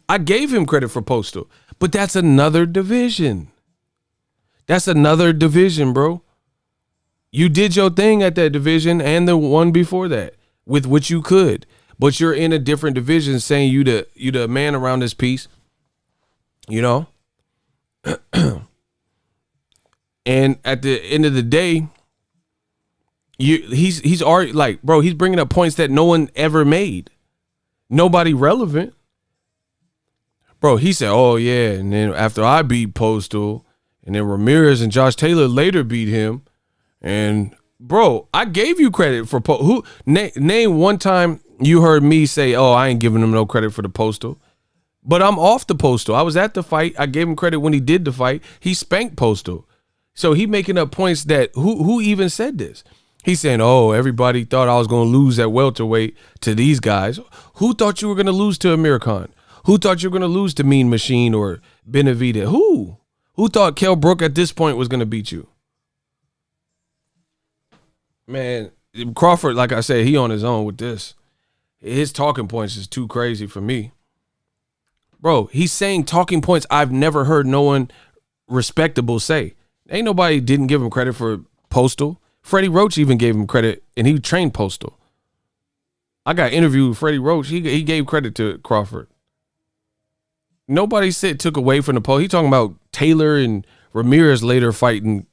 [SPEAKER 1] I gave him credit for Postal. But that's another division. That's another division, bro. You did your thing at that division and the one before that with what you could, but you're in a different division saying you the man around this piece, you know? And at the end of the day, he's already like, bro, he's bringing up points that no one ever made. Nobody relevant. Bro, he said, oh, yeah, and then after I beat Postal, and then Ramirez and Josh Taylor later beat him, and, bro, I gave you credit for name one time you heard me say, oh, I ain't giving him no credit for the Postal. But I'm off the Postal. I was at the fight. I gave him credit when he did the fight. He spanked Postal. So he making up points that who even said this? He's saying, oh, everybody thought I was going to lose at welterweight to these guys. Who thought you were going to lose to Amir Khan? Who thought you were going to lose to Mean Machine or Benavidez? Who? Who thought Kell Brook at this point was going to beat you? Man, Crawford, like I said, he on his own with this. His talking points is too crazy for me. Bro, he's saying talking points I've never heard no one respectable say. Ain't nobody didn't give him credit for Postal. Freddie Roach even gave him credit, and he trained Postal. I got interviewed with Freddie Roach. He gave credit to Crawford. Nobody took away from the Postal. He talking about Taylor and Ramirez later fighting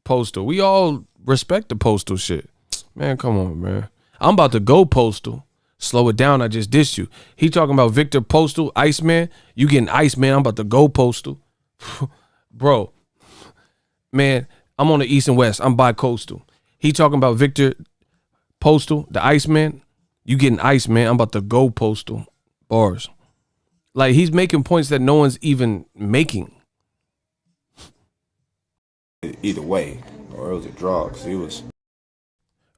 [SPEAKER 1] Postal. We all respect the Postal shit. Man, come on, man. I'm about to go Postal. Slow it down. I just dissed you. He talking about Victor Postal, Iceman. You getting Iceman. I'm about to go Postal. Bro, man, I'm on the East and West. I'm bi-coastal. He talking about Victor Postal, the Iceman. You getting Iceman. I'm about to go Postal. Bars. Like, he's making points that no one's even making.
[SPEAKER 2] Either way, or it was a draw, because he was...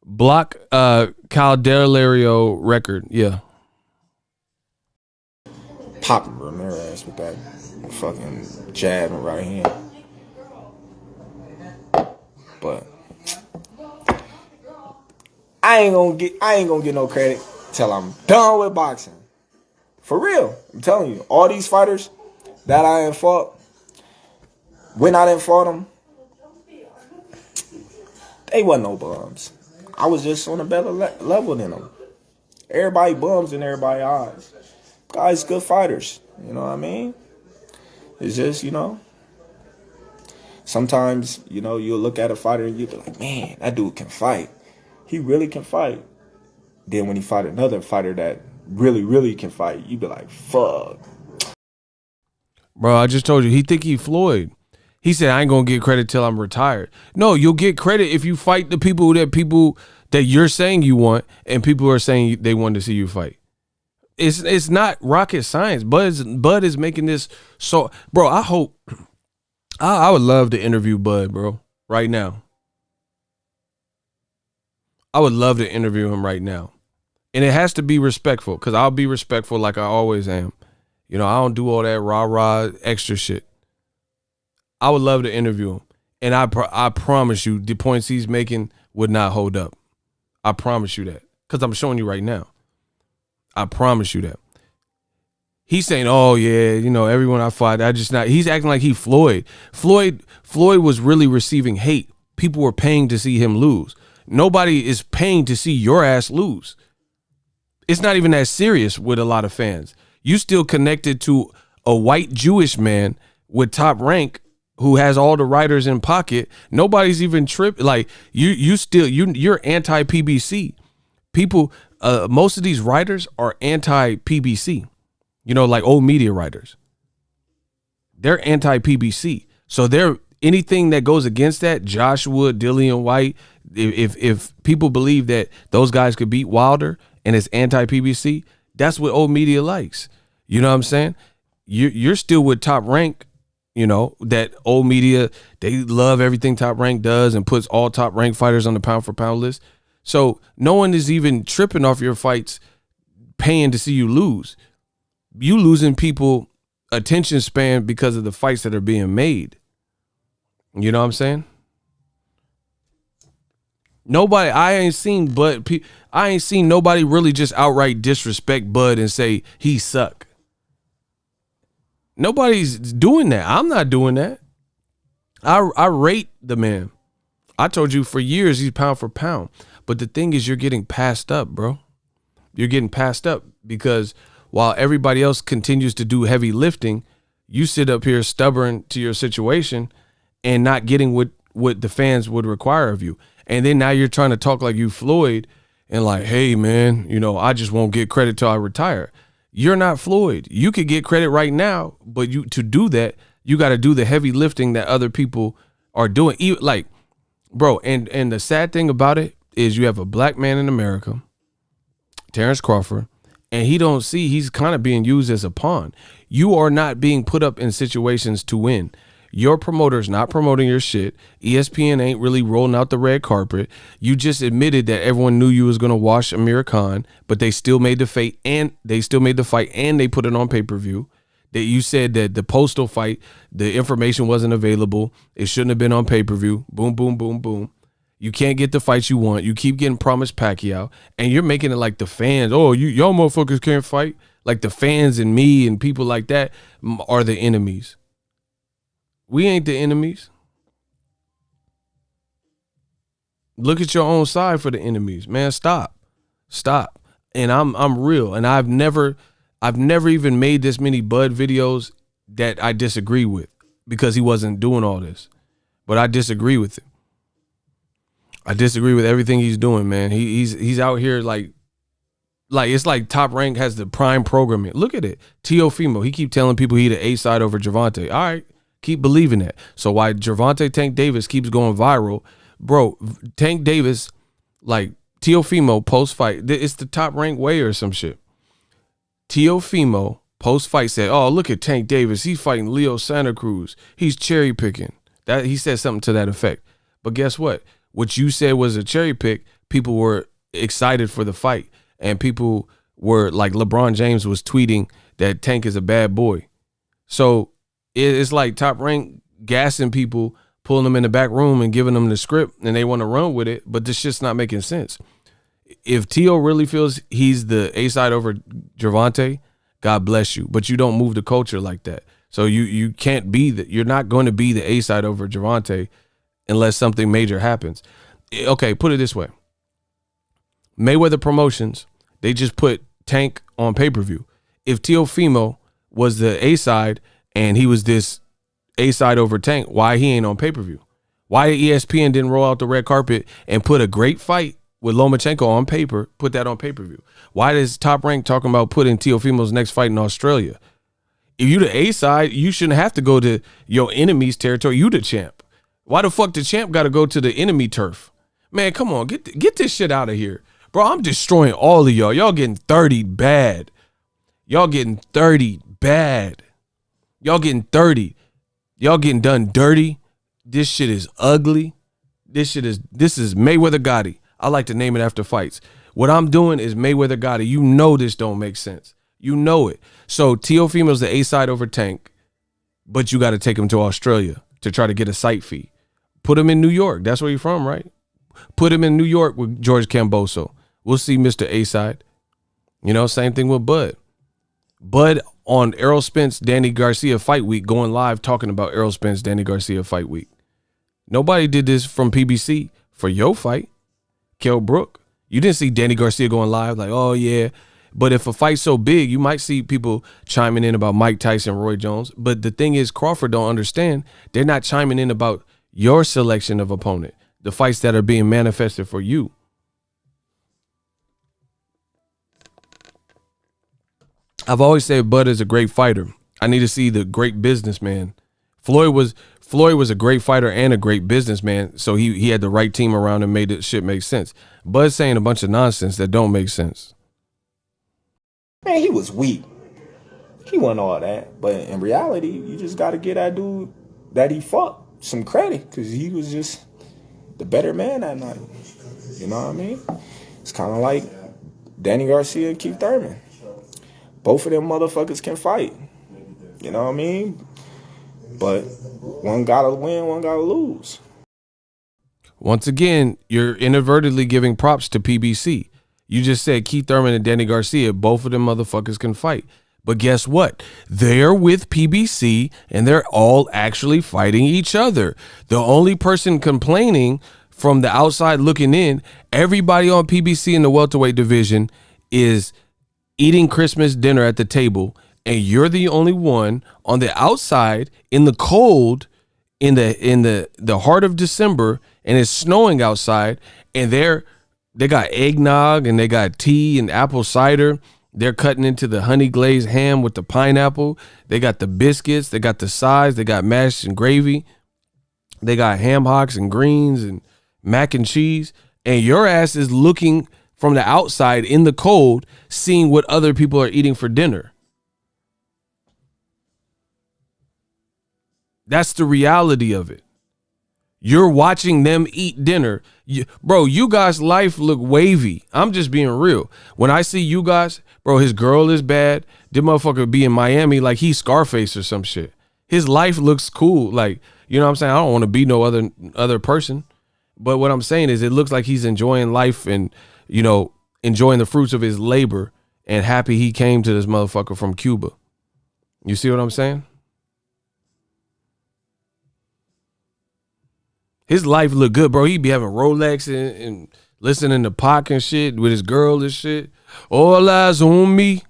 [SPEAKER 1] Block Calderario record, yeah.
[SPEAKER 2] Popping Ramirez with that fucking jab and right hand. But I ain't gonna get no credit till I'm done with boxing. For real. I'm telling you, all these fighters that I ain't fought, when I didn't fought them, they wasn't no bums. I was just on a better level than them. Everybody bums in everybody's eyes. Guys, good fighters. You know what I mean? It's just, sometimes, you'll look at a fighter and you'll be like, man, that dude can fight. He really can fight. Then when he fight another fighter that really, really can fight, you be like, fuck.
[SPEAKER 1] Bro, I just told you, he think he Floyd. He said, I ain't going to get credit till I'm retired. No, you'll get credit if you fight the people that you're saying you want and people are saying they want to see you fight. It's not rocket science. Bud is making this so, bro, I hope, I would love to interview Bud, bro, right now. I would love to interview him right now. And it has to be respectful, because I'll be respectful like I always am. I don't do all that rah-rah extra shit. I would love to interview him. And I promise you, the points he's making would not hold up. I promise you that. Because I'm showing you right now. I promise you that. He's saying, oh, yeah, everyone I fought, he's acting like he Floyd. Floyd was really receiving hate. People were paying to see him lose. Nobody is paying to see your ass lose. It's not even that serious with a lot of fans. You still connected to a white Jewish man with Top Rank who has all the writers in pocket. Nobody's even tripping. Like, you're anti-PBC. People, most of these writers are anti-PBC. Like old media writers. They're anti-PBC. So they're anything that goes against that, Joshua, Dillian White, if people believe that those guys could beat Wilder and it's anti-PBC, that's what old media likes. You know what I'm saying? You're still with Top Rank, that old media, they love everything Top Rank does and puts all Top Rank fighters on the pound for pound list. So no one is even tripping off your fights paying to see you lose. You losing people attention span because of the fights that are being made. You know what I'm saying? Nobody, I ain't seen nobody really just outright disrespect Bud and say he suck. Nobody's doing that. I'm not doing that. I rate the man. I told you for years he's pound for pound. But the thing is, you're getting passed up, bro. You're getting passed up because while everybody else continues to do heavy lifting, you sit up here stubborn to your situation and not getting what the fans would require of you. And then now you're trying to talk like you Floyd and like, hey, man, you know, I just won't get credit till I retire. You're not Floyd. You could get credit right now, but to do that, you got to do the heavy lifting that other people are doing. Like, bro, and the sad thing about it is you have a black man in America, Terence Crawford, and he don't see he's kind of being used as a pawn. You are not being put up in situations to win. Your promoter's not promoting your shit. ESPN ain't really rolling out the red carpet. You just admitted that everyone knew you was gonna wash Amir Khan, but they still made the fight and they put it on pay-per-view. That you said that the postal fight, the information wasn't available. It shouldn't have been on pay-per-view. Boom, boom, boom, boom. You can't get the fights you want. You keep getting promised Pacquiao, and you're making it like the fans. Oh, y'all motherfuckers can't fight. Like the fans and me and people like that are the enemies. We ain't the enemies. Look at your own side for the enemies, man. Stop. And I'm real, and I've never even made this many Bud videos that I disagree with because he wasn't doing all this. But I disagree with it. I disagree with everything he's doing, man. He's out here like it's like Top Rank has the prime programming. Look at it. Teofimo, he keep telling people he the A side over Gervonta. All right, keep believing that. So why Gervonta Tank Davis keeps going viral, bro? Tank Davis, like Teofimo post fight, it's the Top Rank way or some shit. Teofimo post fight said, "Oh, look at Tank Davis. He's fighting Leo Santa Cruz. He's cherry picking." That he said something to that effect. But guess what? What you said was a cherry pick. People were excited for the fight, and people were like, LeBron James was tweeting that Tank is a bad boy. So it's like Top Rank gassing people, pulling them in the back room and giving them the script, and they want to run with it. But this shit's not making sense. If Tio really feels he's the A side over Gervonta, God bless you. But you don't move the culture like that. So you can't be that. You're not going to be the A side over Gervonta unless something major happens. Okay, put it this way. Mayweather Promotions, they just put Tank on pay-per-view. If Teofimo was the A side and he was this A side over Tank, why he ain't on pay-per-view? Why ESPN didn't roll out the red carpet and put a great fight with Lomachenko on paper, put that on pay-per-view? Why does Top Rank talking about putting Teofimo's next fight in Australia? If you the A side, you shouldn't have to go to your enemy's territory. You the champ. Why the fuck the champ got to go to the enemy turf? Man, come on, get this shit out of here. Bro, I'm destroying all of y'all. Y'all getting 30 bad. Y'all getting 30 bad. Y'all getting 30. Y'all getting done dirty. This shit is ugly. This is Mayweather Gotti. I like to name it after fights. What I'm doing is Mayweather Gotti. You know this don't make sense. You know it. So Teofimo's the A side over Tank, but you got to take him to Australia to try to get a site fee. Put him in New York. That's where you're from, right? Put him in New York with George Camboso. We'll see Mr. A side. You know, same thing with Bud. Bud on Errol Spence, Danny Garcia fight week, going live talking about Errol Spence, Danny Garcia fight week. Nobody did this from PBC for your fight. Kell Brook. You didn't see Danny Garcia going live like, oh yeah. But if a fight's so big, you might see people chiming in about Mike Tyson, Roy Jones. But the thing is, Crawford don't understand. They're not chiming in about your selection of opponent, the fights that are being manifested for you. I've always said Bud is a great fighter. I need to see the great businessman. Floyd was a great fighter and a great businessman, so he had the right team around and made it shit make sense. Bud's saying a bunch of nonsense that don't make sense.
[SPEAKER 2] Man, he was weak. He wasn't all that. But in reality, you just got to give that dude that he fought some credit because he was just the better man that night. You know what I mean? It's kind of like Danny Garcia and Keith Thurman. Both of them motherfuckers can fight. You know what I mean? But one got to win, one got to lose.
[SPEAKER 1] Once again, you're inadvertently giving props to PBC. You just said Keith Thurman and Danny Garcia, both of them motherfuckers can fight. But guess what? They're with PBC and they're all actually fighting each other. The only person complaining from the outside looking in, everybody on PBC in the welterweight division is eating Christmas dinner at the table, and you're the only one on the outside in the cold in the heart of December, and it's snowing outside, and they got eggnog and they got tea and apple cider. They're cutting into the honey glazed ham with the pineapple. They got the biscuits, they got the sides, they got mashed and gravy. They got ham hocks and greens and mac and cheese, and your ass is looking from the outside in the cold, seeing what other people are eating for dinner. That's the reality of it. You're watching them eat dinner. Bro, you guys' life look wavy. I'm just being real. When I see you guys, bro, his girl is bad. This motherfucker be in Miami like he's Scarface or some shit. His life looks cool. Like, you know what I'm saying? I don't want to be no other person. But what I'm saying is it looks like he's enjoying life and, you know, enjoying the fruits of his labor and happy he came to this motherfucker from Cuba. You see what I'm saying? His life look good, bro. He be having Rolex and listening to Pac and shit with his girl and shit. All eyes on me.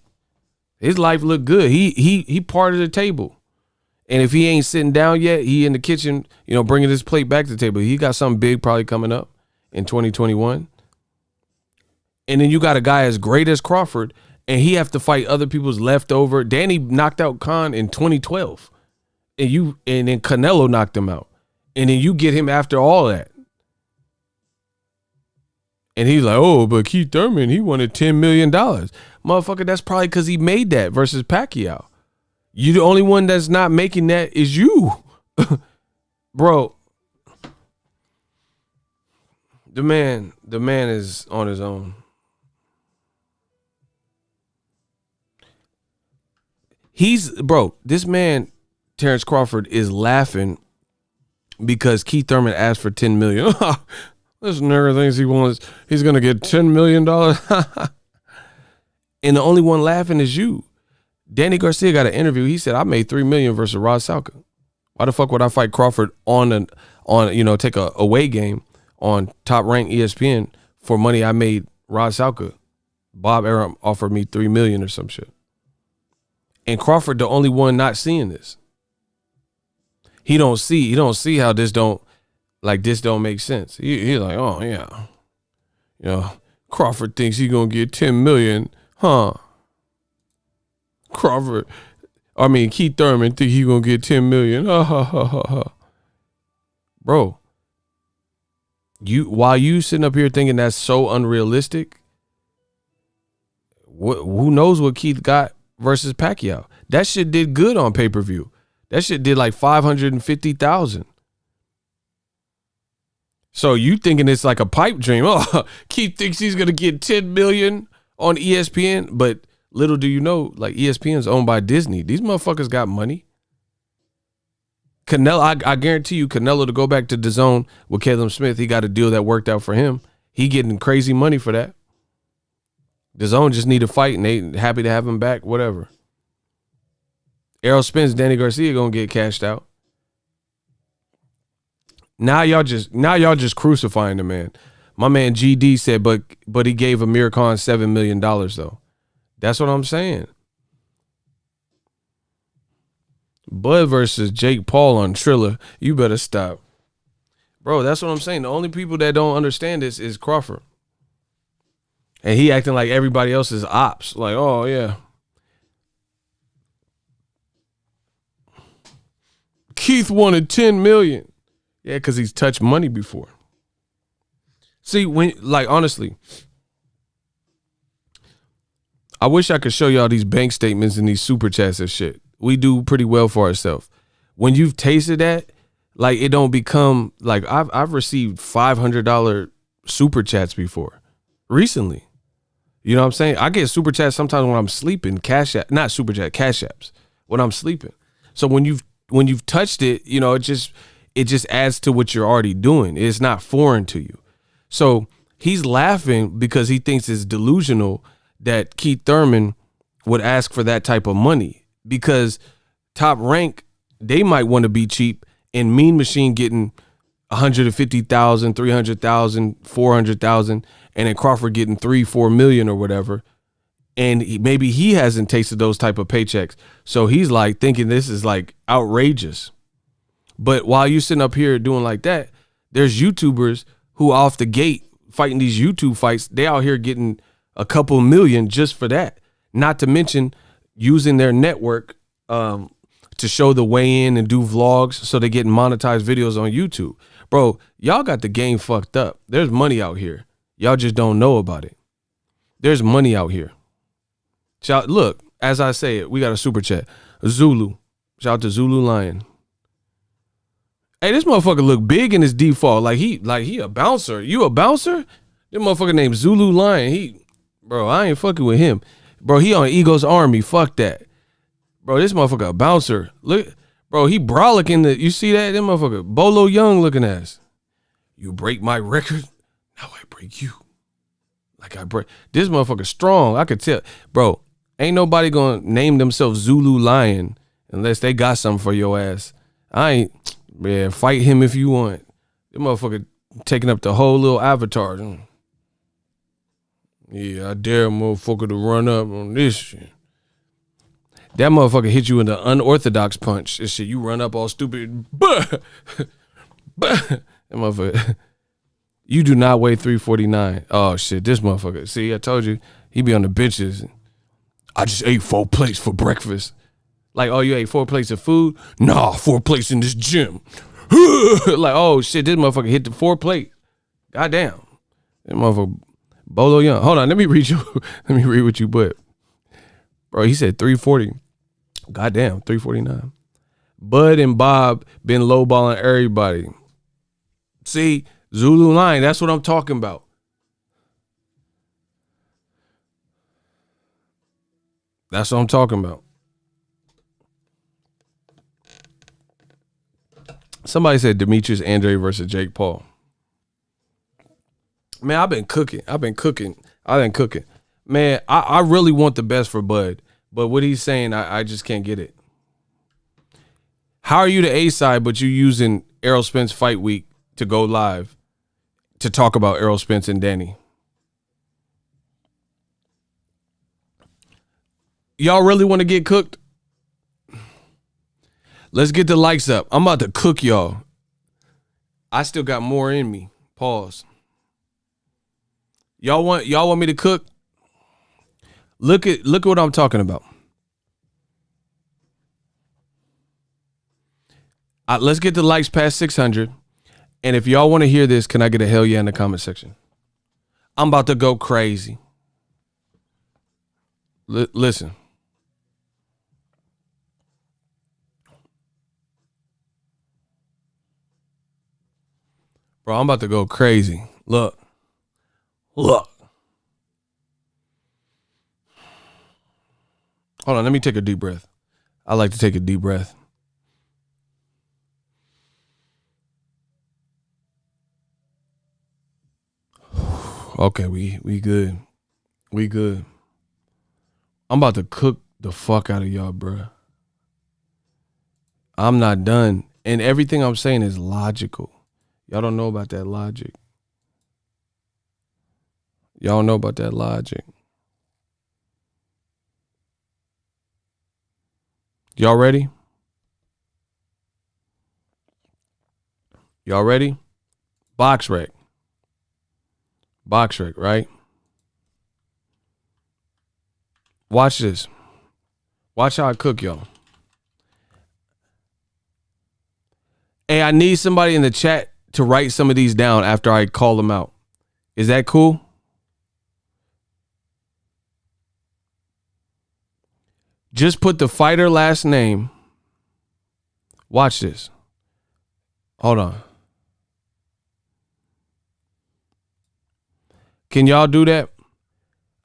[SPEAKER 1] His life look good. He part of the table. And if he ain't sitting down yet, he in the kitchen, you know, bringing his plate back to the table. He got something big probably coming up in 2021. And then you got a guy as great as Crawford, and he have to fight other people's leftover. Danny knocked out Khan in 2012, and then Canelo knocked him out, and then you get him after all that. And he's like, oh, but Keith Thurman, he wanted $10 million. Motherfucker, that's probably because he made that versus Pacquiao. You the only one that's not making that is you. Bro. The man is on his own. This man, Terence Crawford, is laughing because Keith Thurman asked for $10 million. This nigga thinks he's gonna get $10 million. And the only one laughing is you. Danny Garcia got an interview. He said, I made $3 million versus Rod Salka. Why the fuck would I fight Crawford on take a away game on Top Rank ESPN for money I made Rod Salka? Bob Arum offered me $3 million or some shit. And Crawford the only one not seeing this. He don't see how this don't make sense. He's like, oh yeah. You know, Crawford thinks he gonna get $10 million, huh? Keith Thurman think he gonna get $10 million. Bro, while you sitting up here thinking that's so unrealistic, who knows what Keith got versus Pacquiao? That shit did good on pay-per-view. That shit did like 550,000. So you thinking it's like a pipe dream? Oh, Keith thinks he's gonna get 10 million on ESPN, but little do you know, like ESPN's owned by Disney. These motherfuckers got money. Canelo, I guarantee you, Canelo to go back to DAZN with Caleb Smith, he got a deal that worked out for him. He getting crazy money for that. DAZN just need to fight, and they happy to have him back. Whatever. Errol Spence, Danny Garcia gonna get cashed out. Now y'all just crucifying the man. My man GD said, but he gave Amir Khan $7 million though. That's what I'm saying. Bud versus Jake Paul on Triller. You better stop. Bro, that's what I'm saying. The only people that don't understand this is Crawford. And he acting like everybody else is ops. Like, oh, yeah. Keith wanted $10 million. Yeah, because he's touched money before. See, honestly, I wish I could show y'all these bank statements and these super chats and shit. We do pretty well for ourselves. When you've tasted that, like, it don't become like I've received $500 super chats before recently. You know what I'm saying? I get super chats sometimes when I'm sleeping. Cash apps when I'm sleeping. So when you've touched it, you know, it just adds to what you're already doing. It's not foreign to you. So he's laughing because he thinks it's delusional that Keith Thurman would ask for that type of money, because Top Rank, they might want to be cheap, and Mean Machine getting 150,000, 300,000, 400,000, and then Crawford getting 3-4 million or whatever. And maybe he hasn't tasted those type of paychecks. So he's like thinking this is like outrageous. But while you're sitting up here doing like that, there's YouTubers who off the gate fighting these YouTube fights. They out here getting a couple million just for that. Not to mention using their network to show the weigh-in and do vlogs so they're getting monetized videos on YouTube. Bro, y'all got the game fucked up. There's money out here. Y'all just don't know about it. There's money out here. Look, as I say it, we got a super chat. Zulu. Shout out to Zulu Lion. Hey, this motherfucker look big in his default. Like he a bouncer. You a bouncer? This motherfucker named Zulu Lion. Bro, I ain't fucking with him. Bro, he on Eagles Army. Fuck that. Bro, this motherfucker a bouncer. Look, bro, he brolic in the, you see that? This motherfucker Bolo Young looking ass. You break my record, now I break you. Like I break. This motherfucker strong. I could tell. Bro, ain't nobody gonna name themselves Zulu Lion unless they got something for your ass. I ain't, man, fight him if you want. This motherfucker taking up the whole little avatar. Yeah, I dare a motherfucker to run up on this shit. That motherfucker hit you in the unorthodox punch. This shit, you run up all stupid. That motherfucker. You do not weigh 349. Oh shit, this motherfucker. See, I told you, he be on the benches. I just ate 4 plates for breakfast. Like, oh, you ate 4 plates of food? Nah, 4 plates in this gym. Like, oh shit, this motherfucker hit the 4 plate. Goddamn. That motherfucker Bolo Young. Hold on, let me read you. Let me read what you put. Bro, he said 340. Goddamn, 349. Bud and Bob been lowballing everybody. See, Zulu Line, that's what I'm talking about. That's what I'm talking about. Somebody said Demetrius Andre versus Jake Paul. Man, I've been cooking. Man, I really want the best for Bud. But what he's saying, I just can't get it. How are you the A side, but you using Errol Spence Fight Week to go live to talk about Errol Spence and Danny? Y'all really want to get cooked? Let's get the likes up. I'm about to cook y'all. I still got more in me. Pause. Y'all want me to cook? Look at what I'm talking about. Let's get the likes past 600. And if y'all want to hear this, can I get a hell yeah in the comment section? I'm about to go crazy. Listen. Bro, I'm about to go crazy. Look. Hold on, let me take a deep breath. I like to take a deep breath. Okay, we good. We good. I'm about to cook the fuck out of y'all, bro. I'm not done. And everything I'm saying is logical. Y'all don't know about that logic. Y'all know about that logic. Y'all ready? Y'all ready? Box rec, right? Watch this. Watch how I cook, y'all. Hey, I need somebody in the chat to write some of these down after I call them out. Is that cool? Just put the fighter last name. Watch this. Hold on. Can y'all do that?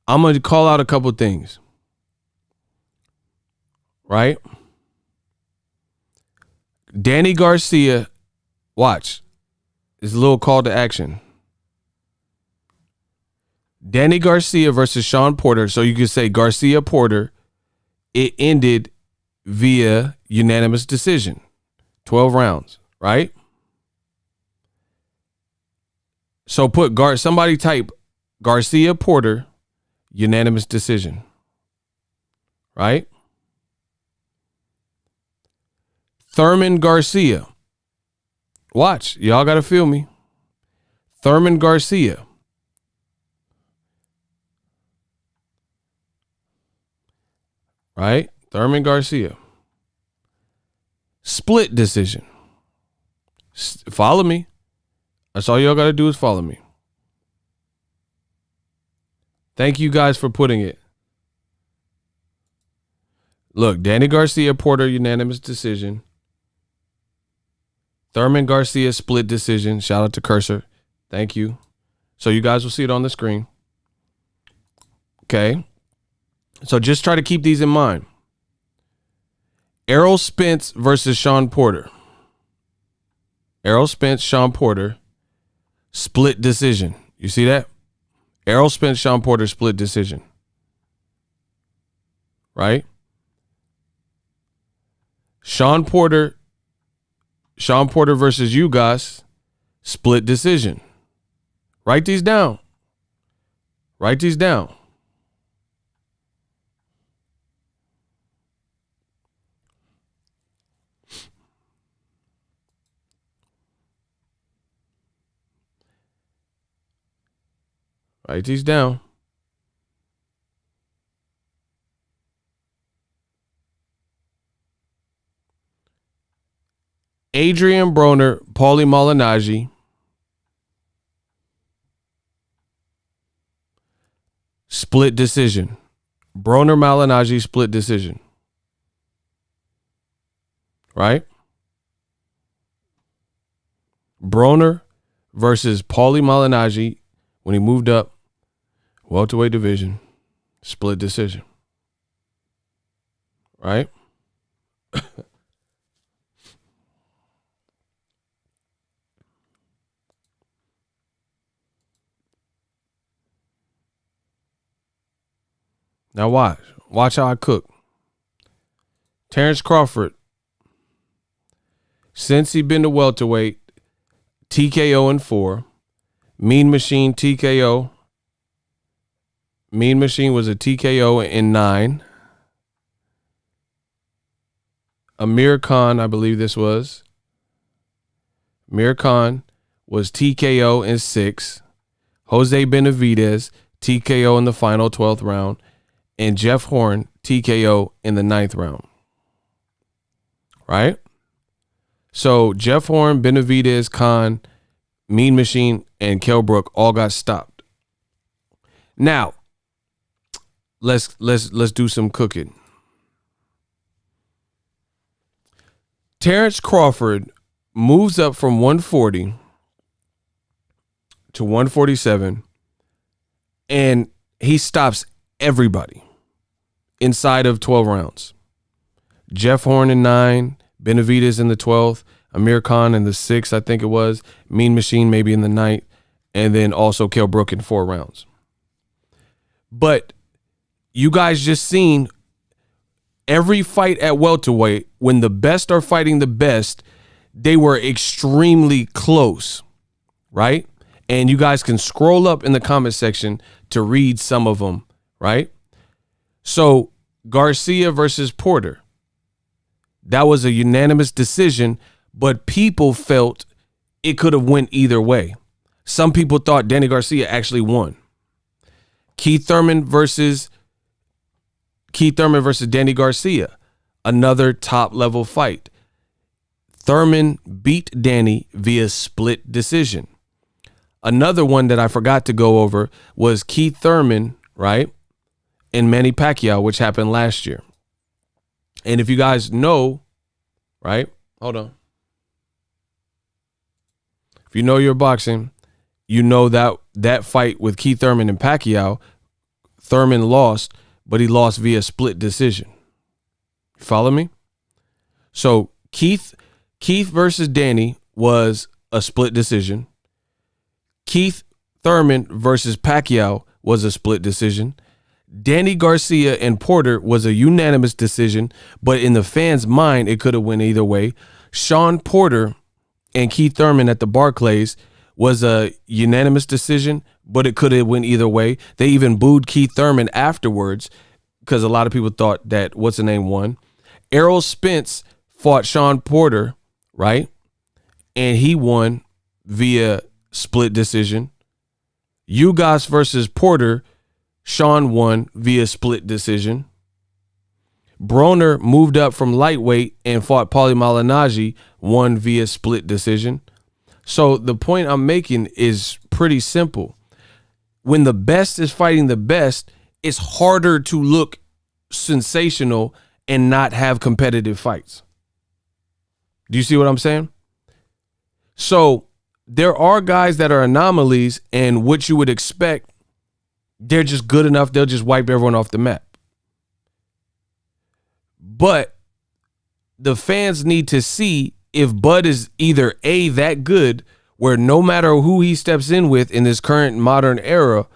[SPEAKER 1] I'm going to call out a couple things. Right? Danny Garcia. Watch. It's a little call to action. Danny Garcia versus Sean Porter. So you could say Garcia Porter. It ended via unanimous decision. 12 rounds, right? So somebody type Garcia Porter, unanimous decision. Right? Thurman Garcia. Watch. Y'all got to feel me. Thurman Garcia. Right? Thurman Garcia. Split decision. Follow me. That's all y'all got to do is follow me. Thank you guys for putting it. Look, Danny Garcia Porter, unanimous decision. Thurman Garcia, split decision. Shout out to Cursor. Thank you. So you guys will see it on the screen. Okay. So just try to keep these in mind. Errol Spence versus Sean Porter. Errol Spence, Sean Porter, split decision. You see that? Errol Spence, Sean Porter, split decision. Right? Sean Porter versus you guys, split decision. Write these down. Write these down. Write these down. Adrian Broner, Paulie Malignaggi. Split decision. Broner Malignaggi, split decision. Right? Broner versus Paulie Malignaggi when he moved up welterweight division, split decision. Right? Now watch how I cook. Terence Crawford, since he been to welterweight, TKO in 4. Mean Machine TKO. Mean Machine was a TKO in 9. Amir Khan, I believe this was. Amir Khan was TKO in 6. Jose Benavidez, TKO in the final 12th round. And Jeff Horn, TKO in the 9th round. Right? So Jeff Horn, Benavidez, Khan, Mean Machine, and Kell Brook all got stopped. Now, let's do some cooking. Terence Crawford moves up from 140 to 147, and he stops everybody inside of 12 rounds. Jeff Horn in 9, Benavidez in the 12th, Amir Khan in the 6th, I think it was, Mean Machine maybe in the 9th, and then also Kell Brook in 4 rounds. But you guys just seen every fight at welterweight, when the best are fighting the best, they were extremely close, right? And you guys can scroll up in the comment section to read some of them, right? So Garcia versus Porter, that was a unanimous decision, but people felt it could have went either way. Some people thought Danny Garcia actually won. Keith Thurman versus Danny Garcia, another top level fight. Thurman beat Danny via split decision. Another one that I forgot to go over was Keith Thurman, right, and Manny Pacquiao, which happened last year. And if you guys know, right, hold on. If you know your boxing, you know that fight with Keith Thurman and Pacquiao, Thurman lost, but he lost via split decision. You follow me? So Keith versus Danny was a split decision. Keith Thurman versus Pacquiao was a split decision. Danny Garcia and Porter was a unanimous decision, but in the fans' mind, it could have went either way. Sean Porter and Keith Thurman at the Barclays was a unanimous decision, but it could have went either way. They even booed Keith Thurman afterwards because a lot of people thought that what's the name won. Errol Spence fought Sean Porter, right? And he won via split decision. Ugas versus Porter, Sean won via split decision. Broner moved up from lightweight and fought Paulie Malignaggi, won via split decision. So the point I'm making is pretty simple. When the best is fighting the best, it's harder to look sensational and not have competitive fights. Do you see what I'm saying? So there are guys that are anomalies, and what you would expect, they're just good enough, they'll just wipe everyone off the map. But the fans need to see if Bud is either A, that good, where no matter who he steps in with in this current modern era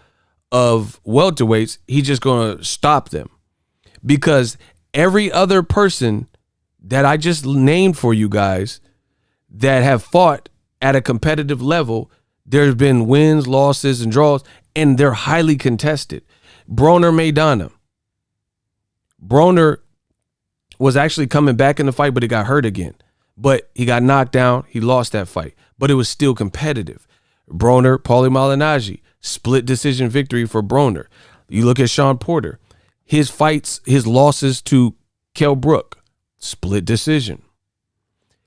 [SPEAKER 1] of welterweights, he's just going to stop them. Because every other person that I just named for you guys that have fought at a competitive level, there's been wins, losses, and draws, and they're highly contested. Broner Maidana. Broner was actually coming back in the fight, but he got hurt again. But he got knocked down. He lost that fight, but it was still competitive. Broner, Paulie Malignaggi, split decision victory for Broner. You look at Sean Porter, his fights, his losses to Kell Brook, split decision.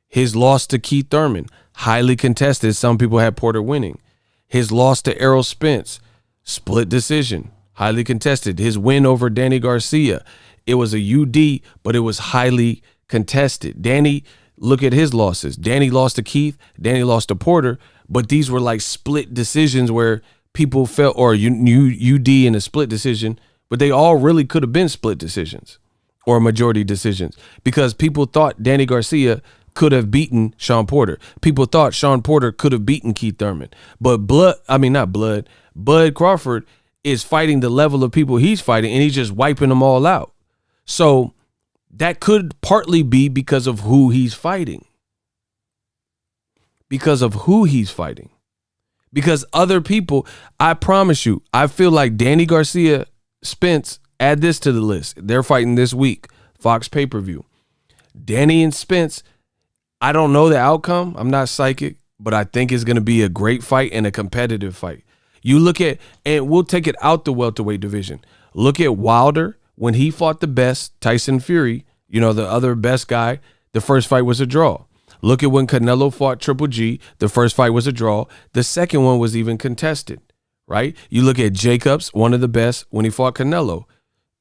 [SPEAKER 1] His loss to Keith Thurman, highly contested. Some people had Porter winning. His loss to Errol Spence, split decision, highly contested. His win over Danny Garcia, it was a UD, but it was highly contested. Danny, look at his losses. Danny lost to Keith. Danny lost to Porter, but these were like split decisions where people felt, or UD in a split decision, but they all really could have been split decisions or majority decisions because people thought Danny Garcia could have beaten Sean Porter. People thought Sean Porter could have beaten Keith Thurman. But Bud Crawford is fighting the level of people he's fighting, and he's just wiping them all out. So that could partly be because of who he's fighting. Because of who he's fighting. Because other people, I promise you, I feel like Danny Garcia, Spence, add this to the list. They're fighting this week, Fox pay-per-view. Danny and Spence, I don't know the outcome. I'm not psychic, but I think it's going to be a great fight and a competitive fight. You look at, and we'll take it out the welterweight division. Look at Wilder when he fought the best, Tyson Fury, you know, the other best guy, the first fight was a draw. Look at when Canelo fought Triple G, the first fight was a draw. The second one was even contested, right? You look at Jacobs, one of the best, when he fought Canelo.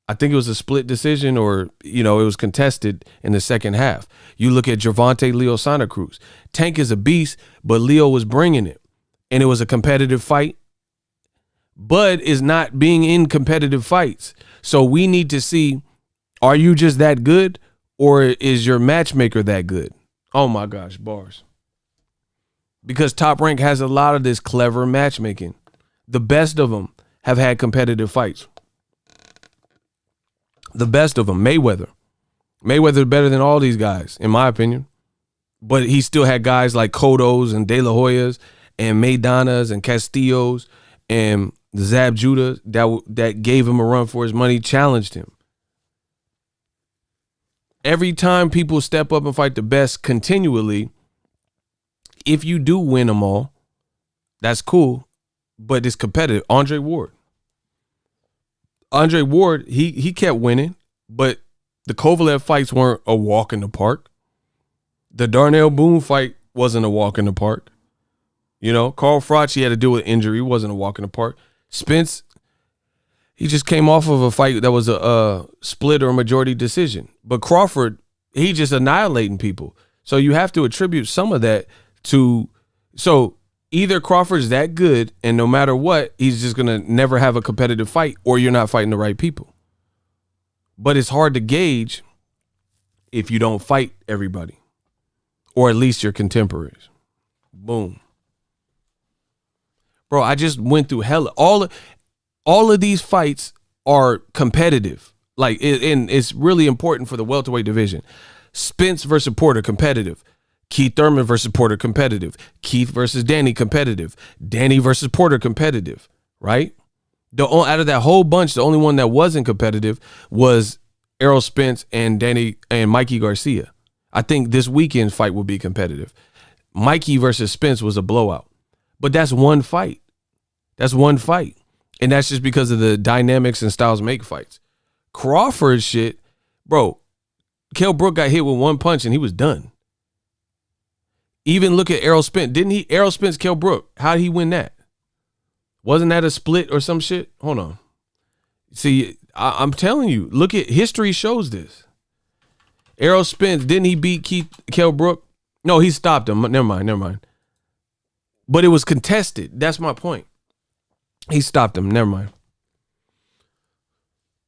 [SPEAKER 1] I think it was a split decision, or, you know, it was contested in the second half. You look at Gervonta Leo Santa Cruz. Tank is a beast, but Leo was bringing it, and it was a competitive fight. Bud is not being in competitive fights. So we need to see, are you just that good, or is your matchmaker that good? Oh my gosh, bars. Because Top Rank has a lot of this clever matchmaking. The best of them have had competitive fights. The best of them, Mayweather. Mayweather's better than all these guys, in my opinion. But he still had guys like Cotto's and De La Hoyas and Maidanas and Castillos and Zab Judah that gave him a run for his money, challenged him. Every time people step up and fight the best continually, if you do win them all, that's cool, but it's competitive. Andre Ward, he kept winning, but the Kovalev fights weren't a walk in the park. The Darnell Boone fight wasn't a walk in the park. You know, Carl Froch, he had to deal with injury. It wasn't a walk in the park. Spence, he just came off of a fight that was a split or a majority decision. But Crawford, he just annihilating people. So you have to attribute some of that to, so either Crawford's that good and no matter what, he's just going to never have a competitive fight, or you're not fighting the right people. But it's hard to gauge if you don't fight everybody, or at least your contemporaries. Boom. Bro, I just went through hell. All of these fights are competitive. Like, and it's really important for the welterweight division. Spence versus Porter, competitive. Keith Thurman versus Porter, competitive. Keith versus Danny, competitive. Danny versus Porter, competitive, right? Out of that whole bunch, the only one that wasn't competitive was Errol Spence and Mikey Garcia. I think this weekend's fight will be competitive. Mikey versus Spence was a blowout. But that's one fight. That's one fight. And that's just because of the dynamics and styles make fights. Crawford shit, bro, Kell Brook got hit with one punch and he was done. Even look at Errol Spence. Errol Spence, Kell Brook, how did he win that? Wasn't that a split or some shit? Hold on. See, I'm telling you, look at history shows this. Errol Spence, didn't he beat Kell Brook? No, he stopped him. Never mind. But it was contested. That's my point. He stopped him. Never mind.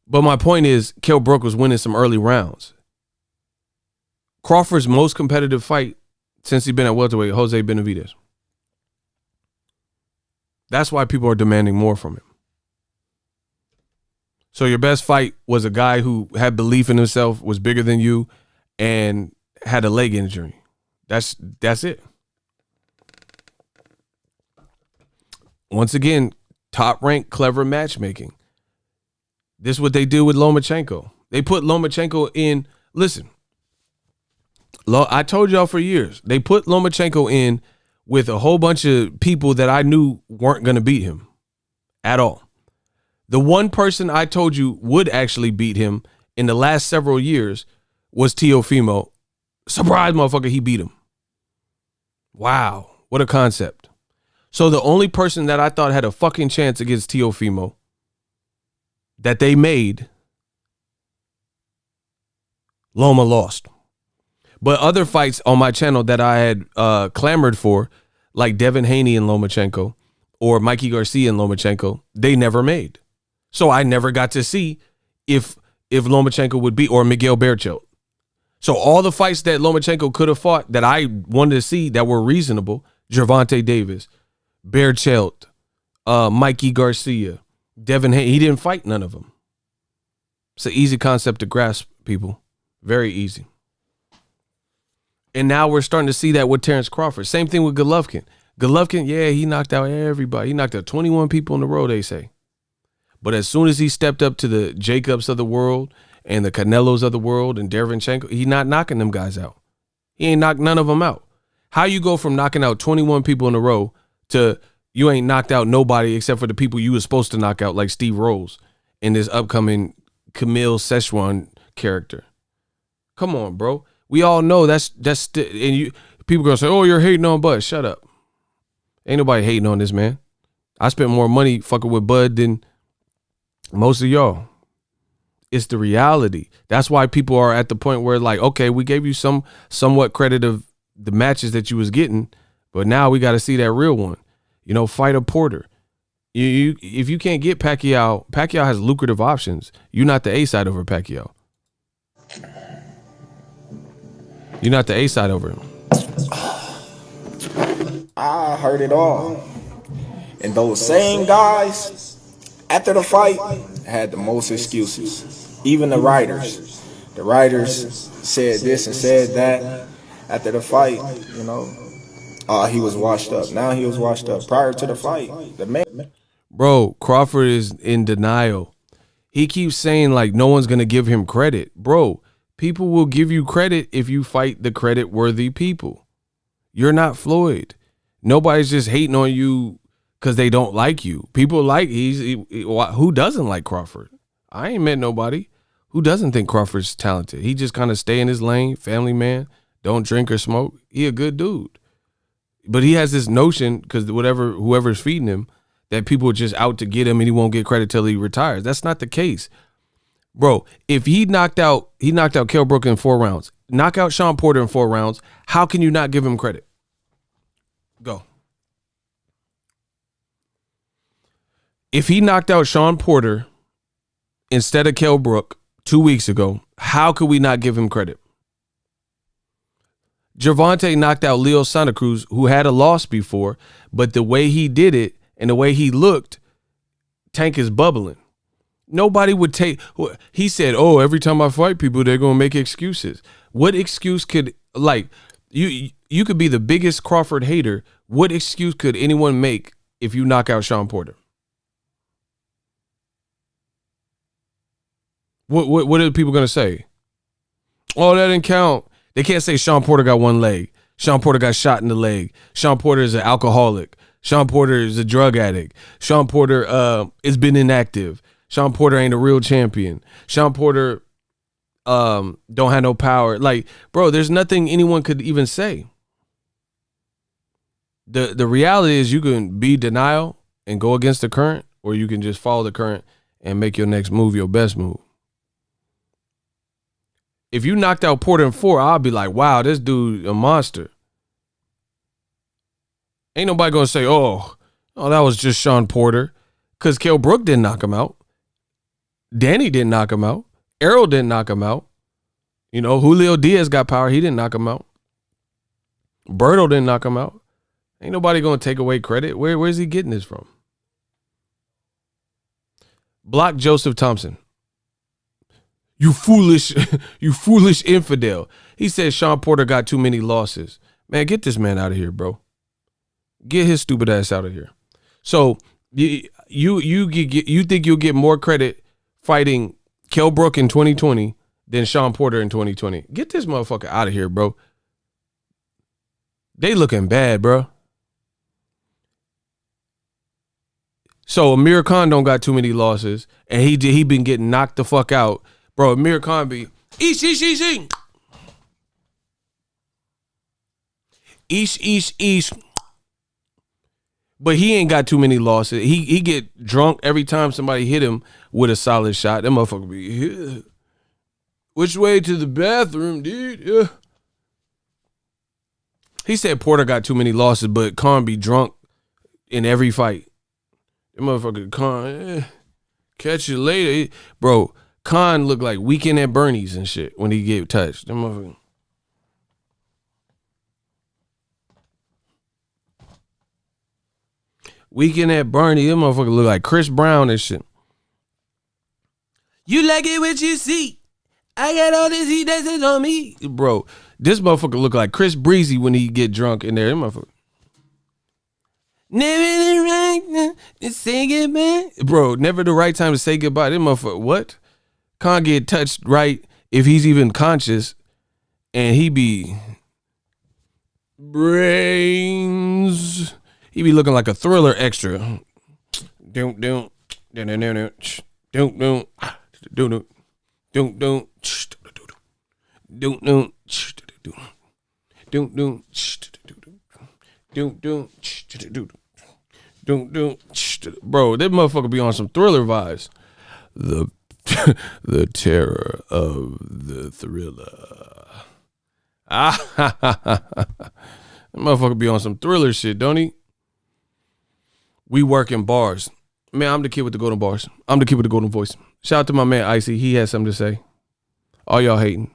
[SPEAKER 1] But my point is, Kell Brook was winning some early rounds. Crawford's most competitive fight since he's been at welterweight, Jose Benavidez. That's why people are demanding more from him. So your best fight was a guy who had belief in himself, was bigger than you, and had a leg injury. That's it. Once again, top-ranked, clever matchmaking. This is what they do with Lomachenko. They put Lomachenko in. Listen, I told y'all for years, they put Lomachenko in with a whole bunch of people that I knew weren't going to beat him at all. The one person I told you would actually beat him in the last several years was Teofimo. Surprise, motherfucker, he beat him. Wow, what a concept. So the only person that I thought had a fucking chance against Teofimo that they made, Loma lost. But other fights on my channel that I had clamored for, like Devin Haney and Lomachenko or Mikey Garcia and Lomachenko, they never made. So I never got to see if Lomachenko would beat, or Miguel Berchelt. So all the fights that Lomachenko could have fought that I wanted to see that were reasonable, Gervonta Davis, Berchelt, Mikey Garcia, Devin Haney, he didn't fight none of them. It's an easy concept to grasp, people. Very easy. And now we're starting to see that with Terence Crawford. Same thing with Golovkin. Golovkin, yeah, he knocked out everybody. He knocked out 21 people in a row, they say. But as soon as he stepped up to the Jacobs of the world and the Canelos of the world and Derevyanchenko, he's not knocking them guys out. He ain't knocked none of them out. How you go from knocking out 21 people in a row to you ain't knocked out nobody except for the people you were supposed to knock out, like Steve Rose in this upcoming Camille Szechuan character? Come on, bro. We all know and you people gonna say, "Oh, you're hating on Bud." Shut up. Ain't nobody hating on this man. I spent more money fucking with Bud than most of y'all. It's the reality. That's why people are at the point where, like, okay, we gave you somewhat credit of the matches that you was getting, but now we got to see that real one. You know, fight a Porter. If you can't get Pacquiao has lucrative options. You're not the A side over Pacquiao. You're not the A side over him.
[SPEAKER 2] I heard it all. And those same guys, after the fight, had the most excuses. Even the writers. The writers said this and said that. After the fight, you know, he was washed up. Now he was washed up. Prior to the fight, the man.
[SPEAKER 1] Bro, Crawford is in denial. He keeps saying, like, no one's going to give him credit. Bro, people will give you credit if you fight the credit-worthy people. You're not Floyd. Nobody's just hating on you because they don't like you. People like, who doesn't like Crawford? I ain't met nobody who doesn't think Crawford's talented. He just kind of stay in his lane, family man, don't drink or smoke. He a good dude. But he has this notion, because whoever's feeding him, that people are just out to get him and he won't get credit till he retires. That's not the case. Bro, if he knocked out Kell Brook in 4 rounds, knock out Sean Porter in 4 rounds, how can you not give him credit? Go. If he knocked out Sean Porter instead of Kell Brook 2 weeks ago, how could we not give him credit? Gervonta knocked out Leo Santa Cruz, who had a loss before, but the way he did it and the way he looked, Tank is bubbling. Nobody would take, he said, oh, every time I fight people, they're going to make excuses. What excuse could, like, You could be the biggest Crawford hater. What excuse could anyone make if you knock out Sean Porter? What are people gonna say? Oh, that didn't count. They can't say Sean Porter got one leg. Sean Porter got shot in the leg. Sean Porter is an alcoholic. Sean Porter is a drug addict. Sean Porter has been inactive. Sean Porter ain't a real champion. Sean Porter don't have no power. Like, bro, there's nothing anyone could even say. The reality is you can be denial and go against the current, or you can just follow the current and make your next move your best move. If you knocked out Porter in 4, I'll be like, wow, this dude a monster. Ain't nobody gonna say, oh, that was just Sean Porter. Because Kell Brook didn't knock him out. Danny didn't knock him out. Errol didn't knock him out. You know, Julio Diaz got power. He didn't knock him out. Berto didn't knock him out. Ain't nobody gonna take away credit. Where's he getting this from? Block Joseph Thompson. You foolish infidel. He said Sean Porter got too many losses. Man, get this man out of here, bro. Get his stupid ass out of here. So you think you'll get more credit fighting Kell Brook in 2020 than Sean Porter in 2020? Get this motherfucker out of here, bro. They looking bad, bro. So Amir Khan don't got too many losses, and he been getting knocked the fuck out. Bro, Amir Khan be Ish. But he ain't got too many losses. He get drunk every time somebody hit him with a solid shot. That motherfucker be, yeah. Which way to the bathroom, dude? Yeah. He said Porter got too many losses, but Khan be drunk in every fight. That motherfucker Khan, catch you later. Bro, Khan looked like Weekend at Bernie's and shit when he get touched. That motherfucker. Weekend at Bernie, that motherfucker look like Chris Brown and shit. You like it what you see. I got all this heat that's on me. Bro, this motherfucker look like Chris Breezy when he get drunk in there. That motherfucker. Never the right time to say goodbye. Bro, never the right time to say goodbye. This motherfucker, what? Can't get touched right if he's even conscious, and he be brains. He be looking like a Thriller extra. Don't. Bro, that motherfucker be on some Thriller vibes. The terror of the Thriller. That motherfucker be on some Thriller shit, don't he? We work in bars. Man, I'm the kid with the golden bars. I'm the kid with the golden voice. Shout out to my man Icy. He has something to say. All y'all hating.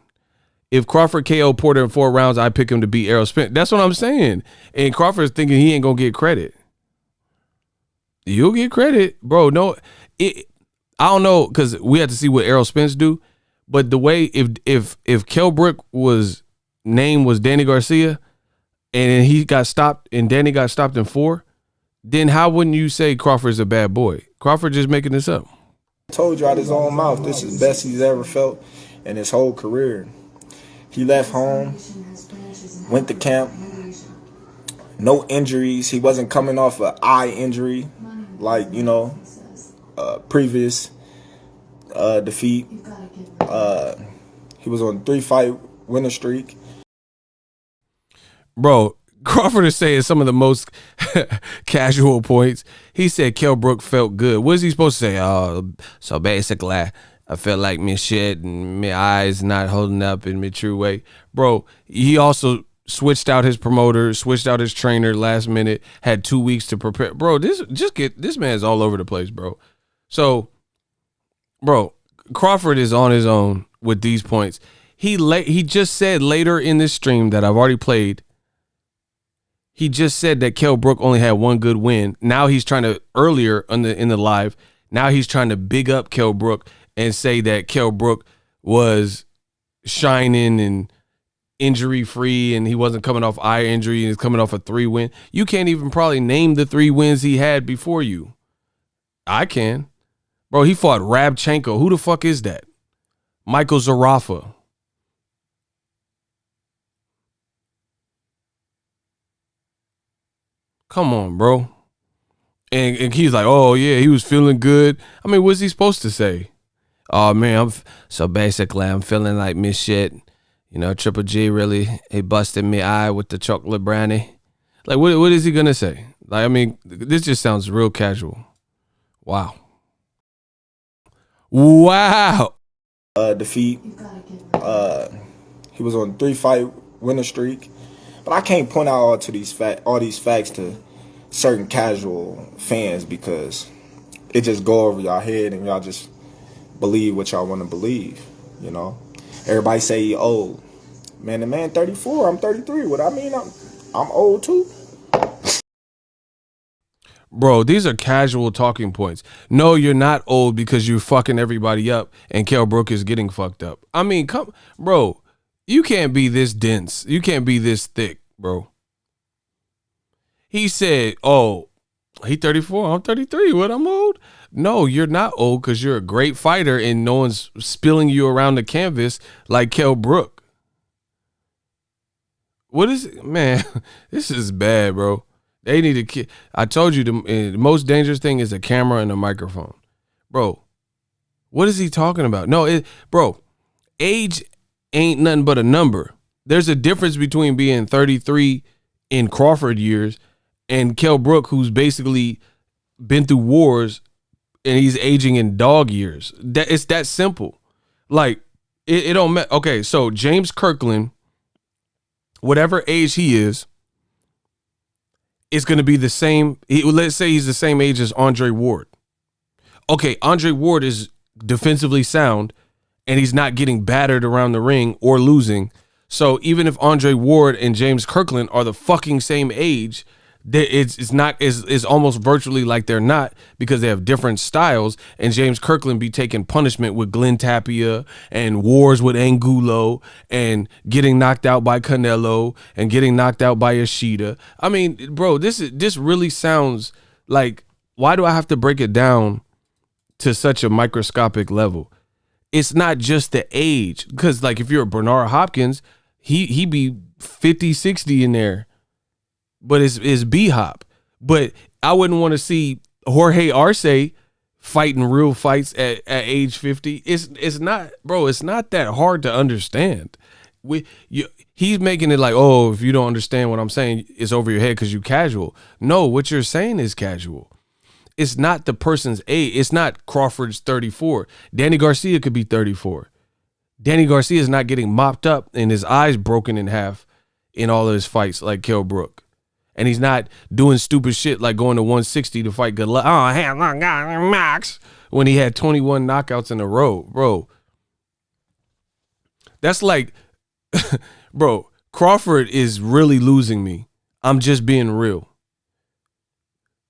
[SPEAKER 1] If Crawford KO Porter in 4 rounds, I pick him to beat Errol Spence. That's what I'm saying. And Crawford's thinking he ain't gonna get credit. You'll get credit, bro. No, I don't know, because we had to see what Errol Spence do. But the way if Kell Brook name was Danny Garcia, and he got stopped, and Danny got stopped in 4, then how wouldn't you say Crawford's a bad boy? Crawford just making this up.
[SPEAKER 2] I told you out his own mouth, this is the best he's ever felt in his whole career. He left home, went to camp, no injuries. He wasn't coming off an eye injury like, previous defeat. He was on a 3-fight winning streak.
[SPEAKER 1] Bro, Crawford is saying some of the most casual points. He said Kell Brook felt good. What is he supposed to say? Oh, so basically, I felt like my shit and my eyes not holding up in my true way. Bro, he also switched out his promoter, switched out his trainer last minute, had 2 weeks to prepare. Bro, this man's all over the place, bro. So, bro, Crawford is on his own with these points. He just said later in this stream that I've already played, he just said that Kell Brook only had 1 good win. Now he's trying to, earlier in the live, now he's trying to big up Kell Brook and say that Kell Brook was shining and injury free and he wasn't coming off eye injury and he's coming off a 3-win. You can't even probably name the 3 wins he had before you. I can. Bro, he fought Rabchenko. Who the fuck is that? Michael Zarafa. Come on, bro. And he's like, oh, yeah, he was feeling good. I mean, what's he supposed to say? Oh, man, so basically I'm feeling like Miss Shit. You know, Triple G really, he busted me eye with the chocolate brownie. Like, what is he going to say? Like, I mean, this just sounds real casual. Wow. Wow.
[SPEAKER 2] Defeat. He was on a 3-fight winning streak. But I can't point out all these facts to certain casual fans because it just go over y'all head and y'all just believe what y'all want to believe, you know. Everybody say he old. Man, the man 34, I'm 33. What I mean, I'm old too.
[SPEAKER 1] Bro, these are casual talking points. No, you're not old because you're fucking everybody up and Kell Brook is getting fucked up. I mean, bro, you can't be this dense. You can't be this thick, bro. He said, oh, he 34, I'm 33. What, I'm old? No, you're not old because you're a great fighter and no one's spilling you around the canvas like Kell Brook. What is it? Man, this is bad, bro. They need to. I told you the most dangerous thing is a camera and a microphone, bro. What is he talking about? No, bro. Age ain't nothing but a number. There's a difference between being 33 in Crawford years and Kell Brook, who's basically been through wars and he's aging in dog years. It's that simple. Like it don't matter. Okay, so James Kirkland, whatever age he is going to be the same. Let's say he's the same age as Andre Ward. Okay, Andre Ward is defensively sound and he's not getting battered around the ring or losing. So even if Andre Ward and James Kirkland are the fucking same age, it's almost virtually like they're not because they have different styles. And James Kirkland be taking punishment with Glenn Tapia and wars with Angulo and getting knocked out by Canelo and getting knocked out by Ishida. I mean, bro, this really sounds like, why do I have to break it down to such a microscopic level? It's not just the age, because like if you're Bernard Hopkins, he be 50, 60 in there. But it's B-Hop. But I wouldn't want to see Jorge Arce fighting real fights at age 50. It's not, bro, it's not that hard to understand. He's making it like, oh, if you don't understand what I'm saying, it's over your head because you casual. No, what you're saying is casual. It's not the person's age. It's not Crawford's 34. Danny Garcia could be 34. Danny Garcia is not getting mopped up and his eyes broken in half in all of his fights like Kell Brook. And he's not doing stupid shit like going to 160 to fight good luck. Oh, hey, Max, when he had 21 knockouts in a row, bro. That's like, bro, Crawford is really losing me. I'm just being real.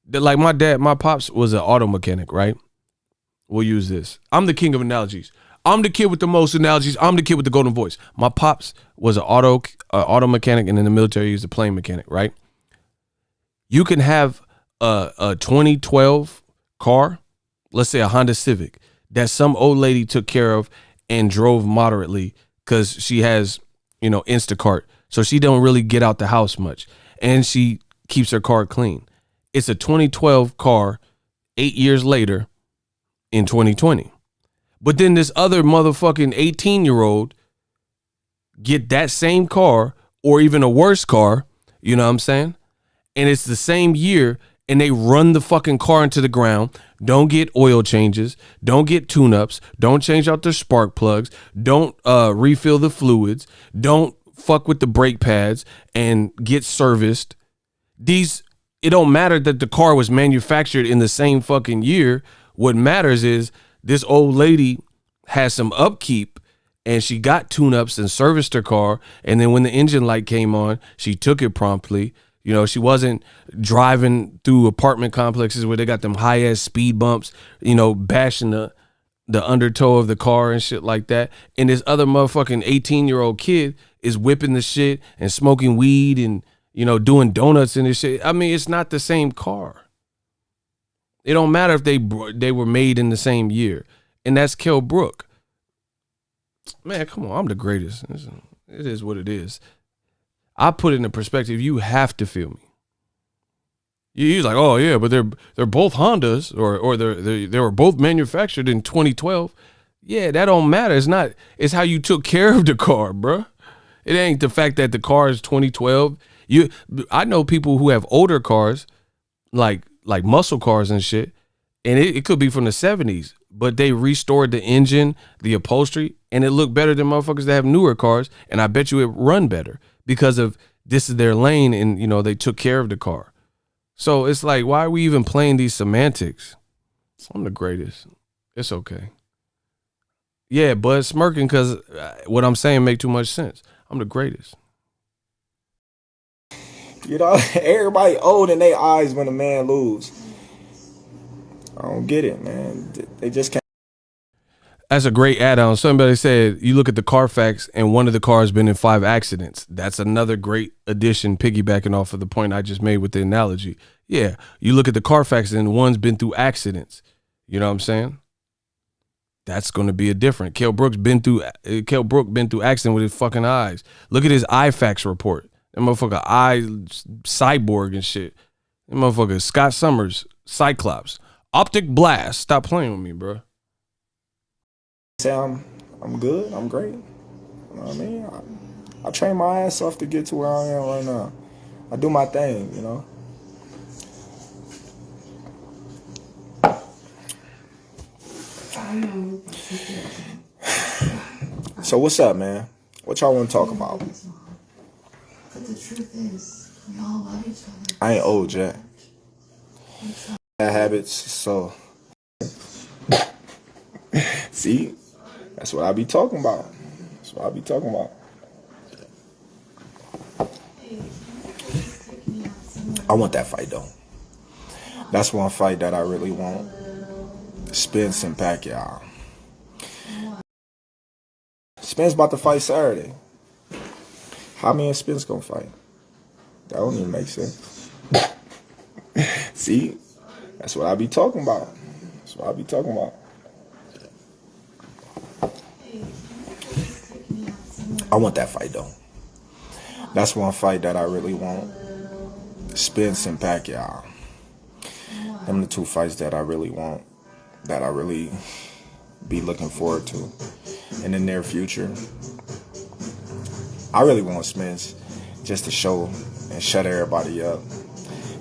[SPEAKER 1] Like my pops was an auto mechanic, right? We'll use this. I'm the king of analogies. I'm the kid with the most analogies. I'm the kid with the golden voice. My pops was an auto mechanic, and in the military, he was a plane mechanic, right? You can have a 2012 car, let's say a Honda Civic, that some old lady took care of and drove moderately because she has, Instacart. So she don't really get out the house much. And she keeps her car clean. It's a 2012 car 8 years later in 2020. But then this other motherfucking 18-year-old get that same car or even a worse car, you know what I'm saying? And it's the same year and they run the fucking car into the ground, don't get oil changes, don't get tune-ups, don't change out their spark plugs, don't refill the fluids, don't fuck with the brake pads and get serviced. It don't matter that the car was manufactured in the same fucking year. What matters is this old lady has some upkeep and she got tune-ups and serviced her car. And then when the engine light came on, she took it promptly. She wasn't driving through apartment complexes where they got them high-ass speed bumps, bashing the the undertow of the car and shit like that. And this other motherfucking 18-year-old kid is whipping the shit and smoking weed and, you know, doing donuts and this shit. I mean, it's not the same car. It don't matter if they were made in the same year. And that's Kell Brook. Man, come on. I'm the greatest. It is what it is. I put it in perspective. You have to feel me. He's like, oh yeah, but they're both Hondas, or they were both manufactured in 2012. Yeah, that don't matter. It's how you took care of the car, bruh. It ain't the fact that the car is 2012. I know people who have older cars, like muscle cars and shit, and it could be from the 70s, but they restored the engine, the upholstery, and it looked better than motherfuckers that have newer cars, and I bet you it run better because of this is their lane, and you know they took care of the car. So it's like, why are we even playing these semantics? I'm the greatest. It's okay. Yeah, but smirking because what I'm saying make too much sense. I'm the greatest.
[SPEAKER 2] You know, everybody old in their eyes when a man lose. I don't get it, man. They just can't.
[SPEAKER 1] That's a great add-on. Somebody said, you look at the Carfax and one of the cars been in 5 accidents. That's another great addition, piggybacking off of the point I just made with the analogy. Yeah, you look at the Carfax and one's been through accidents. You know what I'm saying? That's going to be a different. Kell Brook been through accident with his fucking eyes. Look at his IFAX report. That motherfucker eye cyborg and shit. That motherfucker Scott Summers, Cyclops, optic blast. Stop playing with me, bro.
[SPEAKER 2] Say I'm good. I'm great. You know what I mean? I train my ass off to get to where I am right now. I do my thing, you know. So what's up, man? What y'all want to talk about?
[SPEAKER 3] But the truth is, we all love each other.
[SPEAKER 2] I ain't old yet. Bad habits, so see, that's what I be talking about. I want that fight though. That's one fight that I really want. Spence and Pacquiao. Spence about to fight Saturday. How me and Spence gonna fight? That don't even make sense. See, that's what I be talking about. I want that fight though. That's one fight that I really want. Spence and Pacquiao. Them the 2 fights that I really want. That I really be looking forward to in the near future. I really want Spence just to show and shut everybody up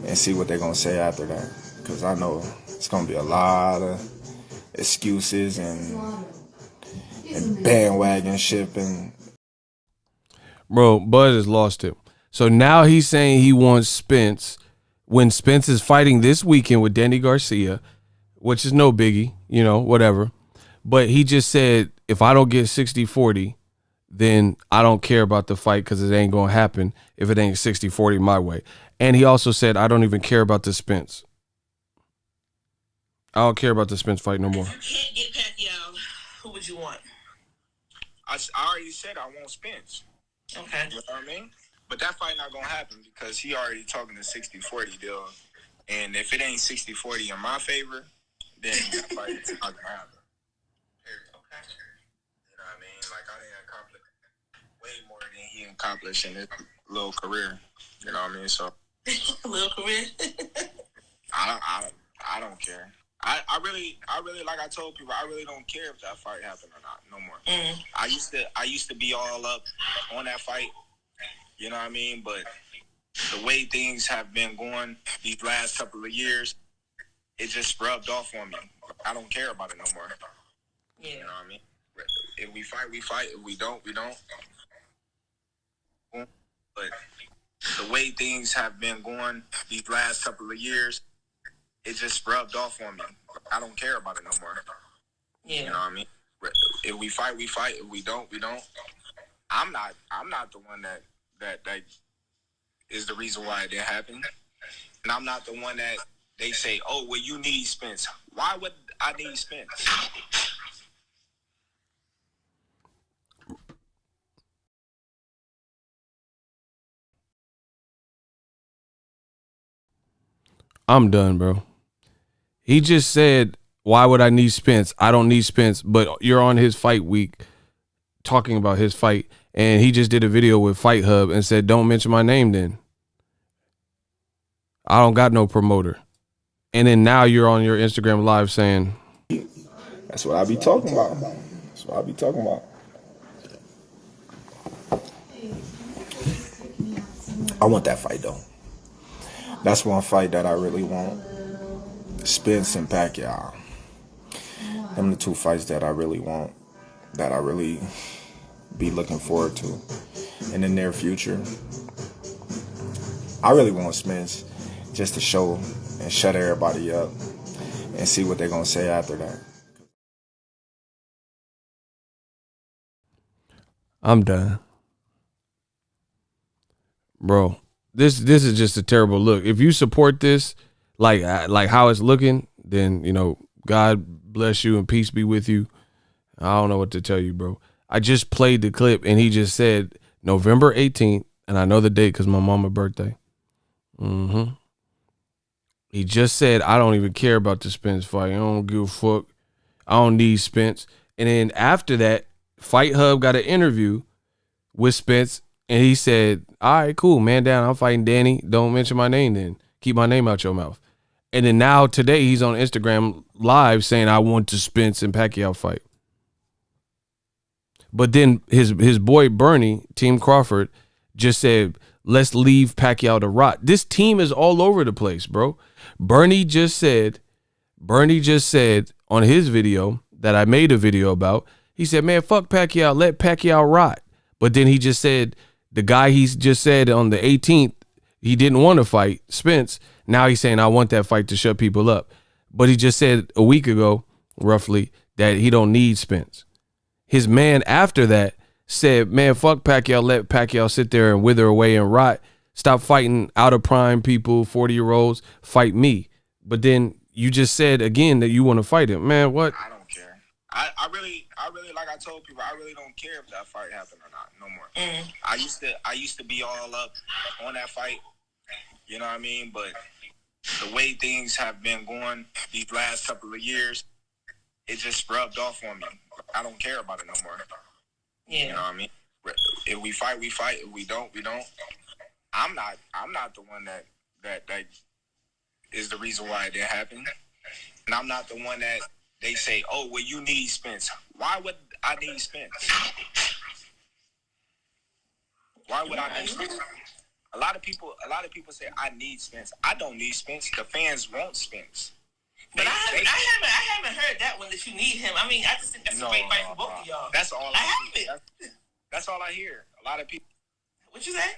[SPEAKER 2] and see what they're going to say after that. Because I know it's going to be a lot of excuses and bandwagon shipping.
[SPEAKER 1] Bro, Bud has lost it. So now he's saying he wants Spence when Spence is fighting this weekend with Danny Garcia, which is no biggie, you know, whatever. But he just said, if I don't get 60-40, then I don't care about the fight because it ain't going to happen if it ain't 60-40 my way. And he also said, I don't even care about the Spence. I don't care about the Spence fight no more.
[SPEAKER 4] If you can't get Pacquiao, who would you want?
[SPEAKER 2] I already said I want Spence.
[SPEAKER 4] Okay.
[SPEAKER 2] You know what I mean? But that fight not going to happen because he already talking the 60-40 deal. And if it ain't 60-40 in my favor, then that fight is not going to happen. Okay. You know what I mean? Like, I didn't accomplish way more than he accomplished in his little career. You know what I mean? So,
[SPEAKER 4] Little career.
[SPEAKER 2] I don't care. I really, like I told people, I really don't care if that fight happened or not, no more.
[SPEAKER 4] Mm.
[SPEAKER 2] I used to be all up on that fight, you know what I mean? But the way things have been going these last couple of years, it just rubbed off on me. I don't care about it no more.
[SPEAKER 4] Yeah.
[SPEAKER 2] You know what I mean? If we fight, we fight. If we don't, we don't. But the way things have been going these last couple of years, it just rubbed off on me. I don't care about it no more.
[SPEAKER 4] Yeah.
[SPEAKER 2] You know what I mean? If we fight, we fight. If we don't, we don't. I'm not the one that is the reason why it didn't happen. And I'm not the one that they say, oh, well, you need Spence. Why would I need Spence?
[SPEAKER 1] I'm done, bro. He just said, why would I need Spence? I don't need Spence, but you're on his fight week talking about his fight, and he just did a video with Fight Hub and said, don't mention my name then. I don't got no promoter. And then now you're on your Instagram live saying,
[SPEAKER 2] That's what I be talking about. That's what I be talking about. I want that fight though. That's one fight that I really want. Spence and Pacquiao. Them the two fights that I really want. That I really be looking forward to in the near future. I really want Spence just to show and shut everybody up and see what they're gonna say after that.
[SPEAKER 1] I'm done. Bro, this is just a terrible look. If you support this, like how it's looking, then, you know, God bless you and peace be with you. I don't know what to tell you, bro. I just played the clip and he just said November 18th, and I know the date because my mama's birthday. He just said, I don't even care about the Spence fight. I don't give a fuck. I don't need Spence. And then after that, Fight Hub got an interview with Spence, and he said, all right, cool, man down. I'm fighting Danny. Don't mention my name then. Keep my name out your mouth. And then now today he's on Instagram live saying, I want the Spence and Pacquiao fight. But then his boy Bernie, Team Crawford, just said, let's leave Pacquiao to rot. This team is all over the place, bro. Bernie just said on his video that I made a video about, he said, man, fuck Pacquiao, let Pacquiao rot. But then he just said, the guy he's just said on the 18th, he didn't want to fight, Spence. Now he's saying, I want that fight to shut people up. But he just said a week ago, roughly, that he don't need Spence. His man after that said, man, fuck Pacquiao, let Pacquiao sit there and wither away and rot. Stop fighting out of prime people, 40-year-olds, fight me. But then you just said again that you want to fight him. Man, what?
[SPEAKER 2] I don't care. I really, like I told people, I really don't care if that fight happened or not, no more. I used to be all up on that fight, you know what I mean? But the way things have been going these last couple of years, it just rubbed off on me. I don't care about it no more.
[SPEAKER 4] Yeah.
[SPEAKER 2] You know what I mean? If we fight, we fight. If we don't, we don't. I'm not the one that is the reason why it didn't happen. And I'm not the one that they say, oh, well, you need Spence. Why would I need Spence? Why would I need Spence? A lot of people say I need Spence. I don't need Spence. The fans want Spence.
[SPEAKER 4] But I haven't heard that one that you need him. I mean, I just think that's a great fight for both of y'all.
[SPEAKER 2] That's all
[SPEAKER 4] I haven't.
[SPEAKER 2] That's all I hear. A lot of people.
[SPEAKER 4] What you say?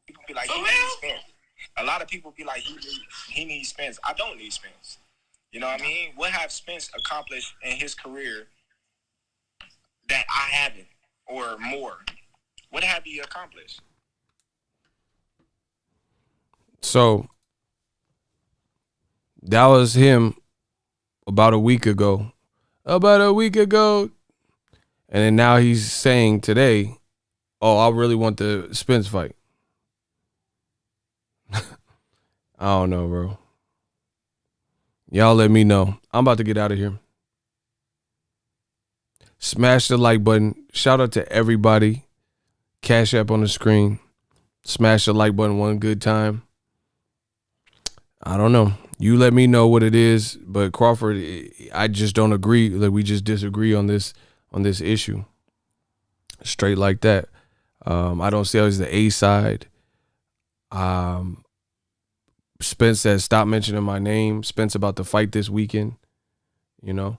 [SPEAKER 2] People be like,
[SPEAKER 4] For
[SPEAKER 2] he
[SPEAKER 4] real?
[SPEAKER 2] needs Spence. A lot of people be like, he needs Spence. I don't need Spence. You know what I mean? What have Spence accomplished in his career that I haven't, or more? What have he accomplished?
[SPEAKER 1] So that was him about a week ago. And then now he's saying today, oh, I really want the Spence fight. I don't know, bro. Y'all let me know. I'm about to get out of here. Smash the like button. Shout out to everybody. Cash App on the screen. Smash the like button one good time. I don't know. You let me know what it is, but Crawford, I just don't agree. Like, we just disagree on this issue. Straight like that. I don't see how he's the A side. Spence says, stop mentioning my name. Spence about to fight this weekend, you know,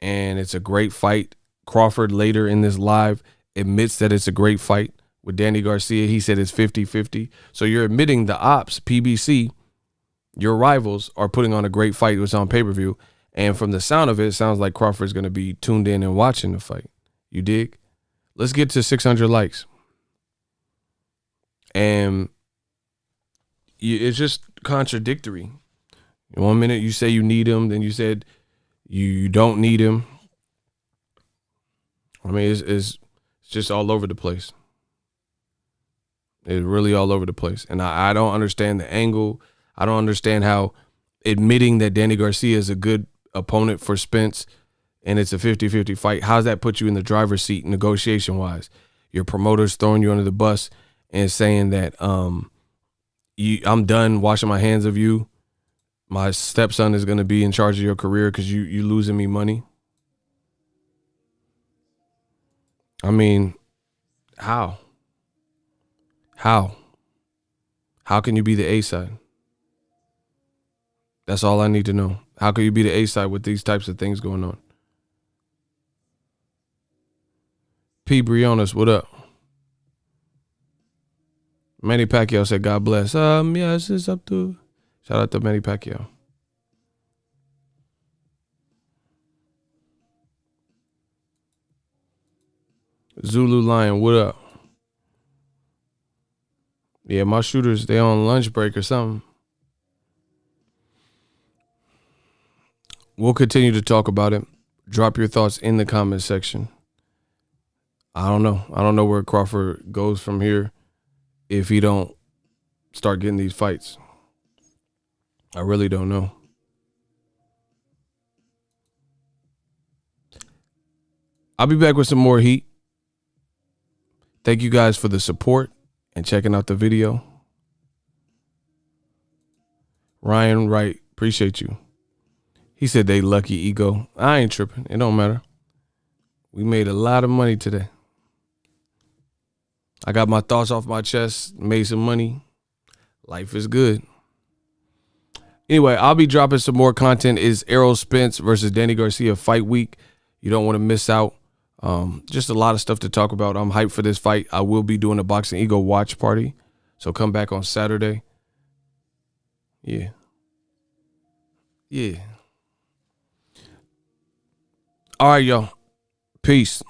[SPEAKER 1] and it's a great fight. Crawford later in this live admits that it's a great fight with Danny Garcia. He said it's 50-50. So you're admitting the ops, PBC, your rivals, are putting on a great fight. It was on pay-per-view. And from the sound of it, it sounds like Crawford's going to be tuned in and watching the fight. You dig? Let's get to 600 likes. And it's just contradictory. 1 minute you say you need him, then you said you don't need him. I mean, it's just all over the place. It's really all over the place. And I don't understand the angle. I don't understand how admitting that Danny Garcia is a good opponent for Spence and it's a 50-50 fight, how does that put you in the driver's seat negotiation-wise? Your promoter's throwing you under the bus and saying that I'm done washing my hands of you. My stepson is going to be in charge of your career because you losing me money. I mean, how? How can you be the A side? That's all I need to know. How can you be the A side with these types of things going on? P. Briones, what up? Manny Pacquiao said, God bless. Yes, it's up to. Shout out to Manny Pacquiao. Zulu Lion, what up? Yeah, my shooters, they on lunch break or something. We'll continue to talk about it. Drop your thoughts in the comment section. I don't know. I don't know where Crawford goes from here if he don't start getting these fights. I really don't know. I'll be back with some more heat. Thank you guys for the support and checking out the video. Ryan Wright, appreciate you. He said they lucky ego. I ain't tripping. It don't matter. We made a lot of money today. I got my thoughts off my chest, made some money. Life is good. Anyway, I'll be dropping some more content. Is Errol Spence versus Danny Garcia fight week. You don't want to miss out. Just a lot of stuff to talk about. I'm hyped for this fight. I will be doing a Boxing Ego watch party. So come back on Saturday. Yeah. All right, y'all. Peace.